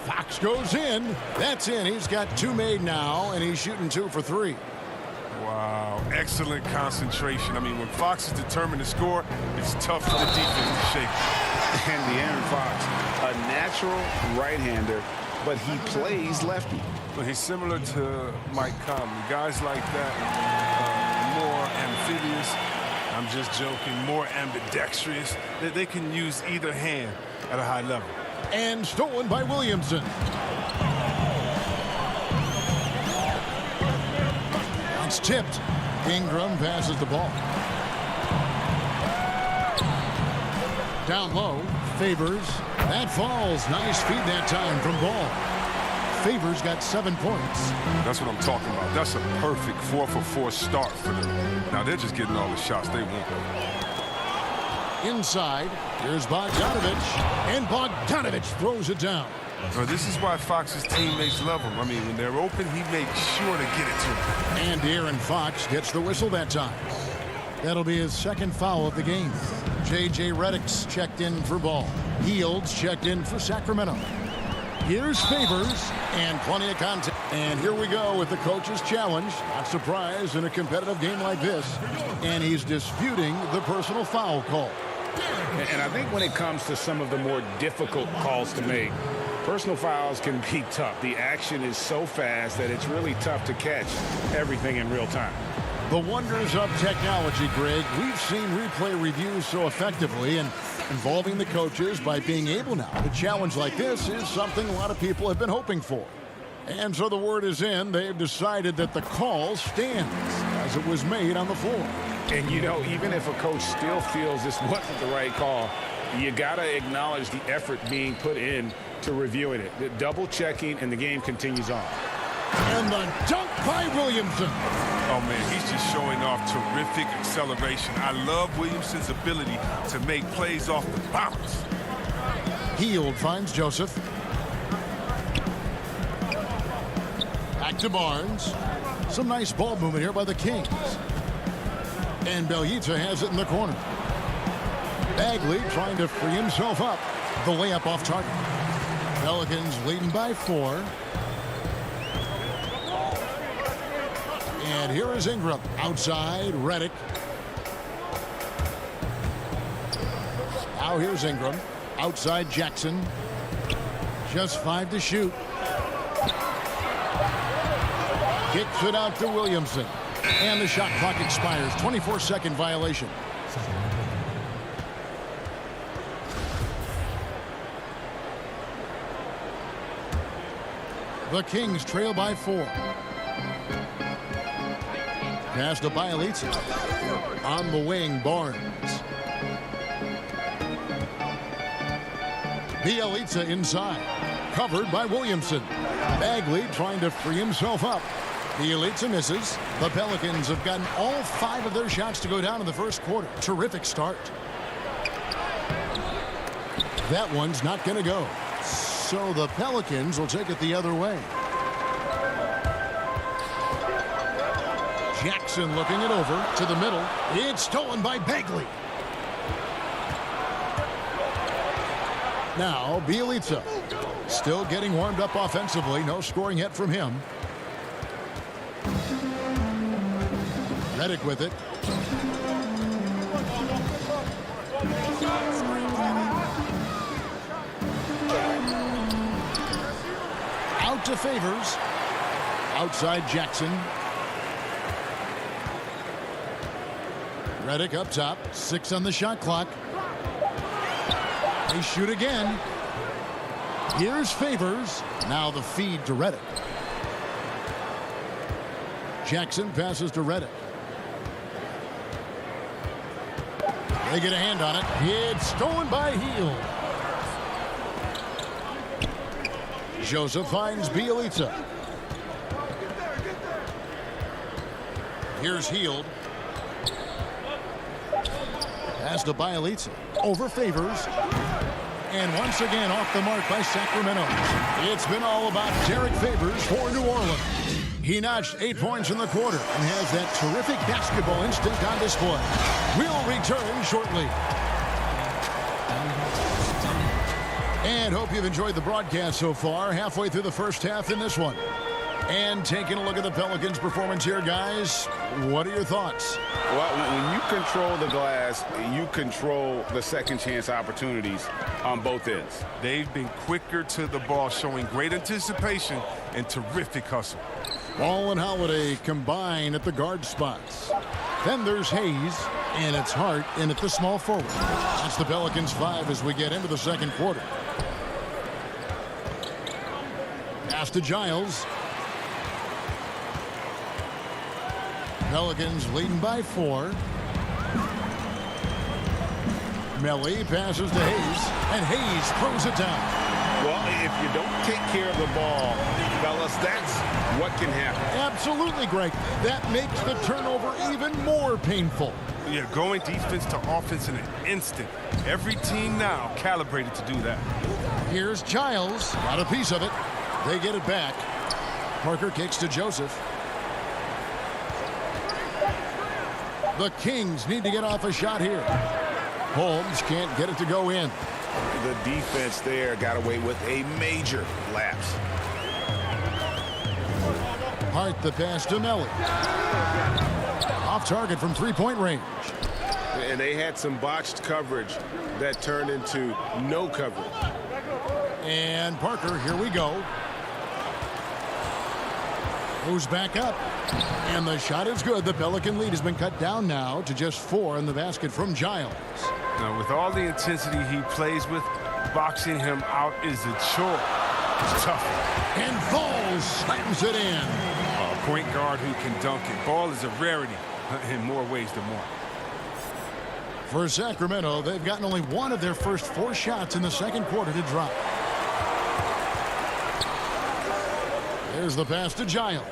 Fox goes in. That's in. He's got 2 made now, and he's shooting 2 for 3. Wow, excellent concentration. I mean, when Fox is determined to score, it's tough for the defense to shake. And De'Aaron Fox, a natural right-hander, but he plays lefty. Well, he's similar to Mike Conley. Guys like that, more amphibious. I'm just joking, more ambidextrous. They can use either hand at a high level. And stolen by Williamson. It's tipped. Ingram passes the ball. Down low, Favors. That falls. Nice feed that time from Ball. Favors got 7 points. That's what I'm talking about. That's a perfect 4-for-4 start for them. Now they're just getting all the shots they want. Inside, here's Bogdanovich. And Bogdanovich throws it down. Well, this is why Fox's teammates love him. I mean, when they're open, he makes sure to get it to him. And De'Aaron Fox gets the whistle that time. That'll be his 2nd foul of the game. J.J. Redick's checked in for Ball. Hields checked in for Sacramento. Here's Favors and plenty of contact. And here we go with the coach's challenge. Not surprised in a competitive game like this. And he's disputing the personal foul call. And I think when it comes to some of the more difficult calls to make, personal fouls can be tough. The action is so fast that it's really tough to catch everything in real time. The wonders of technology, Greg. We've seen replay reviews so effectively, and involving the coaches by being able now to challenge like this is something a lot of people have been hoping for. And so the word is in. They've decided that the call stands as it was made on the floor. And, you know, even if a coach still feels this wasn't the right call, you got to acknowledge the effort being put in to reviewing it. The double checking, and the game continues on. And the dunk by Williamson. Oh, man, he's just showing off terrific acceleration. I love Williamson's ability to make plays off the bounce. Hield finds Joseph. Back to Barnes. Some nice ball movement here by the Kings. And Bjelica has it in the corner. Bagley trying to free himself up. The layup off target. Pelicans leading by 4. And here is Ingram. Outside, Redick. Now here's Ingram. Outside, Jackson. Just 5 to shoot. Kicks it out to Williamson. And the shot clock expires. 24-second violation. The Kings trail by 4. Pass to Bielitsa. On the wing, Barnes. Bielitsa inside. Covered by Williamson. Bagley trying to free himself up. Bielitsa misses. The Pelicans have gotten all 5 of their shots to go down in the first quarter. Terrific start. That one's not going to go. So the Pelicans will take it the other way. Jackson looking it over to the middle. It's stolen by Bagley. Now Bielitsa still getting warmed up offensively. No scoring yet from him. Redick with it. Out to Favors. Outside Jackson. Redick up top. 6 on the shot clock. They shoot again. Here's Favors. Now the feed to Redick. Jackson passes to Redick. They get a hand on it. It's stolen by Hield. Joseph finds Bielitsa. Here's Hield. Pass to Bielitsa. Over Favors. And once again off the mark by Sacramento. It's been all about Derek Favors for New Orleans. He notched 8 points in the quarter and has that terrific basketball instinct on display. We'll return shortly. And hope you've enjoyed the broadcast so far. Halfway through the first half in this one. And taking a look at the Pelicans' performance here, guys. What are your thoughts? Well, when you control the glass, you control the second chance opportunities on both ends. They've been quicker to the ball, showing great anticipation and terrific hustle. Ball and Holiday combine at the guard spots. Then there's Hayes, and it's Hart in at the small forward. That's the Pelicans 5 as we get into the second quarter. Pass to Giles. Pelicans leading by 4. Melly passes to Hayes, and Hayes throws it down. Well, if you don't take care of the ball, fellas, that's what can happen. Absolutely, Greg. That makes the turnover even more painful. Yeah, going defense to offense in an instant. Every team now calibrated to do that. Here's Giles. Got a piece of it. They get it back. Parker kicks to Joseph. The Kings need to get off a shot here. Holmes can't get it to go in. The defense there got away with a major lapse. Hart the pass to Melly. Off target from three-point range. And they had some botched coverage that turned into no coverage. And Parker, here we go. Moves back up. And the shot is good. The Pelican lead has been cut down now to just 4 in the basket from Giles. Now, with all the intensity he plays with, boxing him out is a chore. It's tough. And Ball slams it in. A point guard who can dunk it. Ball is a rarity in more ways than one. For Sacramento, they've gotten only 1 of their first 4 shots in the second quarter to drop. There's the pass to Giles.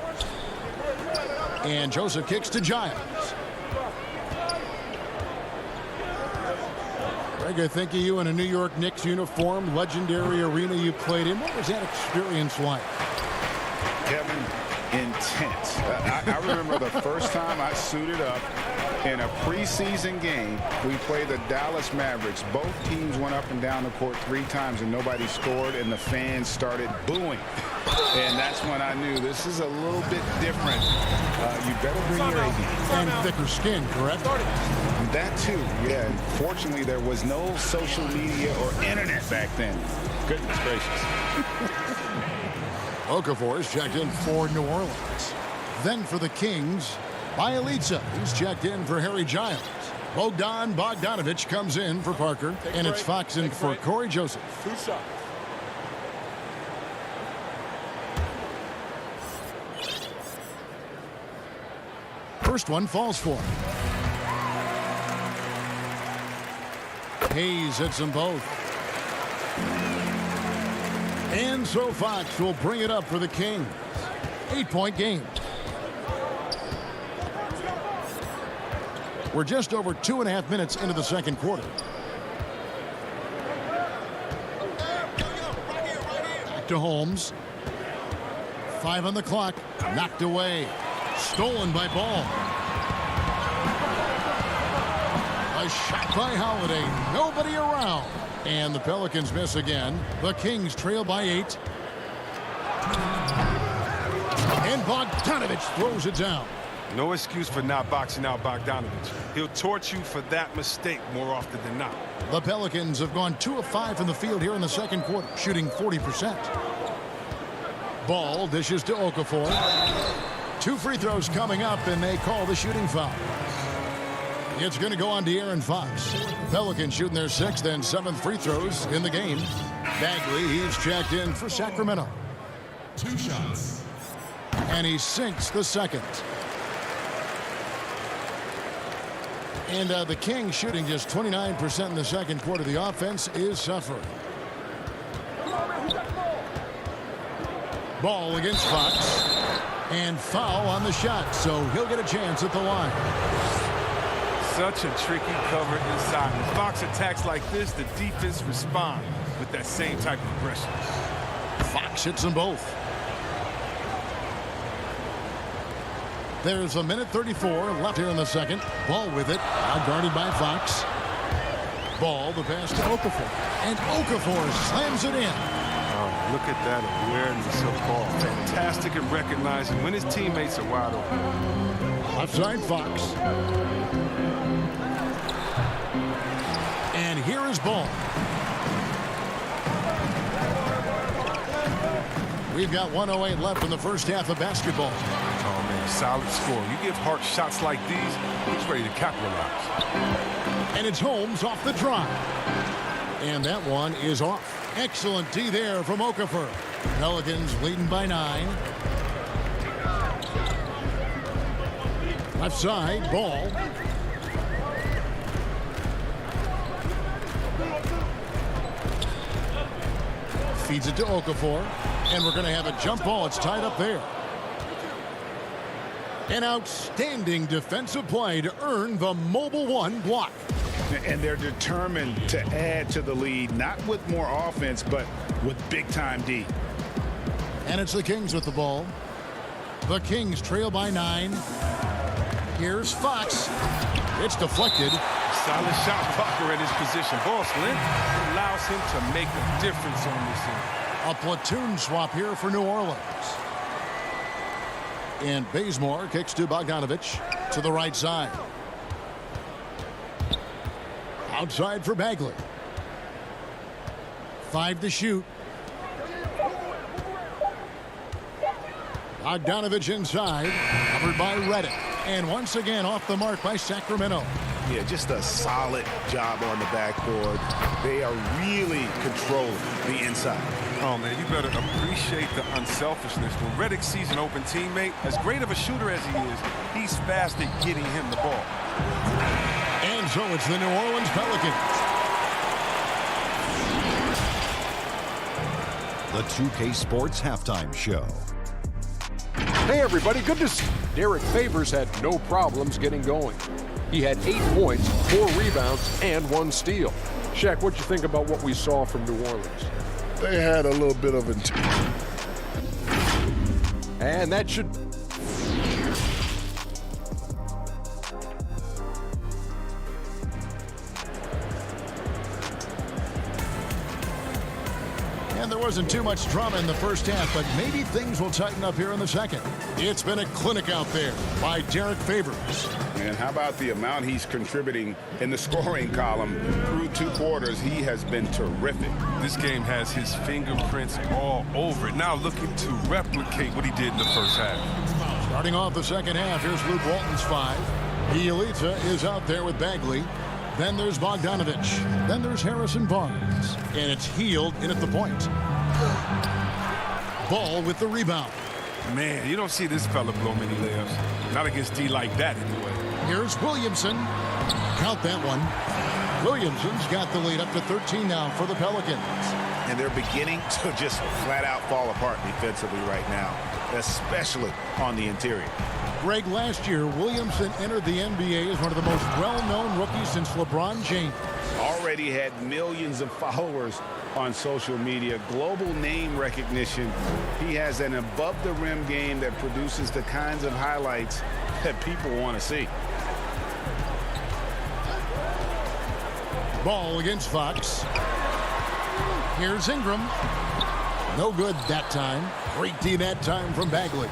And Joseph kicks to Giles. Greg, I think of you in a New York Knicks uniform, legendary arena you played in. What was that experience like? Kevin, intense. I remember the first time I suited up in a preseason game. We played the Dallas Mavericks. Both teams went up and down the court 3 times and nobody scored, and the fans started booing. And that's when I knew this is a little bit different. You better bring your A game. And thicker skin, correct? That too, yeah. And fortunately, there was no social media or internet back then. Goodness gracious. Okafor is checked in for New Orleans. Then for the Kings, Bielitsa, who's checked in for Harry Giles. Bogdanovich comes in for Parker, and it's Fox in for Corey Joseph. 2 shots. First one falls for him. Hayes hits them both. And so Fox will bring it up for the Kings. 8-point game. We're just over 2.5 minutes into the second quarter. Back to Holmes. 5 on the clock. Knocked away. Stolen by Ball. A shot by Holiday. Nobody around. And the Pelicans miss again. The Kings trail by 8. And Bogdanovich throws it down. No excuse for not boxing out Bogdanovich. He'll torch you for that mistake more often than not. The Pelicans have gone 2 of 5 from the field here in the second quarter, shooting 40%. Ball dishes to Okafor. 2 free throws coming up, and they call the shooting foul. It's going to go on to Aaron Fox. Pelicans shooting their 6th and 7th free throws in the game. Bagley, he's checked in for Sacramento. 2 shots. And he sinks the second. And the Kings shooting just 29% in the second quarter. The offense is suffering. Ball against Fox. And foul on the shot, so he'll get a chance at the line. Such a tricky cover inside. When Fox attacks like this, the defense responds with that same type of aggression. Fox hits them both. There's 1:34 left here in the second. Ball with it. Now guarded by Fox. Ball, the pass to Okafor. And Okafor slams it in. Oh, look at that awareness of ball. Fantastic at recognizing when his teammates are wide open. Outside Fox. And here is Ball. We've got 1:08 left in the first half of basketball. Oh, man, solid score. You give Hart shots like these, he's ready to capitalize. And it's Holmes off the drive. And that one is off. Excellent D there from Okafor. Pelicans leading by 9. Left side, Ball. Feeds it to Okafor. And we're going to have a jump ball. It's tied up there. An outstanding defensive play to earn the Mobile One block. And they're determined to add to the lead, not with more offense, but with big-time D. And it's the Kings with the ball. The Kings trail by 9. Here's Fox. It's deflected. Solid shot blocker at his position. Ball length allows him to make a difference on this end. A platoon swap here for New Orleans. And Bazemore kicks to Bogdanovich to the right side. Outside for Bagley. 5 to shoot. Bogdanovich inside. Covered by Reddick. And once again off the mark by Sacramento. Yeah, just a solid job on the backboard. They are really controlling the inside. Oh, man, you better appreciate the unselfishness. When Reddick sees an open teammate, as great of a shooter as he is, he's fast at getting him the ball. And so it's the New Orleans Pelicans. The 2K Sports Halftime Show. Hey, everybody, good to see. Derek Favors had no problems getting going. He had 8 points, 4 rebounds, and 1 steal. Shaq, what you think about what we saw from New Orleans? They had a little bit of And that should... And there wasn't too much drama in the first half, but maybe things will tighten up here in the second. It's been a clinic out there by Derek Favors. And how about the amount he's contributing in the scoring column? Through 2 quarters, he has been terrific. This game has his fingerprints all over it. Now looking to replicate what he did in the first half. Starting off the second half, here's Luke Walton's 5. Bielitsa is out there with Bagley. Then there's Bogdanovich. Then there's Harrison Barnes. And it's Hield in at the point. Ball with the rebound. Man, you don't see this fella blow many layups. Not against D like that, anyway. Here's Williamson. Count that one. Williamson's got the lead up to 13 now for the Pelicans. And they're beginning to just flat out fall apart defensively right now, especially on the interior. Greg, last year, Williamson entered the NBA as one of the most well-known rookies since LeBron James. Already had millions of followers on social media, global name recognition. He has an above-the-rim game that produces the kinds of highlights that people want to see. Ball against Fox. Here's Ingram. No good that time. Great D that time from Bagley.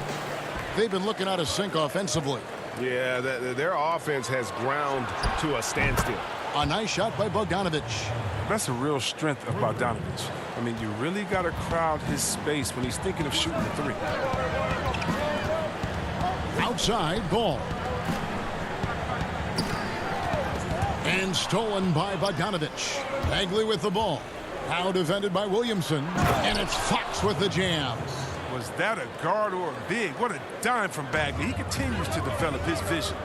They've been looking out of sync offensively. Yeah, their offense has ground to a standstill. A nice shot by Bogdanovich. That's a real strength of Bogdanovich. I mean, you really got to crowd his space when he's thinking of shooting the 3. Outside ball. And stolen by Bogdanovich. Bagley with the ball. Now defended by Williamson. And it's Fox with the jam. Was that a guard or a big? What a dime from Bagley. He continues to develop his vision.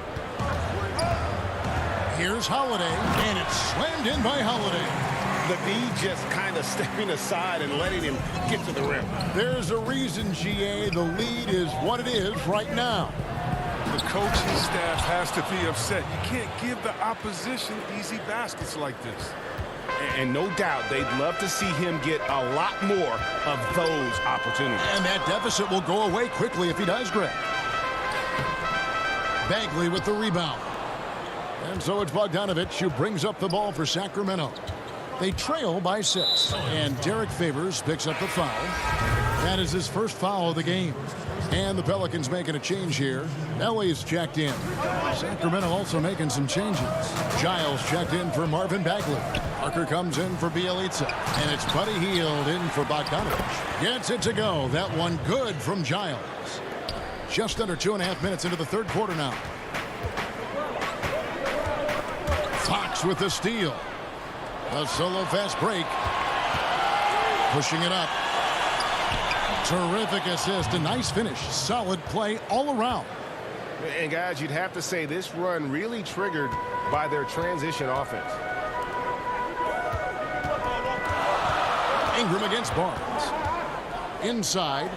Here's Holiday, and it's slammed in by Holiday. The D just kind of stepping aside and letting him get to the rim. There's a reason, GA, the lead is what it is right now. The coaching staff has to be upset. You can't give the opposition easy baskets like this. And no doubt they'd love to see him get a lot more of those opportunities. And that deficit will go away quickly if he does, Greg. Bagley with the rebound. And so it's Bogdanovich who brings up the ball for Sacramento. They trail by 6. And Derek Favors picks up the foul. That is his first foul of the game. And the Pelicans making a change here. Ellie's checked in. Sacramento also making some changes. Giles checked in for Marvin Bagley. Parker comes in for Bielitsa. And it's Buddy Hield in for Bogdanovich. Gets it to go. That one good from Giles. Just under 2.5 minutes into the third quarter now. Fox with the steal. A solo fast break. Pushing it up. Terrific assist. A nice finish. Solid play all around. And guys, you'd have to say this run really triggered by their transition offense. Ingram against Barnes. Inside.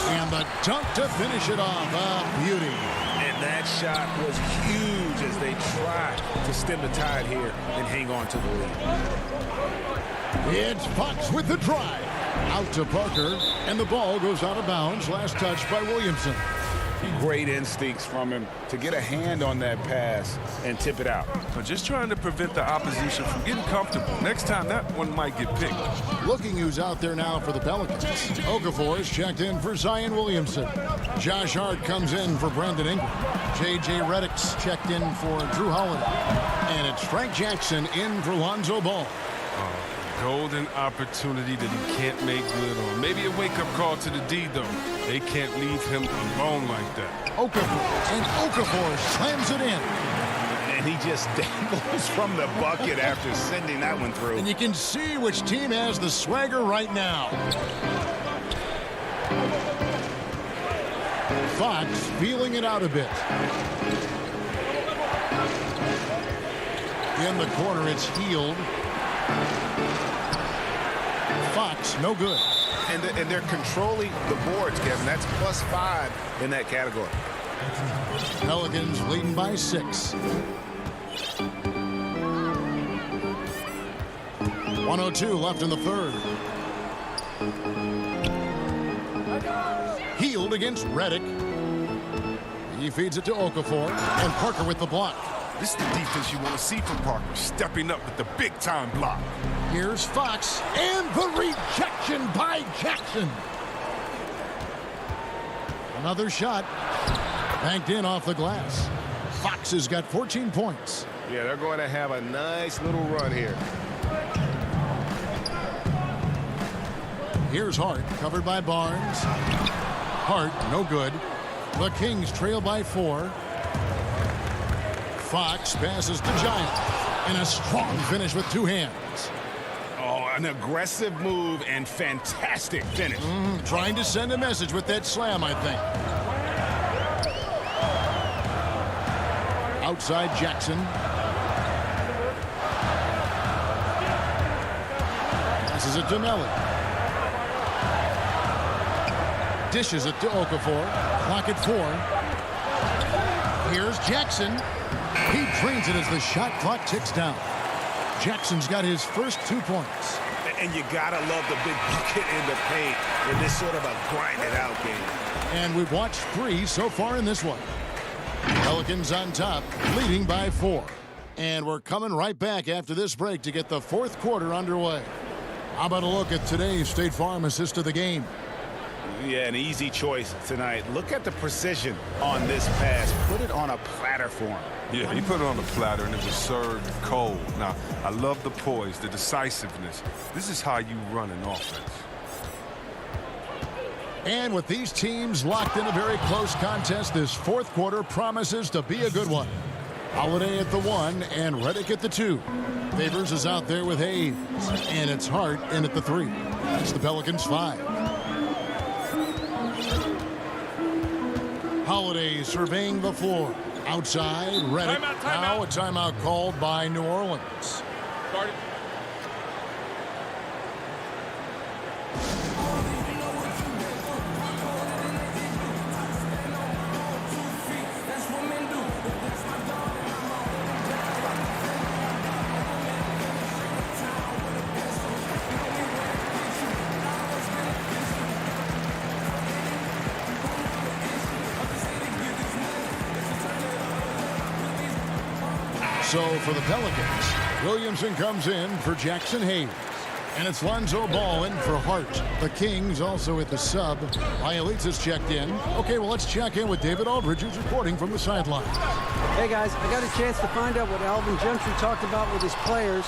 And the dunk to finish it off. A beauty. And that shot was huge as they try to stem the tide here and hang on to the lead. It's Fox with the drive. Out to Parker. And the ball goes out of bounds. Last touch by Williamson. Great instincts from him to get a hand on that pass and tip it out. But just trying to prevent the opposition from getting comfortable. Next time, that one might get picked. Looking who's out there now for the Pelicans. Okafor is checked in for Zion Williamson. Josh Hart comes in for Brandon Ingram. J.J. Redick's checked in for Drew Holiday. And it's Frank Jackson in for Lonzo Ball. Golden opportunity that he can't make good on. Maybe a wake-up call to the D, though. They can't leave him alone like that. Okafor, and Okafor slams it in. And he just dangles from the bucket after sending that one through. And you can see which team has the swagger right now. Fox feeling it out a bit. In the corner, it's Hield. Fox, no good. And they're controlling the boards, Kevin. That's +5 in that category. Pelicans leading by 6. 1:02 left in the third. Hield field against Redick. He feeds it to Okafor, and Parker with the block. This is the defense you want to see from Parker, stepping up with the big-time block. Here's Fox, and the rejection by Jackson. Another shot, banked in off the glass. Fox has got 14 points. Yeah, they're going to have a nice little run here. Here's Hart, covered by Barnes. Hart, no good. The Kings trail by 4. Fox passes to Giant. And a strong finish with 2 hands. Oh, an aggressive move and fantastic finish. Trying to send a message with that slam, I think. Outside Jackson. Passes it to Melly. Dishes it to Okafor. Clock at 4. Here's Jackson. He drains it as the shot clock ticks down. Jackson's got his first 2 points. And you gotta love the big bucket in the paint in this sort of a grind-it-out game. And we've watched 3 so far in this one. Pelicans on top, leading by 4. And we're coming right back after this break to get the 4th quarter underway. How about a look at today's State Farm assist of the game? Yeah, an easy choice tonight. Look at the precision on this pass. Put it on a platter for him. Yeah, he put it on the platter and it was served cold. Now, I love the poise, the decisiveness. This is how you run an offense. And with these teams locked in a very close contest, this 4th quarter promises to be a good one. Holiday at the 1 and Redick at the 2. Favors is out there with Hayes. And it's Hart in at the 3. That's the Pelicans 5. Holiday surveying the floor. Outside, Redick. Timeout. Now a timeout called by New Orleans. Started. So for the Pelicans, Williamson comes in for Jackson Hayes. And it's Lonzo Ball in for Hart. The Kings also at the sub. Ielitsas checked in. Okay, well, let's check in with David Aldridge, who's reporting from the sideline. Hey, guys, I got a chance to find out what Alvin Gentry talked about with his players.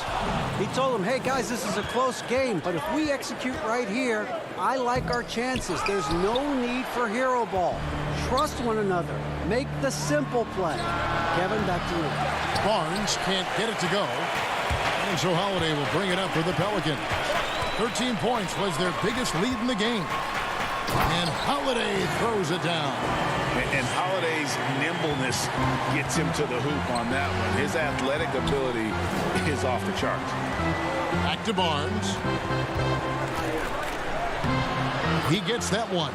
He told them, hey, guys, this is a close game, but if we execute right here, I like our chances. There's no need for hero ball. Trust one another. Make the simple play. Kevin, back to you. Barnes can't get it to go. And so Holiday will bring it up for the Pelicans. 13 points was their biggest lead in the game. And Holiday throws it down. And Holiday's nimbleness gets him to the hoop on that one. His athletic ability is off the charts. Back to Barnes. He gets that one.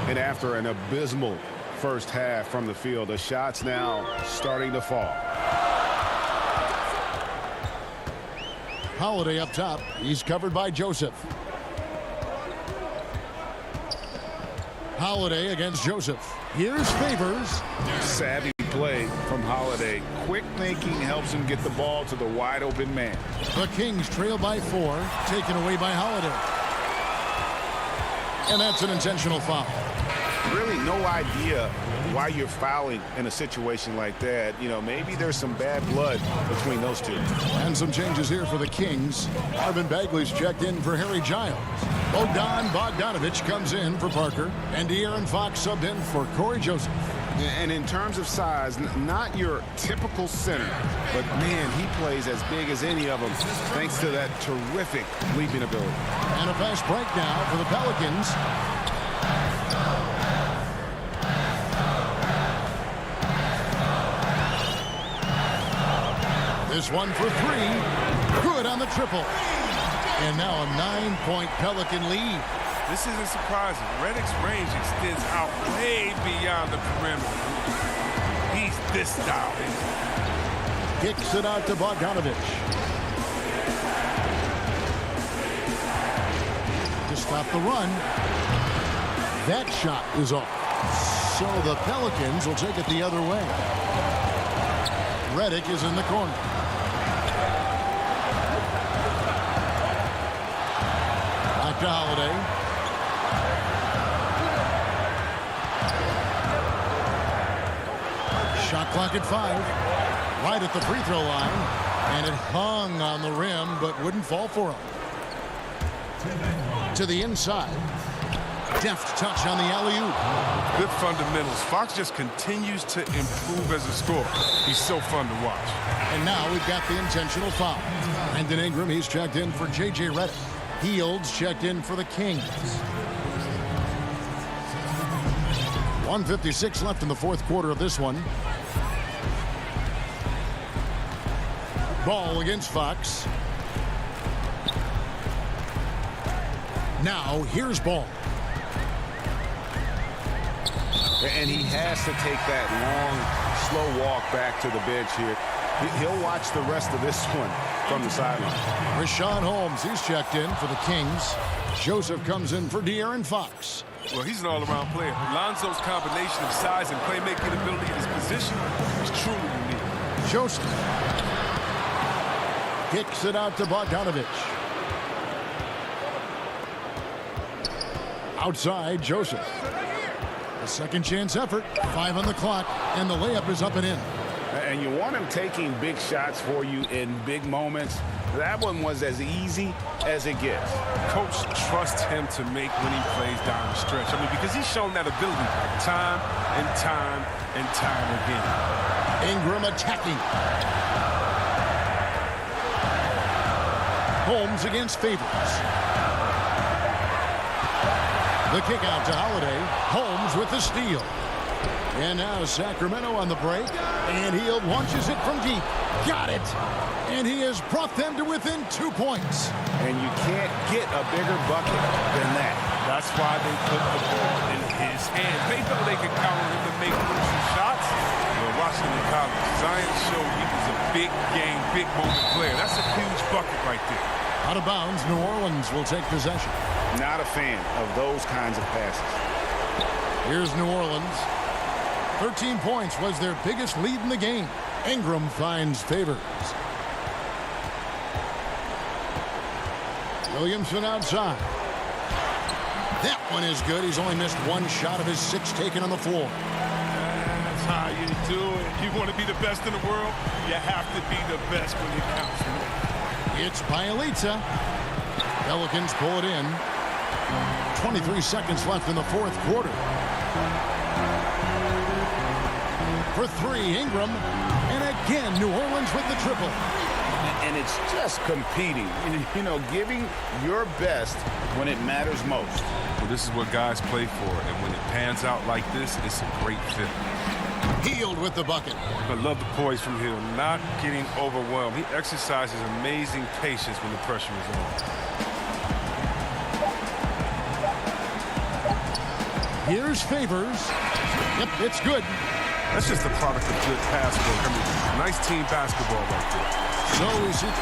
And after an abysmal first half from the field, the shots now starting to fall. Holiday up top. He's covered by Joseph. Holiday against Joseph. Here's Favors. Savvy play from Holiday. Quick thinking helps him get the ball to the wide open man. The Kings trail by 4. Taken away by Holiday. And that's an intentional foul. Really no idea why you're fouling in a situation like that. You know, maybe there's some bad blood between those two. And some changes here for the Kings. Marvin Bagley's checked in for Harry Giles. Bogdanovich comes in for Parker. And De'Aaron Fox subbed in for Corey Joseph. And in terms of size, not your typical center, but man, he plays as big as any of them thanks to that terrific leaping ability. And a fast break now for the Pelicans. This one for 3. Good on the triple. And now a 9-point Pelican lead. This isn't surprising. Redick's range extends out way beyond the perimeter. He's this style. Kicks it out to Bogdanovich. To stop the run. That shot is off. So the Pelicans will take it the other way. Redick is in the corner. Back to Holiday. Shot clock at 5. Right at the free throw line. And it hung on the rim, but wouldn't fall for him. To the inside. Deft touch on the alley-oop. Good fundamentals. Fox just continues to improve as a scorer. He's so fun to watch. And now we've got the intentional foul. Brandon Ingram, he's checked in for J.J. Redick. Fields checked in for the Kings. 1:56 left in the fourth quarter of this one. Ball against Fox. Now here's Ball. And he has to take that long, slow walk back to the bench here. He'll watch the rest of this one from the sideline. Rashawn Holmes, he's checked in for the Kings. Joseph comes in for De'Aaron Fox. Well, he's an all-around player. Lonzo's combination of size and playmaking ability at his position is truly unique. Joseph kicks it out to Bogdanovich. Outside, Joseph. A second chance effort. 5 on the clock, and the layup is up and in. And you want him taking big shots for you in big moments. That one was as easy as it gets. Coach trusts him to make winning plays down the stretch. I mean, because he's shown that ability time and time and time again. Ingram attacking. Holmes against Favors. The kick out to Holiday. Holmes with the steal. And now Sacramento on the break. And he launches it from deep. Got it. And he has brought them to within 2 points. And you can't get a bigger bucket than that. That's why they put the ball in his hands. They thought they could count on him to make crucial shots. Well, Washington College, Zion showed he was a big game, big moment player. That's a huge bucket right there. Out of bounds, New Orleans will take possession. Not a fan of those kinds of passes. Here's New Orleans. 13 points was their biggest lead in the game. Ingram finds Favors. Williamson outside. That one is good. He's only missed one shot of his 6 taken on the floor. That's how you do it. You want to be the best in the world, you have to be the best when it counts. It's Bielitsa. Pelicans pull it in. 23 seconds left in the fourth quarter. For 3, Ingram. And again, New Orleans with the triple. And it's just competing, you know, giving your best when it matters most. Well, this is what guys play for, and when it pans out like this, it's a great fit. Healed with the bucket. I love the poise from Hill, not getting overwhelmed. He exercises amazing patience when the pressure is on. Here's Favors. Yep, it's good. That's just a product of good pass work. I mean, nice team basketball right there. So is it.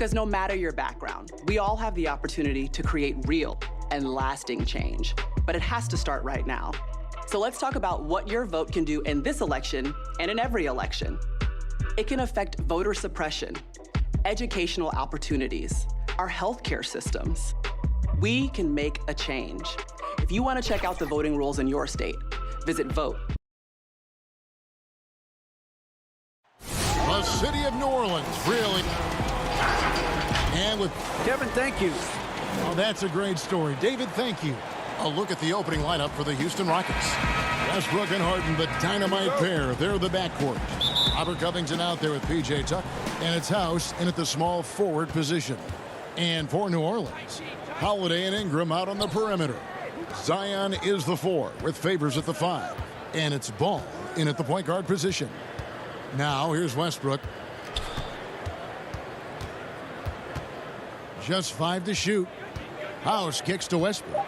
Because no matter your background, we all have the opportunity to create real and lasting change. But it has to start right now. So let's talk about what your vote can do in this election and in every election. It can affect voter suppression, educational opportunities, our healthcare systems. We can make a change. If you want to check out the voting rules in your state, visit vote. The city of New Orleans, really. And with Kevin, thank you. Oh, that's a great story. David, thank you. A look at the opening lineup for the Houston Rockets. Westbrook and Harden, the dynamite pair. They're the backcourt. Robert Covington out there with P.J. Tucker. And it's House in at the small forward position. And for New Orleans, Holiday and Ingram out on the perimeter. Zion is the 4 with Favors at the 5. And it's Ball in at the point guard position. Now here's Westbrook. Just 5 to shoot. House kicks to Westbrook.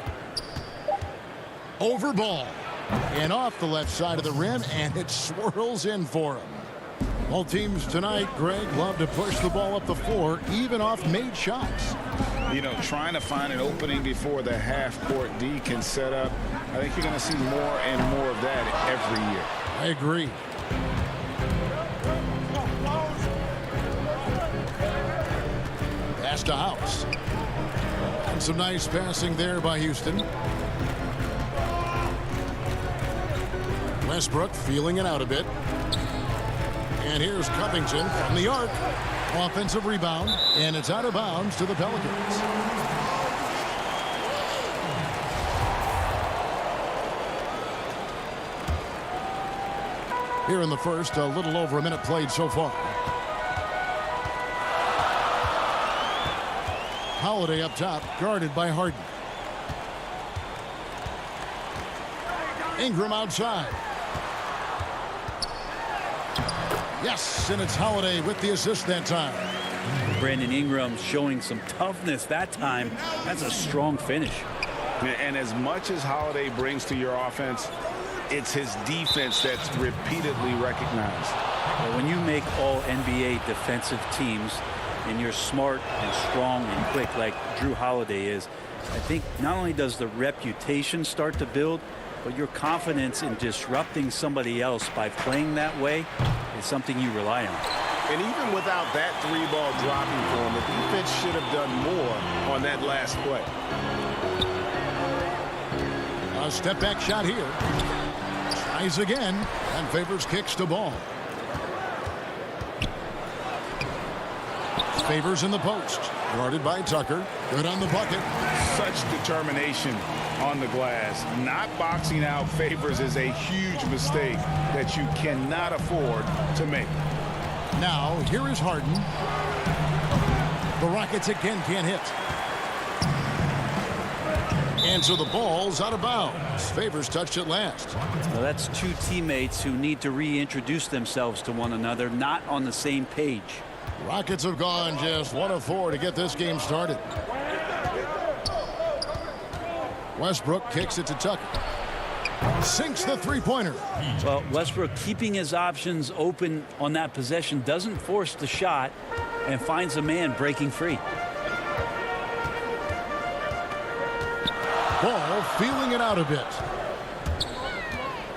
Over Ball. And off the left side of the rim, and it swirls in for him. Both teams tonight, Greg, love to push the ball up the floor, even off made shots. You know, trying to find an opening before the half-court D can set up. I think you're going to see more and more of that every year. I agree. Pass to House. And some nice passing there by Houston. Westbrook feeling it out a bit. And here's Covington from the arc. Offensive rebound, and it's out of bounds to the Pelicans. Here in the first, a little over a minute played so far. Holiday up top, guarded by Harden. Ingram outside. Yes, and it's Holiday with the assist that time. Brandon Ingram showing some toughness that time. That's a strong finish. And as much as Holiday brings to your offense, it's his defense that's repeatedly recognized. Well, when you make all NBA defensive teams and you're smart and strong and quick like Drew Holiday is, I think not only does the reputation start to build, but your confidence in disrupting somebody else by playing that way is something you rely on. And even without that 3-ball dropping for him, the defense should have done more on that last play. A step back shot here. Tries again, and Favors kicks to Ball. Favors in the post. Guarded by Tucker. Good on the bucket. Such determination on the glass. Not boxing out Favors is a huge mistake that you cannot afford to make. Now, here is Harden. The Rockets again can't hit. And so the ball's out of bounds. Favors touched it last. Well, that's two teammates who need to reintroduce themselves to one another, not on the same page. Rockets have gone just 1 of 4 to get this game started. Westbrook kicks it to Tucker. Sinks the three-pointer. Well, Westbrook keeping his options open on that possession, doesn't force the shot, and finds a man breaking free. Ball feeling it out a bit.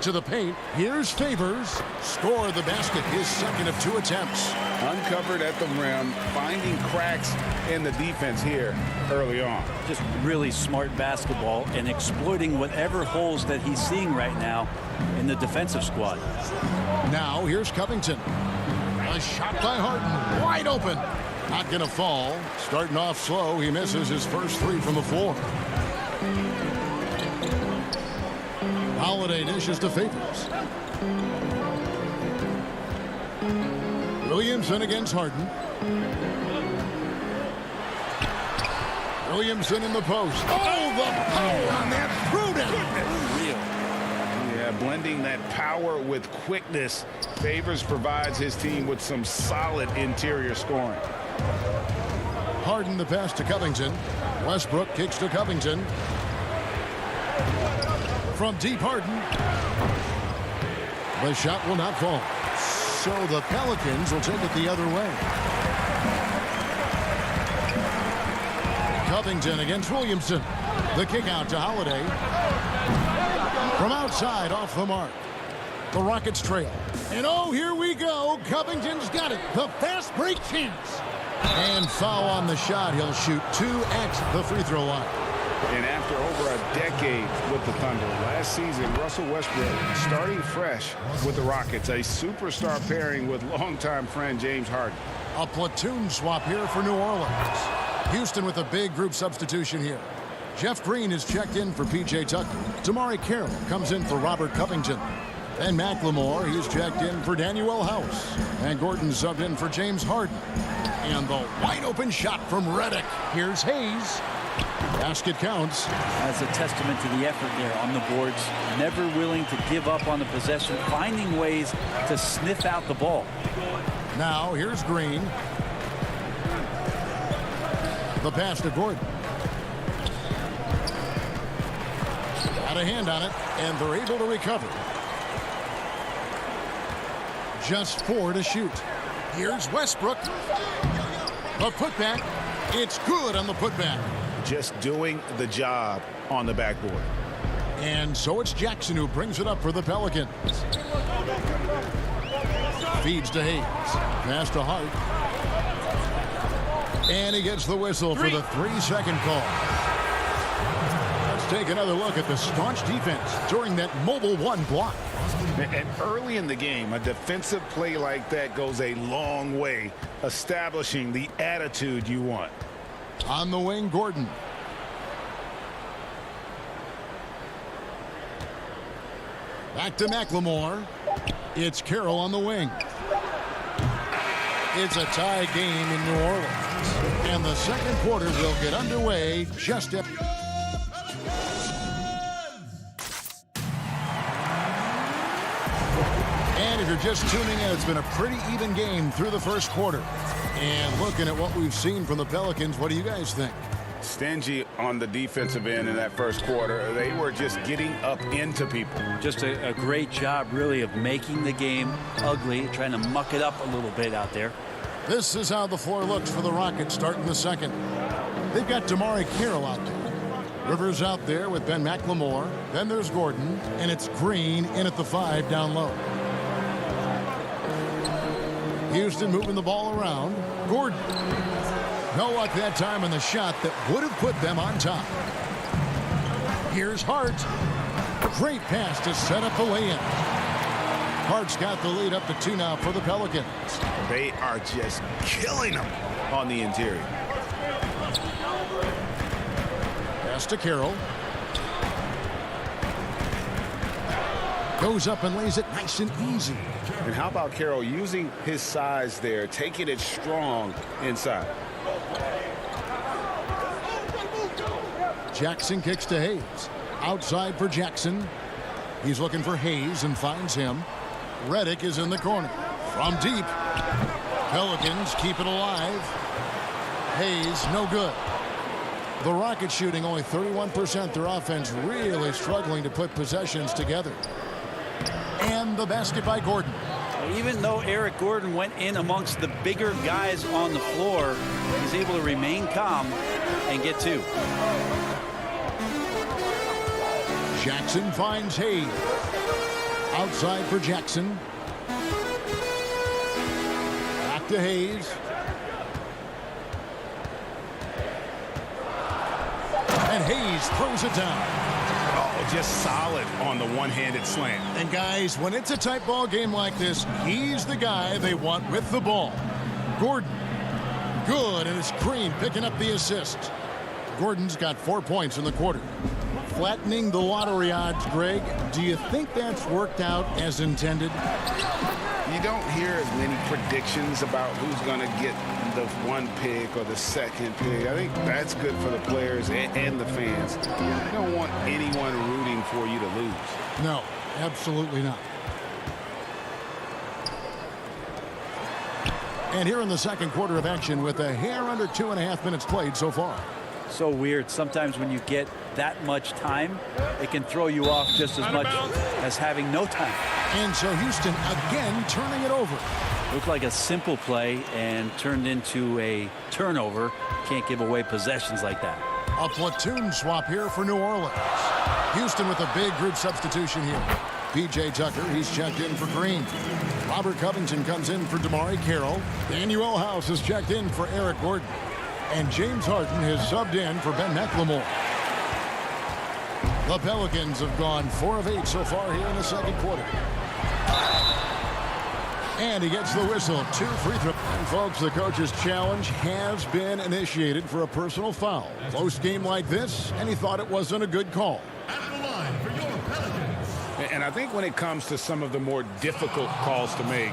To the paint. Here's Favors. Score the basket. His second of 2 attempts. Uncovered at the rim, finding cracks in the defense here early on. Just really smart basketball and exploiting whatever holes that he's seeing right now in the defensive squad. Now here's Covington. A shot by Harden. Wide open. Not going to fall. Starting off slow. He misses his first 3 from the floor. Holiday dishes to Favors. Williamson against Harden. Williamson in the post. Oh, the power on that prudent. Yeah, blending that power with quickness. Favors provides his team with some solid interior scoring. Harden the pass to Covington. Westbrook kicks to Covington. From deep, Harden. The shot will not fall. So the Pelicans will take it the other way. Covington against Williamson. The kick out to Holiday. From outside, off the mark. The Rockets trail. And oh, here we go. Covington's got it. The fast break chance. And foul on the shot. He'll shoot 2 at the free throw line. And after over a decade with the Thunder, last season, Russell Westbrook starting fresh with the Rockets, a superstar pairing with longtime friend James Harden. A platoon swap here for New Orleans. Houston with a big group substitution here. Jeff Green is checked in for P.J. Tucker. Damari Carroll comes in for Robert Covington. And McLemore, he's checked in for Daniel House. And Gordon subbed in for James Harden. And the wide open shot from Redick. Here's Hayes. Basket counts. That's a testament to the effort there on the boards. Never willing to give up on the possession, finding ways to sniff out the ball. Now here's Green. The pass to Gordon. Got a hand on it, and they're able to recover. Just 4 to shoot. Here's Westbrook. A putback. It's good on the putback. Just doing the job on the backboard. And so it's Jackson who brings it up for the Pelicans. Feeds to Hayes. Pass to Hart. And he gets the whistle for the 3-second call. Let's take another look at the staunch defense during that mobile 1 block. And early in the game, a defensive play like that goes a long way, establishing the attitude you want. On the wing, Gordon. Back to McLemore. It's Carroll on the wing. It's a tie game in New Orleans. And the second quarter will get underway just after. And if you're just tuning in, it's been a pretty even game through the first quarter. And looking at what we've seen from the Pelicans, what do you guys think? Stingy on the defensive end in that first quarter. They were just getting up into people. Just a great job, really, of making the game ugly, trying to muck it up a little bit out there. This is how the floor looks for the Rockets starting the second. They've got Damari Carroll out there. Rivers out there with Ben McLemore. Then there's Gordon, and it's Green in at the 5 down low. Houston moving the ball around. Gordon. No luck that time on the shot that would have put them on top. Here's Hart. Great pass to set up the lay-in. Hart's got the lead up to 2 now for the Pelicans. They are just killing them on the interior. Pass to Carroll. Goes up and lays it nice and easy. And how about Carroll using his size there, taking it strong inside. Jackson kicks to Hayes. Outside for Jackson. He's looking for Hayes and finds him. Redick is in the corner. From deep. Pelicans keep it alive. Hayes, no good. The Rockets shooting only 31%. Their offense really struggling to put possessions together. And the basket by Gordon. Even though Eric Gordon went in amongst the bigger guys on the floor, he's able to remain calm and get 2. Jackson finds Hayes. Outside for Jackson. Back to Hayes. And Hayes throws it down. Oh, just solid on the one-handed slam. And guys, when it's a tight ball game like this, he's the guy they want with the ball. Gordon. Good, and it's Green picking up the assist. Gordon's got 4 points in the quarter. Flattening the lottery odds, Greg. Do you think that's worked out as intended? You don't hear as many predictions about who's going to get the 1 pick or the 2nd pick. I think that's good for the players and the fans. You don't want anyone rooting for you to lose. No, absolutely not. And here in the second quarter of action with a hair under 2.5 minutes played so far. So weird. Sometimes when you get that much time, it can throw you off just as much as having no time. And so Houston again turning it over. Looked like a simple play and turned into a turnover. Can't give away possessions like that. A platoon swap here for New Orleans. Houston with a big group substitution here. P.J. Tucker, he's checked in for Green. Robert Covington comes in for Damari Carroll. Daniel House has checked in for Eric Gordon. And James Harden has subbed in for Ben McLemore. The Pelicans have gone 4 of 8 so far here in the second quarter. And he gets the whistle. 2 free throws. And folks, the coach's challenge has been initiated for a personal foul. Close game like this, and he thought it wasn't a good call. At the line for your Pelicans. And I think when it comes to some of the more difficult calls to make,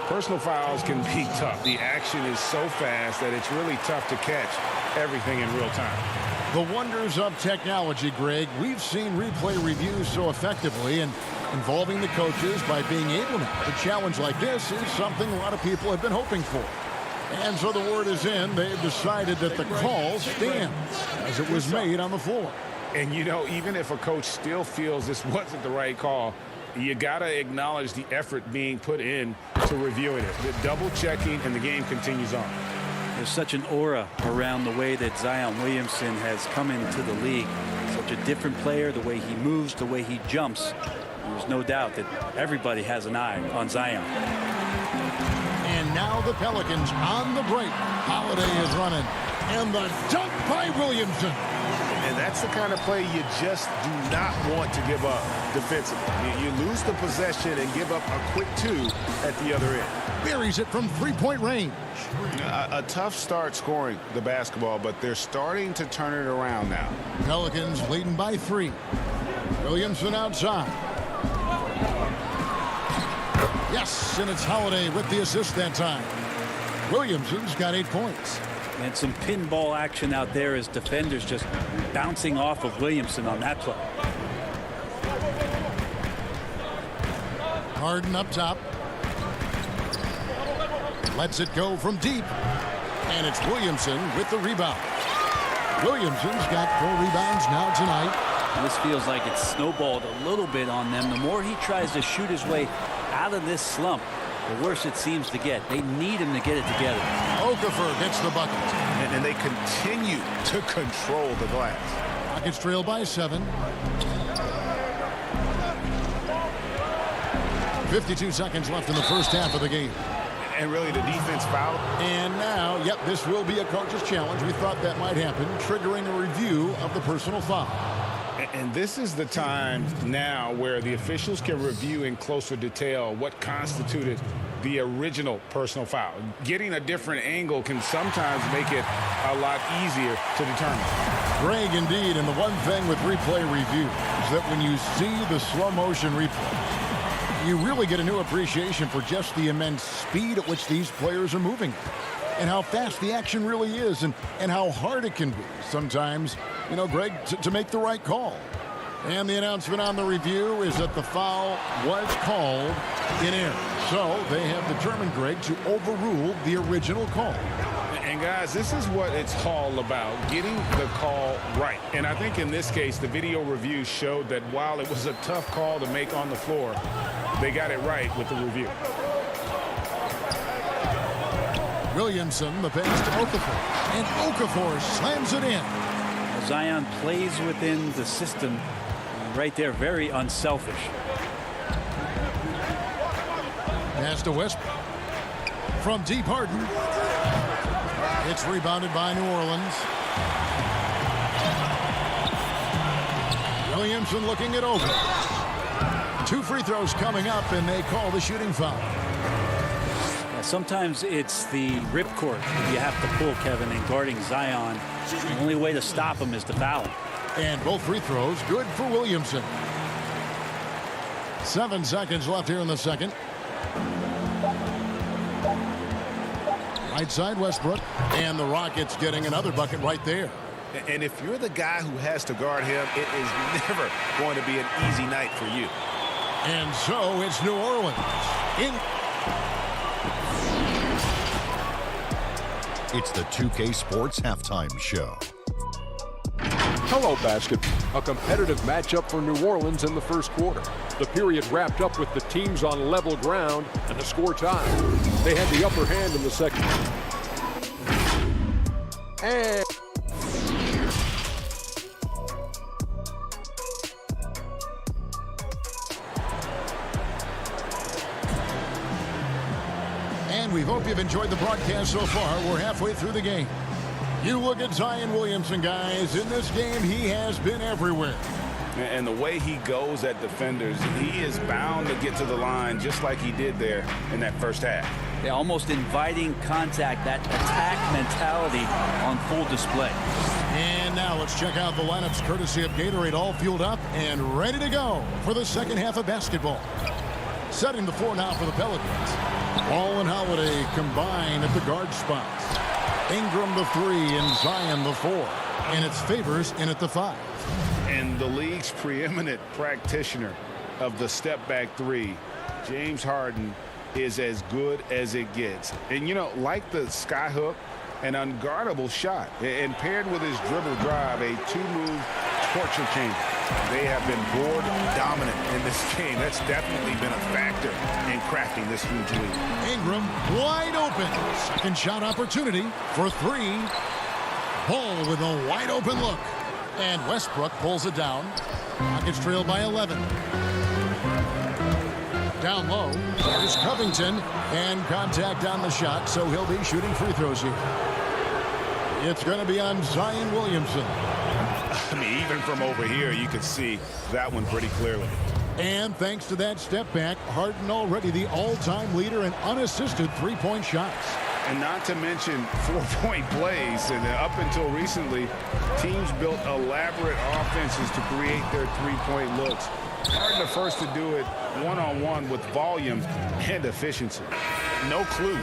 personal fouls can be tough. The action is so fast that it's really tough to catch everything in real time. The wonders of technology, Greg. We've seen replay reviews so effectively, and involving the coaches by being able to challenge like this is something a lot of people have been hoping for. And so the word is in. They've decided that the call stands as it was made on the floor. And, you know, even if a coach still feels this wasn't the right call, you got to acknowledge the effort being put in to reviewing it. The double checking, and the game continues on. There's such an aura around the way that Zion Williamson has come into the league. Such a different player, the way he moves, the way he jumps. There's no doubt that everybody has an eye on Zion. And now the Pelicans on the break. Holiday is running. And the dunk by Williamson. And that's the kind of play you just do not want to give up defensively. You lose the possession and give up a quick 2 at the other end. Buries it from three-point range. A tough start scoring the basketball, but they're starting to turn it around now. Pelicans leading by 3. Williamson outside. Yes, and it's Holiday with the assist that time. Williamson's got 8 points. And some pinball action out there as defenders just bouncing off of Williamson on that play. Harden up top. Lets it go from deep. And it's Williamson with the rebound. Williamson's got 4 rebounds now tonight. And this feels like it's snowballed a little bit on them. The more he tries to shoot his way out of this slump, the worse it seems to get. They need him to get it together. Okafor gets the bucket. And they continue to control the glass. Rockets trail by 7. 52 seconds left in the first half of the game. And really the defense fouled. And now, yep, this will be a coach's challenge. We thought that might happen, triggering a review of the personal foul. And this is the time now where the officials can review in closer detail what constituted the original personal foul. Getting a different angle can sometimes make it a lot easier to determine. Greg, indeed, and the one thing with replay review is that when you see the slow motion replay, you really get a new appreciation for just the immense speed at which these players are moving and how fast the action really is and how hard it can be sometimes, you know, Greg, to make the right call. And the announcement on the review is that the foul was called in error. So they have determined, Greg, to overrule the original call. And guys, this is what it's all about, getting the call right. And I think in this case, the video review showed that while it was a tough call to make on the floor, they got it right with the review. Williamson, the pass to Okafor. And Okafor slams it in. Zion plays within the system. Right there, very unselfish. Pass to Westbrook. From deep, Harden. It's rebounded by New Orleans. Williamson looking it over. 2 free throws coming up, and they call the shooting foul. Yeah, sometimes it's the ripcord you have to pull, Kevin, in guarding Zion. The only way to stop him is to foul him. And both free throws good for Williamson. 7 seconds left here in the second. Right side, Westbrook. And the Rockets getting another bucket right there. And if you're the guy who has to guard him, it is never going to be an easy night for you. And so it's New Orleans. It's the 2K Sports Halftime Show. Hello, basketball. A competitive matchup for New Orleans in the first quarter. The period wrapped up with the teams on level ground and the score tied. They had the upper hand in the second. And we hope you've enjoyed the broadcast so far. We're halfway through the game. You look at Zion Williamson, guys. In this game, he has been everywhere. And the way he goes at defenders, he is bound to get to the line just like he did there in that first half. Yeah, almost inviting contact, that attack mentality on full display. And now let's check out the lineups courtesy of Gatorade, all fueled up and ready to go for the second half of basketball. Setting the floor now for the Pelicans. Ball and Holiday combine at the guard spots. Ingram the 3 and Zion the 4. And it's Favors in at the 5. And the league's preeminent practitioner of the step-back 3, James Harden, is as good as it gets. And, you know, like the skyhook, an unguardable shot. And paired with his dribble drive, a 2-move torture chamber. They have been board dominant in this game. That's definitely been a factor in crafting this huge lead. Ingram wide open. Second shot opportunity for 3. Ball with a wide open look. And Westbrook pulls it down. Rockets trail by 11. Down low. There's Covington. And contact on the shot, so he'll be shooting free throws here. It's going to be on Zion Williamson. I mean, even from over here, you could see that one pretty clearly. And thanks to that step back, Harden already the all-time leader in unassisted three-point shots. And not to mention 4-point plays. And up until recently, teams built elaborate offenses to create their three-point looks. Harden the first to do it one-on-one with volume and efficiency. No clue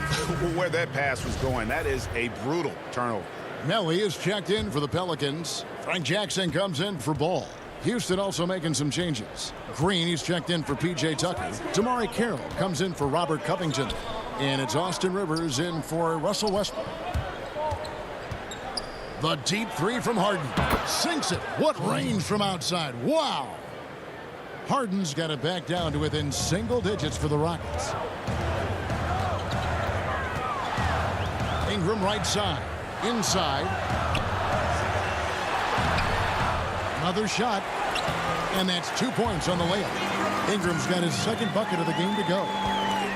where that pass was going. That is a brutal turnover. Melly is checked in for the Pelicans. Frank Jackson comes in for Ball. Houston also making some changes. Green, he's checked in for P.J. Tucker. Damari Carroll comes in for Robert Covington. And it's Austin Rivers in for Russell Westbrook. The deep 3 from Harden. Sinks it. What range from outside. Wow. Harden's got it back down to within single digits for the Rockets. Ingram right side. Inside. Another shot. And that's 2 points on the layup. Ingram's got his second bucket of the game to go.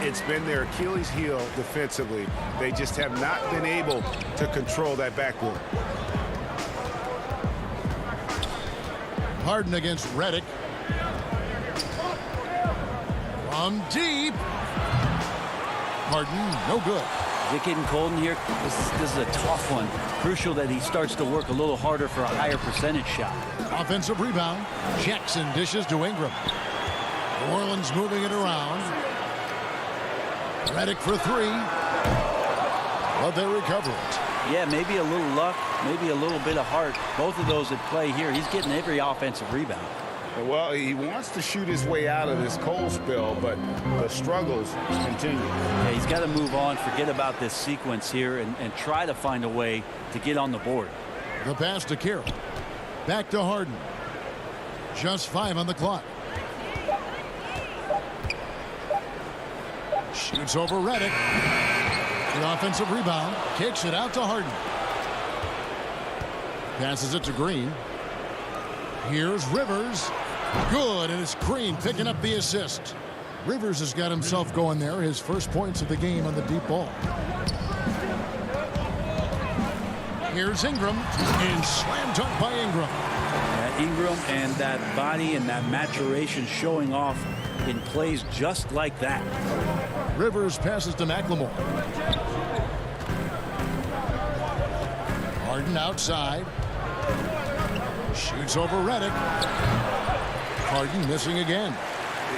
It's been their Achilles heel defensively. They just have not been able to control that backcourt. Harden against Redick. From deep. Harden, no good. Is it getting cold in here? This is a tough one. Crucial that he starts to work a little harder for a higher percentage shot. Offensive rebound. Jackson dishes to Ingram. New Orleans moving it around. Redick for 3. But they recover it. Yeah, maybe a little luck, maybe a little bit of heart. Both of those at play here. He's getting every offensive rebound. Well, he wants to shoot his way out of this cold spell, but the struggles continue. Yeah, he's got to move on, forget about this sequence here, and try to find a way to get on the board. The pass to Carroll. Back to Harden. Just 5 on the clock. Shoots over Redick. The offensive rebound. Kicks it out to Harden. Passes it to Green. Here's Rivers. Good, and it's Green picking up the assist. Rivers has got himself going there. His first points of the game on the deep ball. Here's Ingram. And slam dunk by Ingram. Ingram and that body and that maturation showing off in plays just like that. Rivers passes to McLemore. Harden outside. Shoots over Redick. Harden missing again.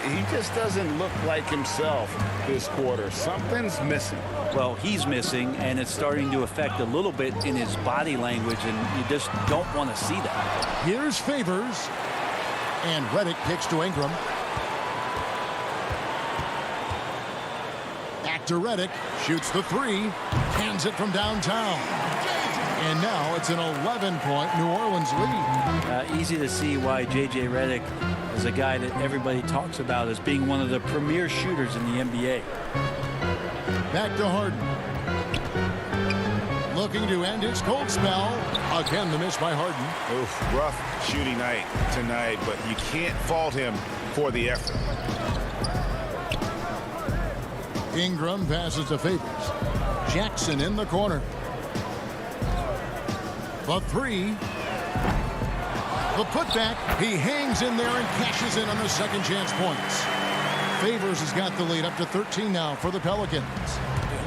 He just doesn't look like himself this quarter. Something's missing. Well, he's missing, and it's starting to affect a little bit in his body language, and you just don't want to see that. Here's Favors. And Redick kicks to Ingram. Back to Redick. Shoots the 3. Hands it from downtown. And now it's an 11-point New Orleans lead. Easy to see why J.J. Redick is a guy that everybody talks about as being one of the premier shooters in the NBA. Back to Harden. Looking to end his cold spell. Again, the miss by Harden. Oof, rough shooting night tonight, but you can't fault him for the effort. Ingram passes to Favors. Jackson in the corner. The three. The putback. He hangs in there and cashes in on the second chance points. Favors has got the lead up to 13 now for the Pelicans.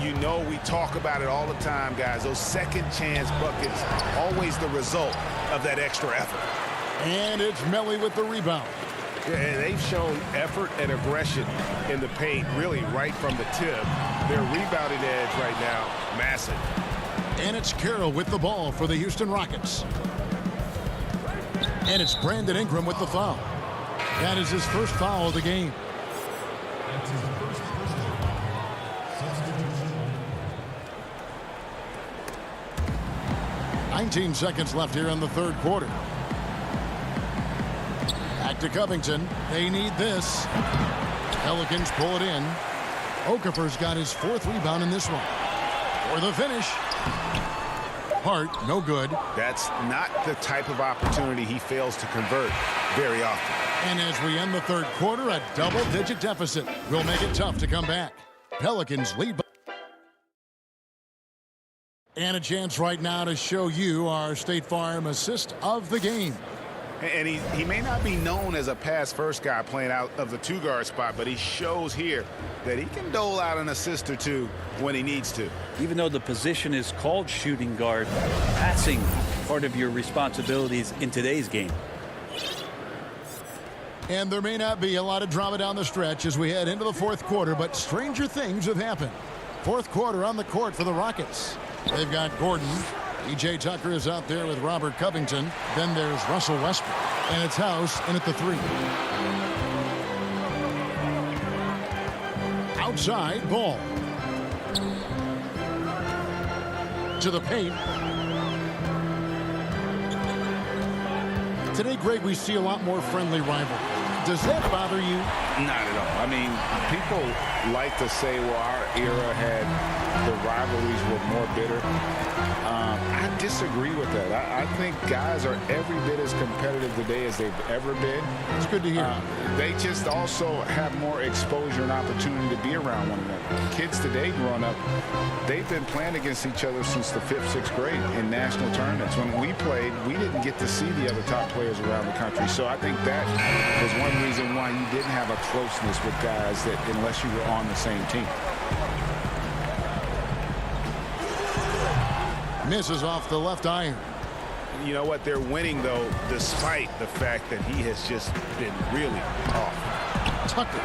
You know we talk about it all the time, guys. Those second chance buckets, always the result of that extra effort. And it's Melly with the rebound. Yeah, they've shown effort and aggression in the paint, really right from the tip. Their rebounding edge right now, massive. And it's Carroll with the ball for the Houston Rockets. And it's Brandon Ingram with the foul. That is his first foul of the game. That's his first personal. Substitution. 19 seconds left here in the third quarter. Back to Covington. They need this. Pelicans pull it in. Okafor's got his fourth rebound in this one. For the finish. Hart, no good. That's not the type of opportunity he fails to convert very often. And as we end the third quarter, a double-digit deficit will make it tough to come back. Pelicans lead by... And a chance right now to show you our State Farm assist of the game. And he may not be known as a pass-first guy playing out of the two-guard spot, but he shows here that he can dole out an assist or two when he needs to. Even though the position is called shooting guard, passing part of your responsibilities in today's game. And there may not be a lot of drama down the stretch as we head into the fourth quarter, but stranger things have happened. Fourth quarter on the court for the Rockets. They've got Gordon. E.J. Tucker is out there with Robert Covington. Then there's Russell Westbrook. And it's House in at the three. Outside, Ball. To the paint. Today, Greg, we see a lot more friendly rivalry. Does that bother you? Not at all. I mean, people like to say, well, our era had the rivalries were more bitter. I disagree with that. I think guys are every bit as competitive today as they've ever been. It's good to hear. They just also have more exposure and opportunity to be around one another. Kids today growing up, they've been playing against each other since the 5th, 6th grade in national tournaments. When we played, we didn't get to see the other top players around the country. So I think that was one reason why you didn't have a closeness with guys that unless you were on the same team. Misses off the left iron. You know what? They're winning, though, despite the fact that he has just been really off. Tucker.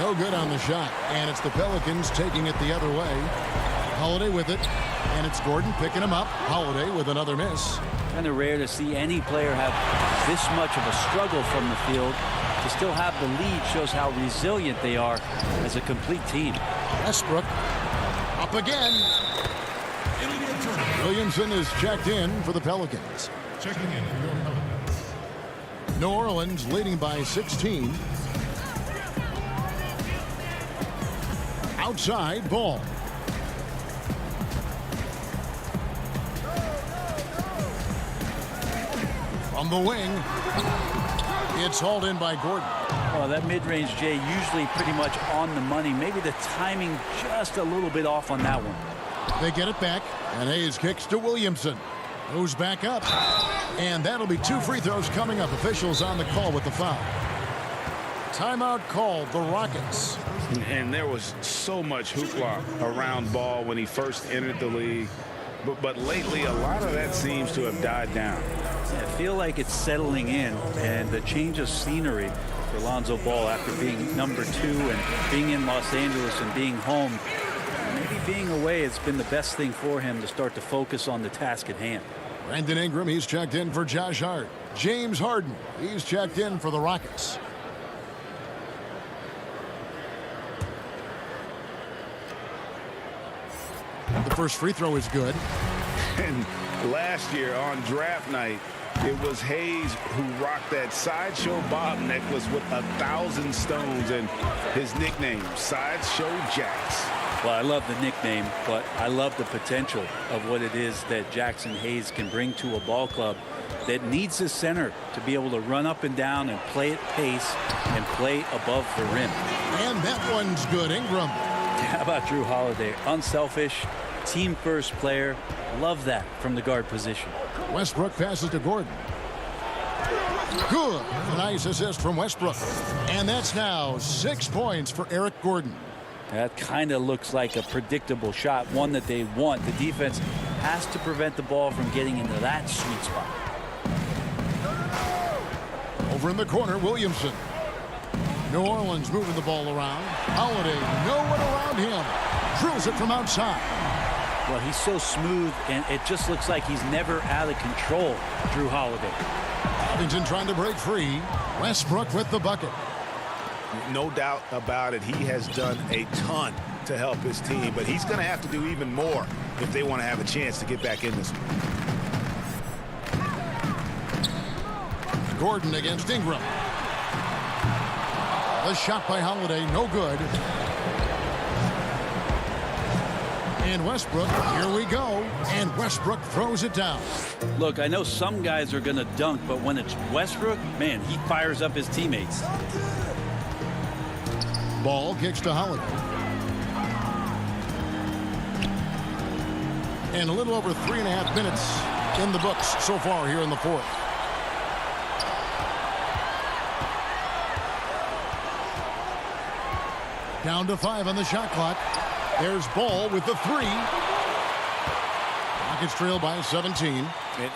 No good on the shot. And it's the Pelicans taking it the other way. Holiday with it. And it's Gordon picking him up. Holiday with another miss. Kind of rare to see any player have this much of a struggle from the field. To still have the lead shows how resilient they are as a complete team. Westbrook up again. Williamson is checked in for the Pelicans. Checking in for your Pelicans. New Orleans leading by 16. Outside, Ball. From the wing. It's hauled in by Gordon. Well, that mid-range, Jay, usually pretty much on the money. Maybe the timing just a little bit off on that one. They get it back, and Hayes kicks to Williamson. Moves back up, and that'll be 2 free throws coming up. Officials on the call with the foul. Timeout called, the Rockets. And there was so much hoopla around Ball when he first entered the league. But lately, a lot of that seems to have died down. I feel like it's settling in, and the change of scenery for Lonzo Ball after being number 2 and being in Los Angeles and being home. Maybe being away has been the best thing for him to start to focus on the task at hand. Brandon Ingram, he's checked in for Josh Hart. James Harden, he's checked in for the Rockets. The first free throw is good. And last year on draft night, it was Hayes who rocked that Sideshow Bob necklace with 1,000 stones and his nickname, Sideshow Jax. Well, I love the nickname, but I love the potential of what it is that Jackson Hayes can bring to a ball club that needs a center to be able to run up and down and play at pace and play above the rim. And that one's good. Ingram. How about Drew Holiday? Unselfish, team-first player. Love that from the guard position. Westbrook passes to Gordon. Good. A nice assist from Westbrook. And that's now 6 points for Eric Gordon. That kind of looks like a predictable shot, one that they want. The defense has to prevent the ball from getting into that sweet spot. Over in the corner, Williamson. New Orleans moving the ball around. Holiday, no one around him. Drills it from outside. Well, he's so smooth, and it just looks like he's never out of control, Drew Holiday. Covington trying to break free. Westbrook with the bucket. No doubt about it. He has done a ton to help his team, but he's going to have to do even more if they want to have a chance to get back in this one. Gordon against Ingram. The shot by Holiday, no good. And Westbrook, here we go. And Westbrook throws it down. Look, I know some guys are going to dunk, but when it's Westbrook, man, he fires up his teammates. Ball kicks to Holiday. And a little over 3.5 minutes in the books so far here in the fourth. Down to 5 on the shot clock. There's Ball with the 3. Rockets trail by 17.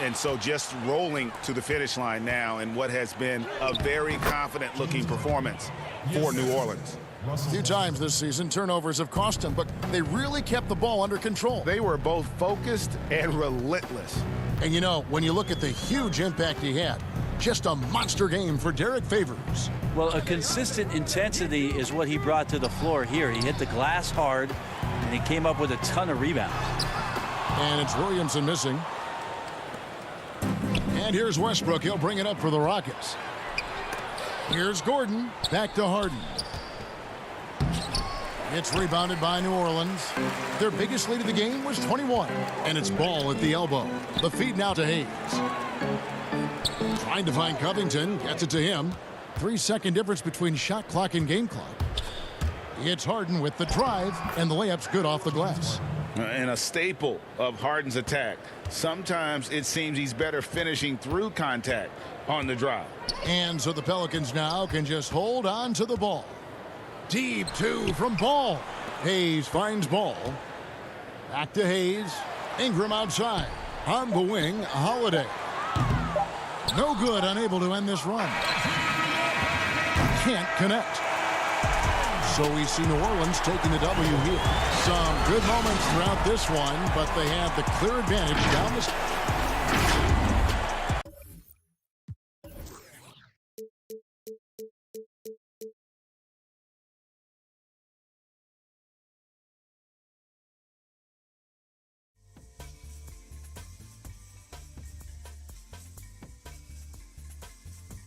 And so just rolling to the finish line now in what has been a very confident-looking performance for New Orleans. A few times this season, turnovers have cost them, but they really kept the ball under control. They were both focused and relentless. And you know, when you look at the huge impact he had, just a monster game for Derek Favors. Well, a consistent intensity is what he brought to the floor here. He hit the glass hard, and he came up with a ton of rebounds. And it's Williamson missing. And here's Westbrook. He'll bring it up for the Rockets. Here's Gordon. Back to Harden. It's rebounded by New Orleans. Their biggest lead of the game was 21. And it's Ball at the elbow. The feed now to Hayes. Trying to find Covington. Gets it to him. 3-second difference between shot clock and game clock. It's Harden with the drive, and the layup's good off the glass. And a staple of Harden's attack. Sometimes it seems he's better finishing through contact on the drive. And so the Pelicans now can just hold on to the ball. Deep 2 from Ball. Hayes finds Ball. Back to Hayes. Ingram outside. On the wing, Holiday. No good, unable to end this run. Can't connect. So we see New Orleans taking the W here. Some good moments throughout this one, but they have the clear advantage down the